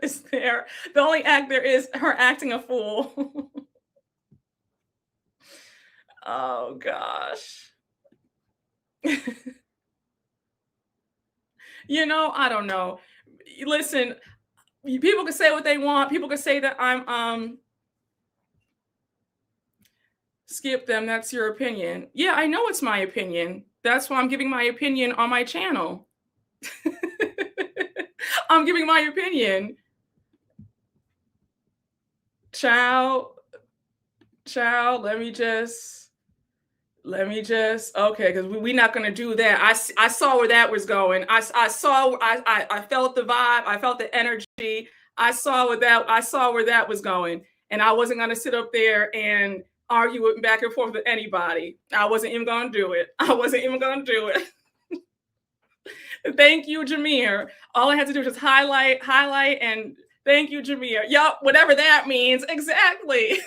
there is her acting a fool. Oh gosh. I don't know. Listen, people can say what they want. People can say that I'm skip them. That's your opinion. Yeah, I know it's my opinion. That's why I'm giving my opinion on my channel. I'm giving my opinion. Child, let me just okay, because we're not going to do that. I saw where that was going. I felt the vibe. I felt the energy. I saw where that was going, and I wasn't going to sit up there and argue back and forth with anybody. I wasn't even going to do it. Thank you, Jameer. All I had to do was just highlight, and thank you, Jameer. Yup, whatever that means. Exactly.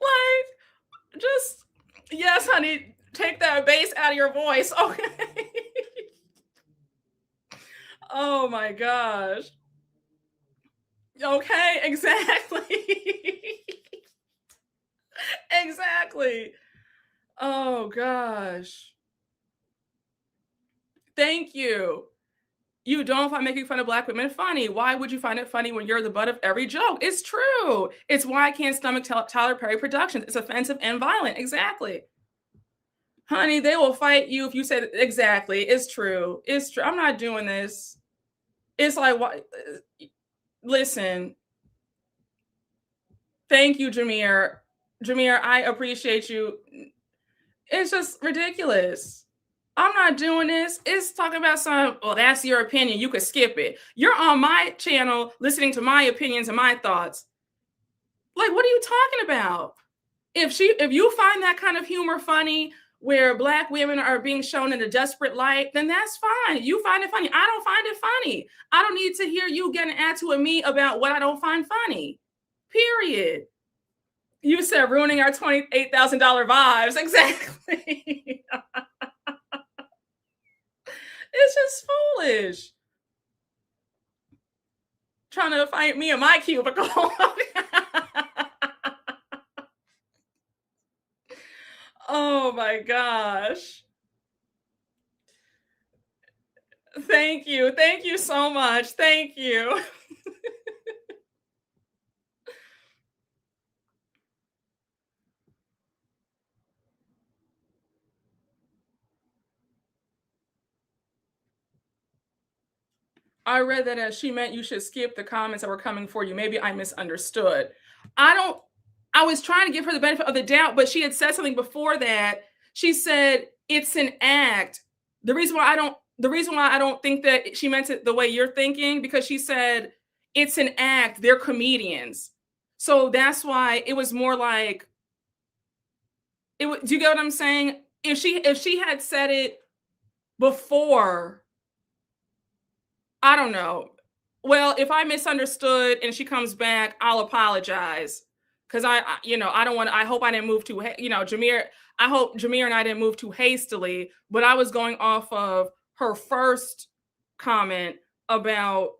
Like, just Yes, honey. Take that bass out of your voice. Okay. Oh my gosh. Okay, exactly. Exactly. Oh gosh. Thank you. You don't find making fun of Black women funny. Why would you find it funny when you're the butt of every joke? It's true. It's why I can't stomach Tyler Perry Productions. It's offensive and violent. Exactly. Honey, they will fight you if you say that. Exactly. It's true. It's true. I'm not doing this. It's like, what? Listen, thank you, Jameer. Jameer, I appreciate you. It's just ridiculous. I'm not doing this. It's talking about some, well, that's your opinion. You could skip it. You're on my channel listening to my opinions and my thoughts. Like, what are you talking about? If you find that kind of humor funny where Black women are being shown in a desperate light, then that's fine. You find it funny. I don't find it funny. I don't need to hear you getting attitude with me about what I don't find funny. Period. You said ruining our $28,000 vibes. Exactly. It's just foolish. Trying to fight me in my cubicle. Oh my gosh. Thank you. Thank you so much. Thank you. I read that as she meant you should skip the comments that were coming for you. Maybe I misunderstood. I was trying to give her the benefit of the doubt, but she had said something before that. She said it's an act. The reason why I don't think that she meant it the way you're thinking, because she said it's an act. They're comedians. So that's why it was more like do you get what I'm saying? If she had said it before, I don't know. Well, if I misunderstood and she comes back, I'll apologize. Cause I don't want. I hope I didn't move too. Jameer. I hope Jameer and I didn't move too hastily. But I was going off of her first comment about,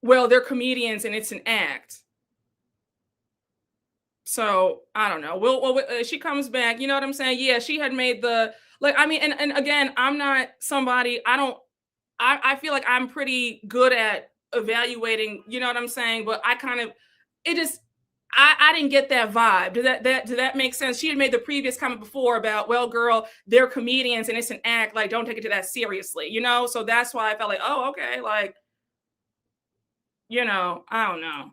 well, they're comedians and it's an act. So I don't know. She comes back. You know what I'm saying? Yeah, she had made the, like. I mean, and again, I'm not somebody. I feel like I'm pretty good at evaluating, you know what I'm saying? But I kind of, it just, I didn't get that vibe. Did that make sense? She had made the previous comment before about, well, girl, they're comedians and it's an act. Like, don't take it to that seriously, you know? So that's why I felt like, oh, okay. Like, I don't know.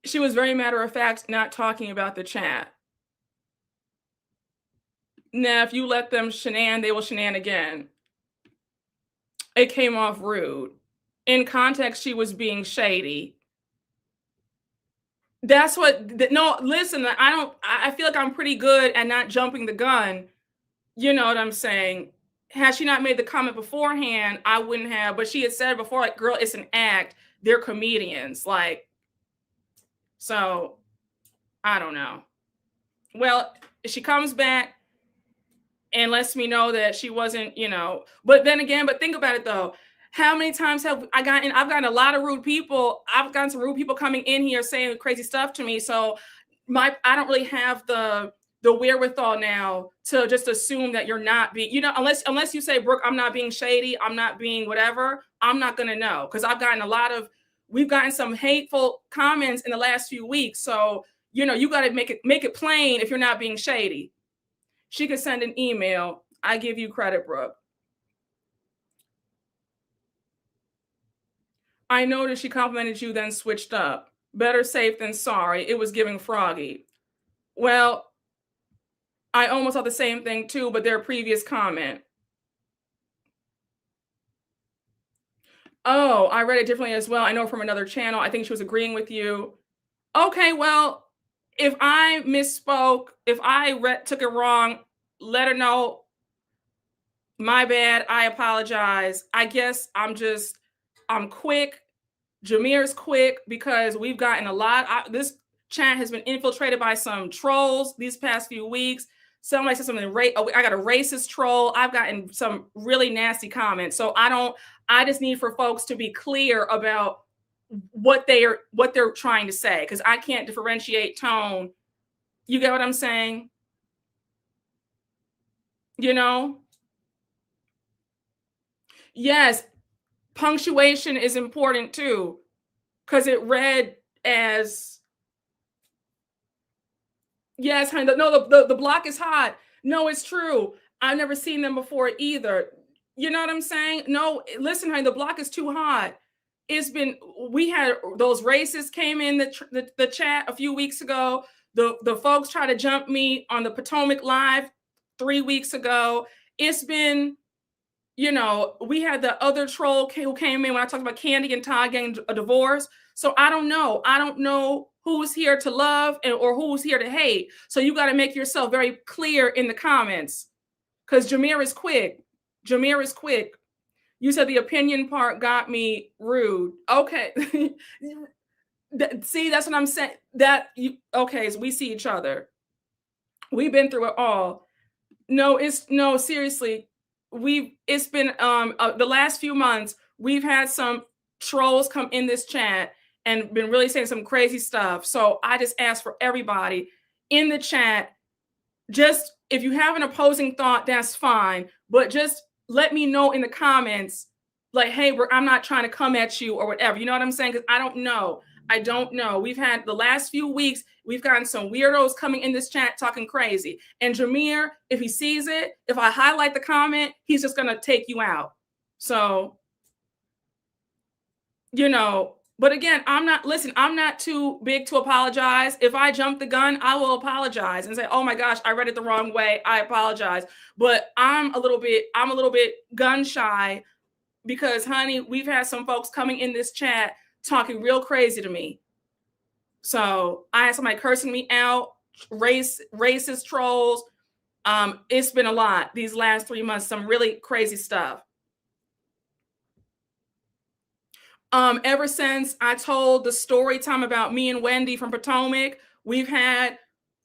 She was very matter of fact, not talking about the chat. Now, if you let them shenan, they will shenan again. It came off rude. In context, she was being shady. That's no, listen, I feel like I'm pretty good at not jumping the gun. You know what I'm saying? Had she not made the comment beforehand, I wouldn't have, but she had said before, like, girl, it's an act. They're comedians. Like, so I don't know. Well, if she comes back and lets me know that she wasn't, but then again, but think about it though. How many times have I've gotten a lot of rude people. I've gotten some rude people coming in here saying crazy stuff to me. So I don't really have the wherewithal now to just assume that you're not being, unless you say, Brooke, I'm not being shady, I'm not being whatever, I'm not gonna know. Because we've gotten some hateful comments in the last few weeks. So, you gotta make it plain if you're not being shady. She could send an email. I give you credit, Brooke. I noticed she complimented you, then switched up. Better safe than sorry. It was giving froggy. Well, I almost thought the same thing too, but their previous comment. Oh, I read it differently as well. I know from another channel. I think she was agreeing with you. Okay, well, if I misspoke, if I took it wrong, let her know. My bad. I apologize. I guess I'm quick. Jameer's quick because we've gotten a lot. chat has been infiltrated by some trolls these past few weeks. Somebody said something, I got a racist troll. I've gotten some really nasty comments. So I just need for folks to be clear about what they're trying to say, because I can't differentiate tone. You get what I'm saying? You know? Yes, punctuation is important too, because it read as, yes, honey. No, the block is hot. No, it's true. I've never seen them before either. You know what I'm saying? No, listen, honey, the block is too hot. We had those racists came in the chat a few weeks ago. The folks try to jump me on the Potomac Live 3 weeks ago. It's been, we had the other troll who came in when I talked about Candy and Todd getting a divorce. So I don't know. I don't know who's here to love or who's here to hate. So you got to make yourself very clear in the comments, because Jameer is quick. Jameer is quick. You said the opinion part got me rude. Okay. See, that's what I'm saying. Okay, so we see each other. We've been through it all. No, seriously. It's been the last few months, we've had some trolls come in this chat and been really saying some crazy stuff. So I just ask for everybody in the chat, just if you have an opposing thought, that's fine. But just let me know in the comments, like, hey, I'm not trying to come at you or whatever. You know what I'm saying? Because I don't know. We've had the last few weeks, we've gotten some weirdos coming in this chat talking crazy. And Jameer, if he sees it, if I highlight the comment, he's just going to take you out. So, but again, I'm not too big to apologize. If I jump the gun, I will apologize and say, oh my gosh, I read it the wrong way. I apologize. But I'm a little bit gun shy, because, honey, we've had some folks coming in this chat talking real crazy to me. So I had somebody cursing me out, racist trolls. It's been a lot these last 3 months, some really crazy stuff. Ever since I told the story time about me and Wendy from Potomac, we've had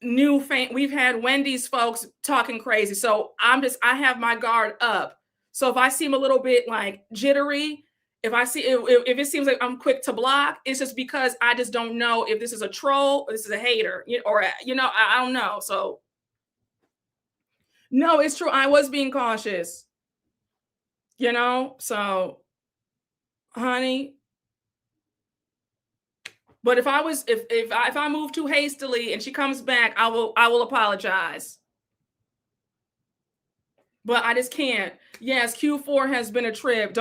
Wendy's folks talking crazy. So I have my guard up. So if I seem a little bit like jittery, if it seems like I'm quick to block, it's just because I just don't know if this is a troll or this is a hater, I don't know. So no, it's true. I was being cautious, so honey. But if I move too hastily and she comes back, I will apologize. But I just can't. Yes, Q4 has been a trip.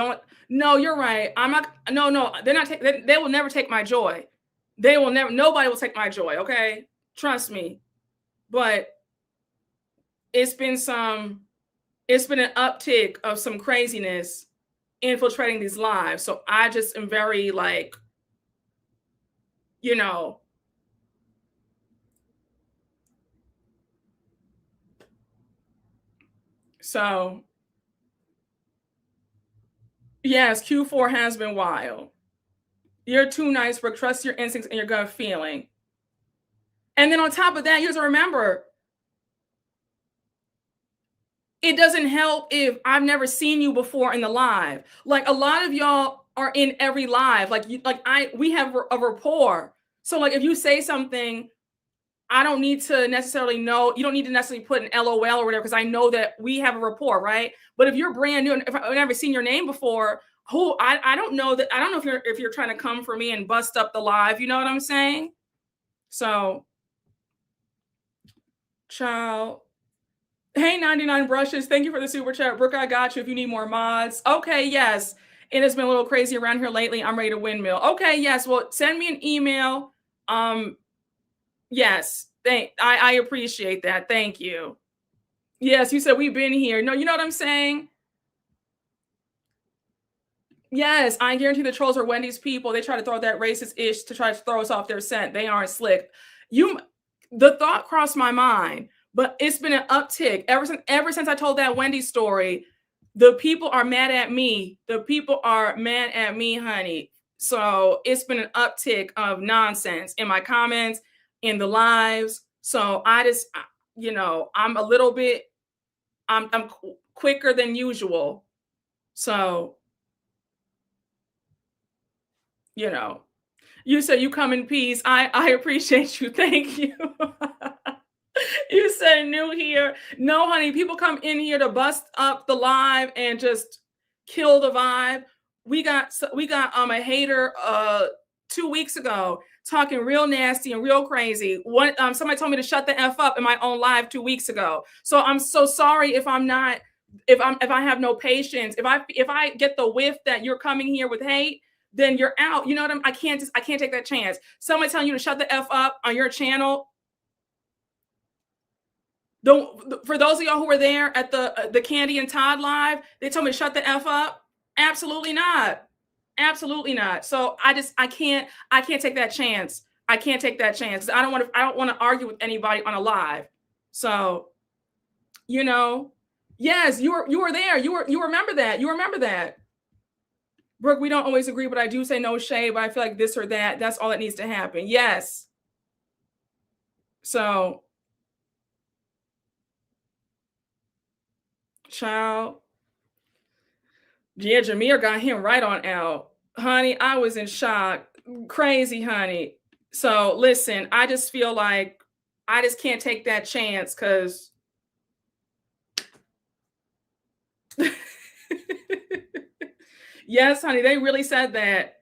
No, you're right. I'm not. No, they're not. They will never take my joy. They will never. Nobody will take my joy. Okay, trust me. But it's been an uptick of some craziness infiltrating these lives. So I just am very like, So yes, Q4 has been wild. You're too nice, Brooke. Trust your instincts and your gut feeling. And then on top of that, you have to remember, it doesn't help if I've never seen you before in the live. Like, a lot of y'all are in every live. We have a rapport. So like, if you say something, I don't need to necessarily know. You don't need to necessarily put an LOL or whatever, because I know that we have a rapport, right? But if you're brand new and if I've never seen your name before, I don't know that. I don't know if you're trying to come for me and bust up the live. You know what I'm saying? So, child. Hey, 99 brushes. Thank you for the super chat. Brooke, I got you if you need more mods. Okay, yes. It has been a little crazy around here lately. I'm ready to windmill. Okay, yes. Well, send me an email. Yes. I appreciate that. Thank you. Yes, you said we've been here. No, you know what I'm saying? Yes, I guarantee the trolls are Wendy's people. They try to throw that racist ish to try to throw us off their scent. They aren't slick. The thought crossed my mind, but it's been an uptick ever since I told that Wendy story. The people are mad at me. The people are mad at me, honey. So it's been an uptick of nonsense in my comments. in the lives. So I just, I'm a little bit, I'm quicker than usual. So, you said you come in peace. I appreciate you. Thank you. You said new here. No, honey, people come in here to bust up the live and just kill the vibe. We got a hater 2 weeks ago talking real nasty and real crazy. Somebody told me to shut the F up in my own live 2 weeks ago. So I'm so sorry if I have no patience. If I get the whiff that you're coming here with hate, then you're out. You know what I can't take that chance. Somebody telling you to shut the F up on your channel. For those of y'all who were there at the Candy and Todd live, they told me to shut the F up. Absolutely not. Absolutely not. So I can't take that chance. I can't take that chance. I don't want to argue with anybody on a live. So, yes, you were there. You remember that. You remember that. Brooke, we don't always agree, but I do say no shade, but I feel like this or that, that's all that needs to happen. Yes. So, child. Yeah, Jameer got him right on out. Honey, I was in shock. Crazy, honey. So listen, I just feel like I just can't take that chance because yes, honey, they really said that.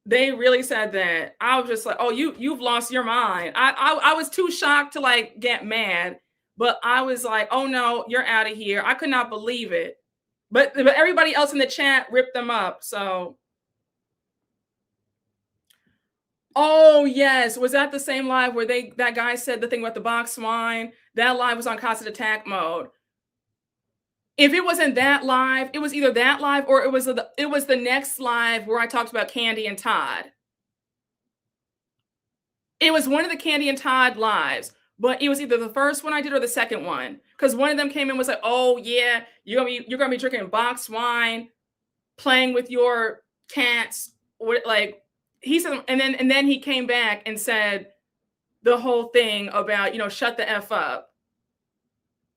They really said that. I was just like, oh, you've lost your mind. I was too shocked to like get mad, but I was like, oh no, you're out of here. I could not believe it. But everybody else in the chat ripped them up. So, oh yes, was that the same live where that guy said the thing about the box wine? That live was on constant attack mode. If it wasn't that live, it was either that live or it was the next live where I talked about Candy and Todd. It was one of the Candy and Todd lives, but it was either the first one I did or the second one. Because one of them came in and was like, oh yeah, you're gonna be drinking box wine, playing with your cats, like he said, and then he came back and said the whole thing about, shut the F up.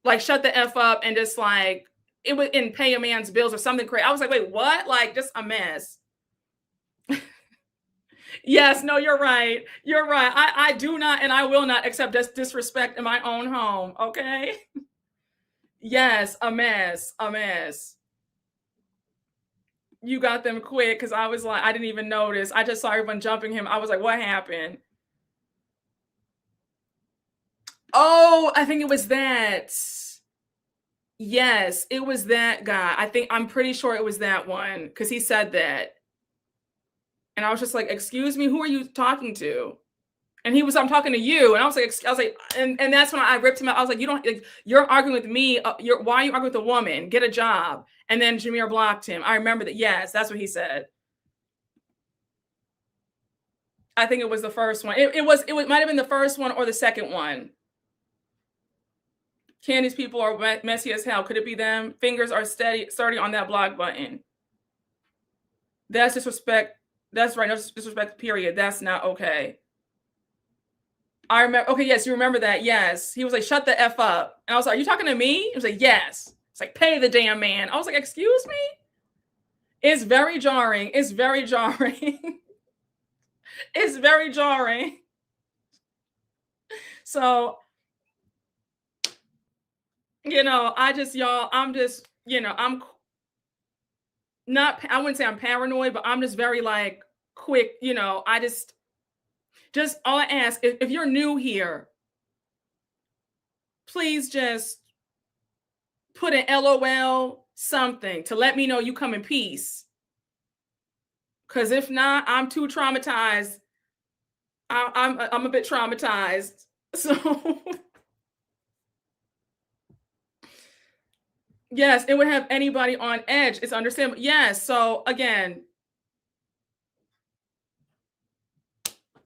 Like shut the F up and just like it was in pay a man's bills or something crazy. I was like, wait, what? Like just a mess. Yes, no, you're right. You're right. I do not and I will not accept disrespect in my own home. Okay. Yes, a mess. A mess. You got them quick because I was like, I didn't even notice. I just saw everyone jumping him. I was like, what happened? Oh, I think it was that. Yes, it was that guy. I'm pretty sure it was that one because he said that. And I was just like, excuse me, who are you talking to? And he was, I'm talking to you. And I was like, and that's when I ripped him out. I was like, you're arguing with me. Why are you arguing with a woman? Get a job. And then Jameer blocked him. I remember that. Yes, that's what he said. I think it was the first one. It might have been the first one or the second one. Candy's people are messy as hell. Could it be them? Fingers are sturdy on that block button. That's disrespect. That's right. No disrespect, period. That's not okay. I remember. Okay, yes, you remember that. Yes. He was like, shut the F up. And I was like, are you talking to me? He was like, yes. It's like, pay the damn man. I was like, excuse me? It's very jarring. It's very jarring. It's very jarring. So, I'm just, I'm not, I wouldn't say I'm paranoid, but I'm just very like quick, I just all I ask, if you're new here, please just put an LOL something to let me know you come in peace. Because if not, I'm too traumatized. I'm a bit traumatized. So yes, it would have anybody on edge. It's understandable. Yes. So again,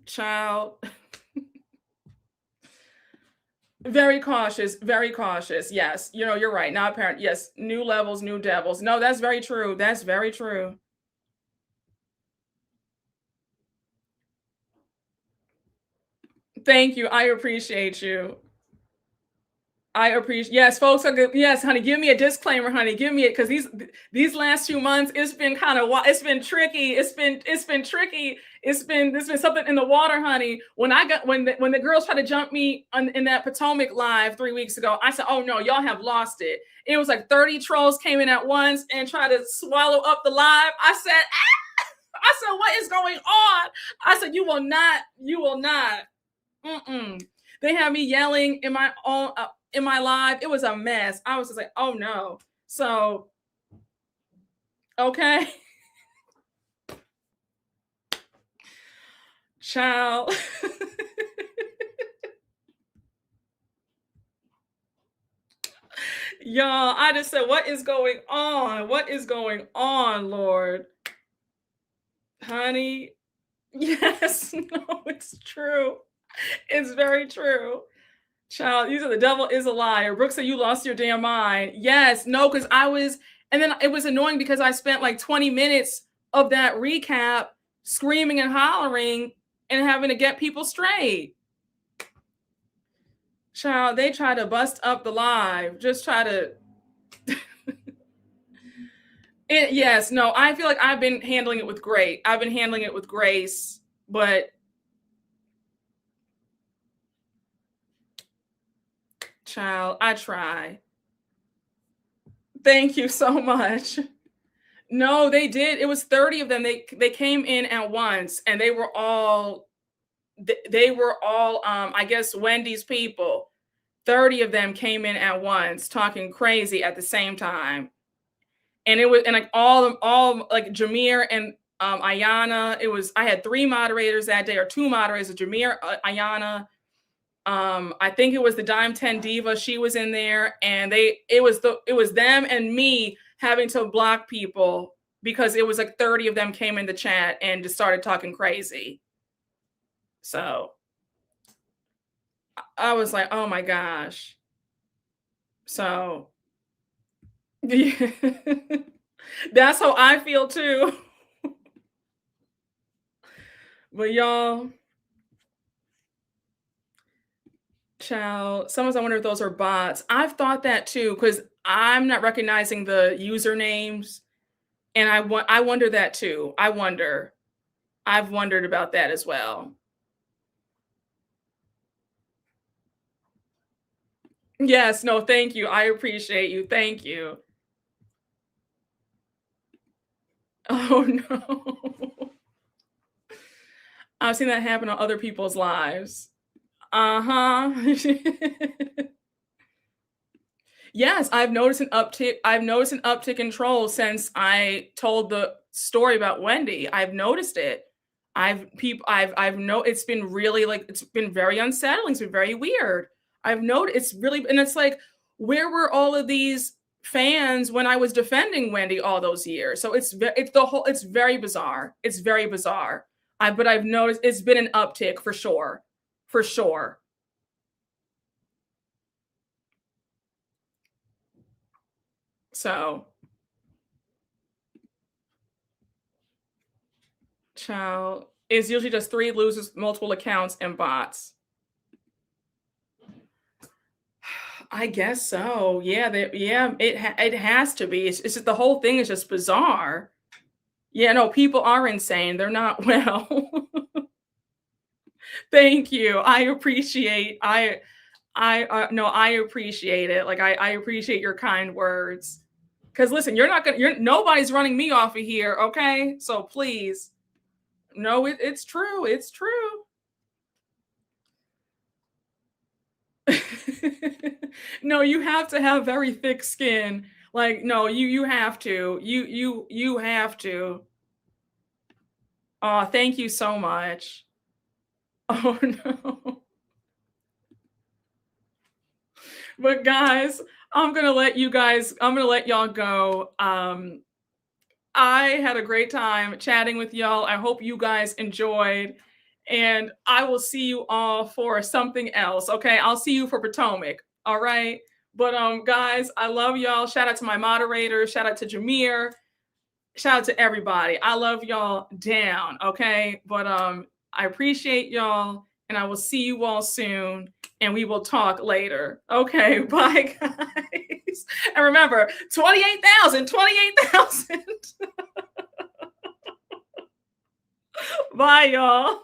child, very cautious, very cautious. Yes. You're right. Not apparent. Yes. New levels, new devils. No, that's very true. That's very true. Thank you. I appreciate you. I appreciate, yes, folks are good. Yes, honey, give me a disclaimer, honey. Give me it, because these last 2 months, it's been kind of, it's been tricky. It's been tricky. There's been something in the water, honey. When the girls tried to jump me in that Potomac live 3 weeks ago, I said, oh no, y'all have lost it. It was like 30 trolls came in at once and tried to swallow up the live. I said, what is going on? I said, you will not. They had me yelling in my own in my live. It was a mess. I was just like, oh no. So, okay. Child. Y'all, I just said, what is going on? What is going on, Lord? Honey. Yes, no, it's true. It's very true. Child, you said the devil is a liar. Brooke said you lost your damn mind. Yes, no, because and then it was annoying because I spent like 20 minutes of that recap screaming and hollering and having to get people straight. Child, they try to bust up the live, just try to. Yes, no, I feel like I've been handling it with grace, but child, I try. Thank you so much. No, they did. It was 30 of them. They came in at once, and they were all I guess Wendy's people. 30 of them came in at once talking crazy at the same time. And it was, and like all like Jameer and Ayana. I had 3 moderators that day, or 2 moderators, Jameer, Ayana. I think it was the Dime 10 Diva. She was in there, and it was them and me having to block people because it was like 30 of them came in the chat and just started talking crazy. So I was like, oh my gosh. So yeah. That's how I feel too. But y'all, child, sometimes I wonder if those are bots. I've thought that too, because I'm not recognizing the usernames. And I wonder that too. I've wondered about that as well. Yes, no, thank you. I appreciate you. Thank you. Oh no. I've seen that happen on other people's lives. Uh-huh. Yes, I've noticed an uptick in trolls since I told the story about Wendy. I've noticed it. It's been really, like, it's been very unsettling. It's been very weird. I've noticed it's really, and it's like, where were all of these fans when I was defending Wendy all those years? So it's very bizarre. It's very bizarre. But I've noticed it's been an uptick for sure. For sure. So, child, it's usually just 3 losers, multiple accounts, and bots. I guess so. Yeah, it has to be. It's just, the whole thing is just bizarre. Yeah, no, people are insane. They're not well. Thank you. I appreciate it. Like, I appreciate your kind words. Because listen, nobody's running me off of here, okay? So please. No, it's true. It's true. No, you have to have very thick skin. Like, no, you have to. You have to. Oh, thank you so much. Oh no. But guys, I'm gonna let y'all go. I had a great time chatting with y'all. I hope you guys enjoyed. And I will see you all for something else. Okay, I'll see you for Potomac. All right. But guys, I love y'all. Shout out to my moderators. Shout out to Jameer. Shout out to everybody. I love y'all down. Okay. But I appreciate y'all. and I will see you all soon, and we will talk later. Okay, bye, guys. And remember, 28,000, 28,000. Bye, y'all.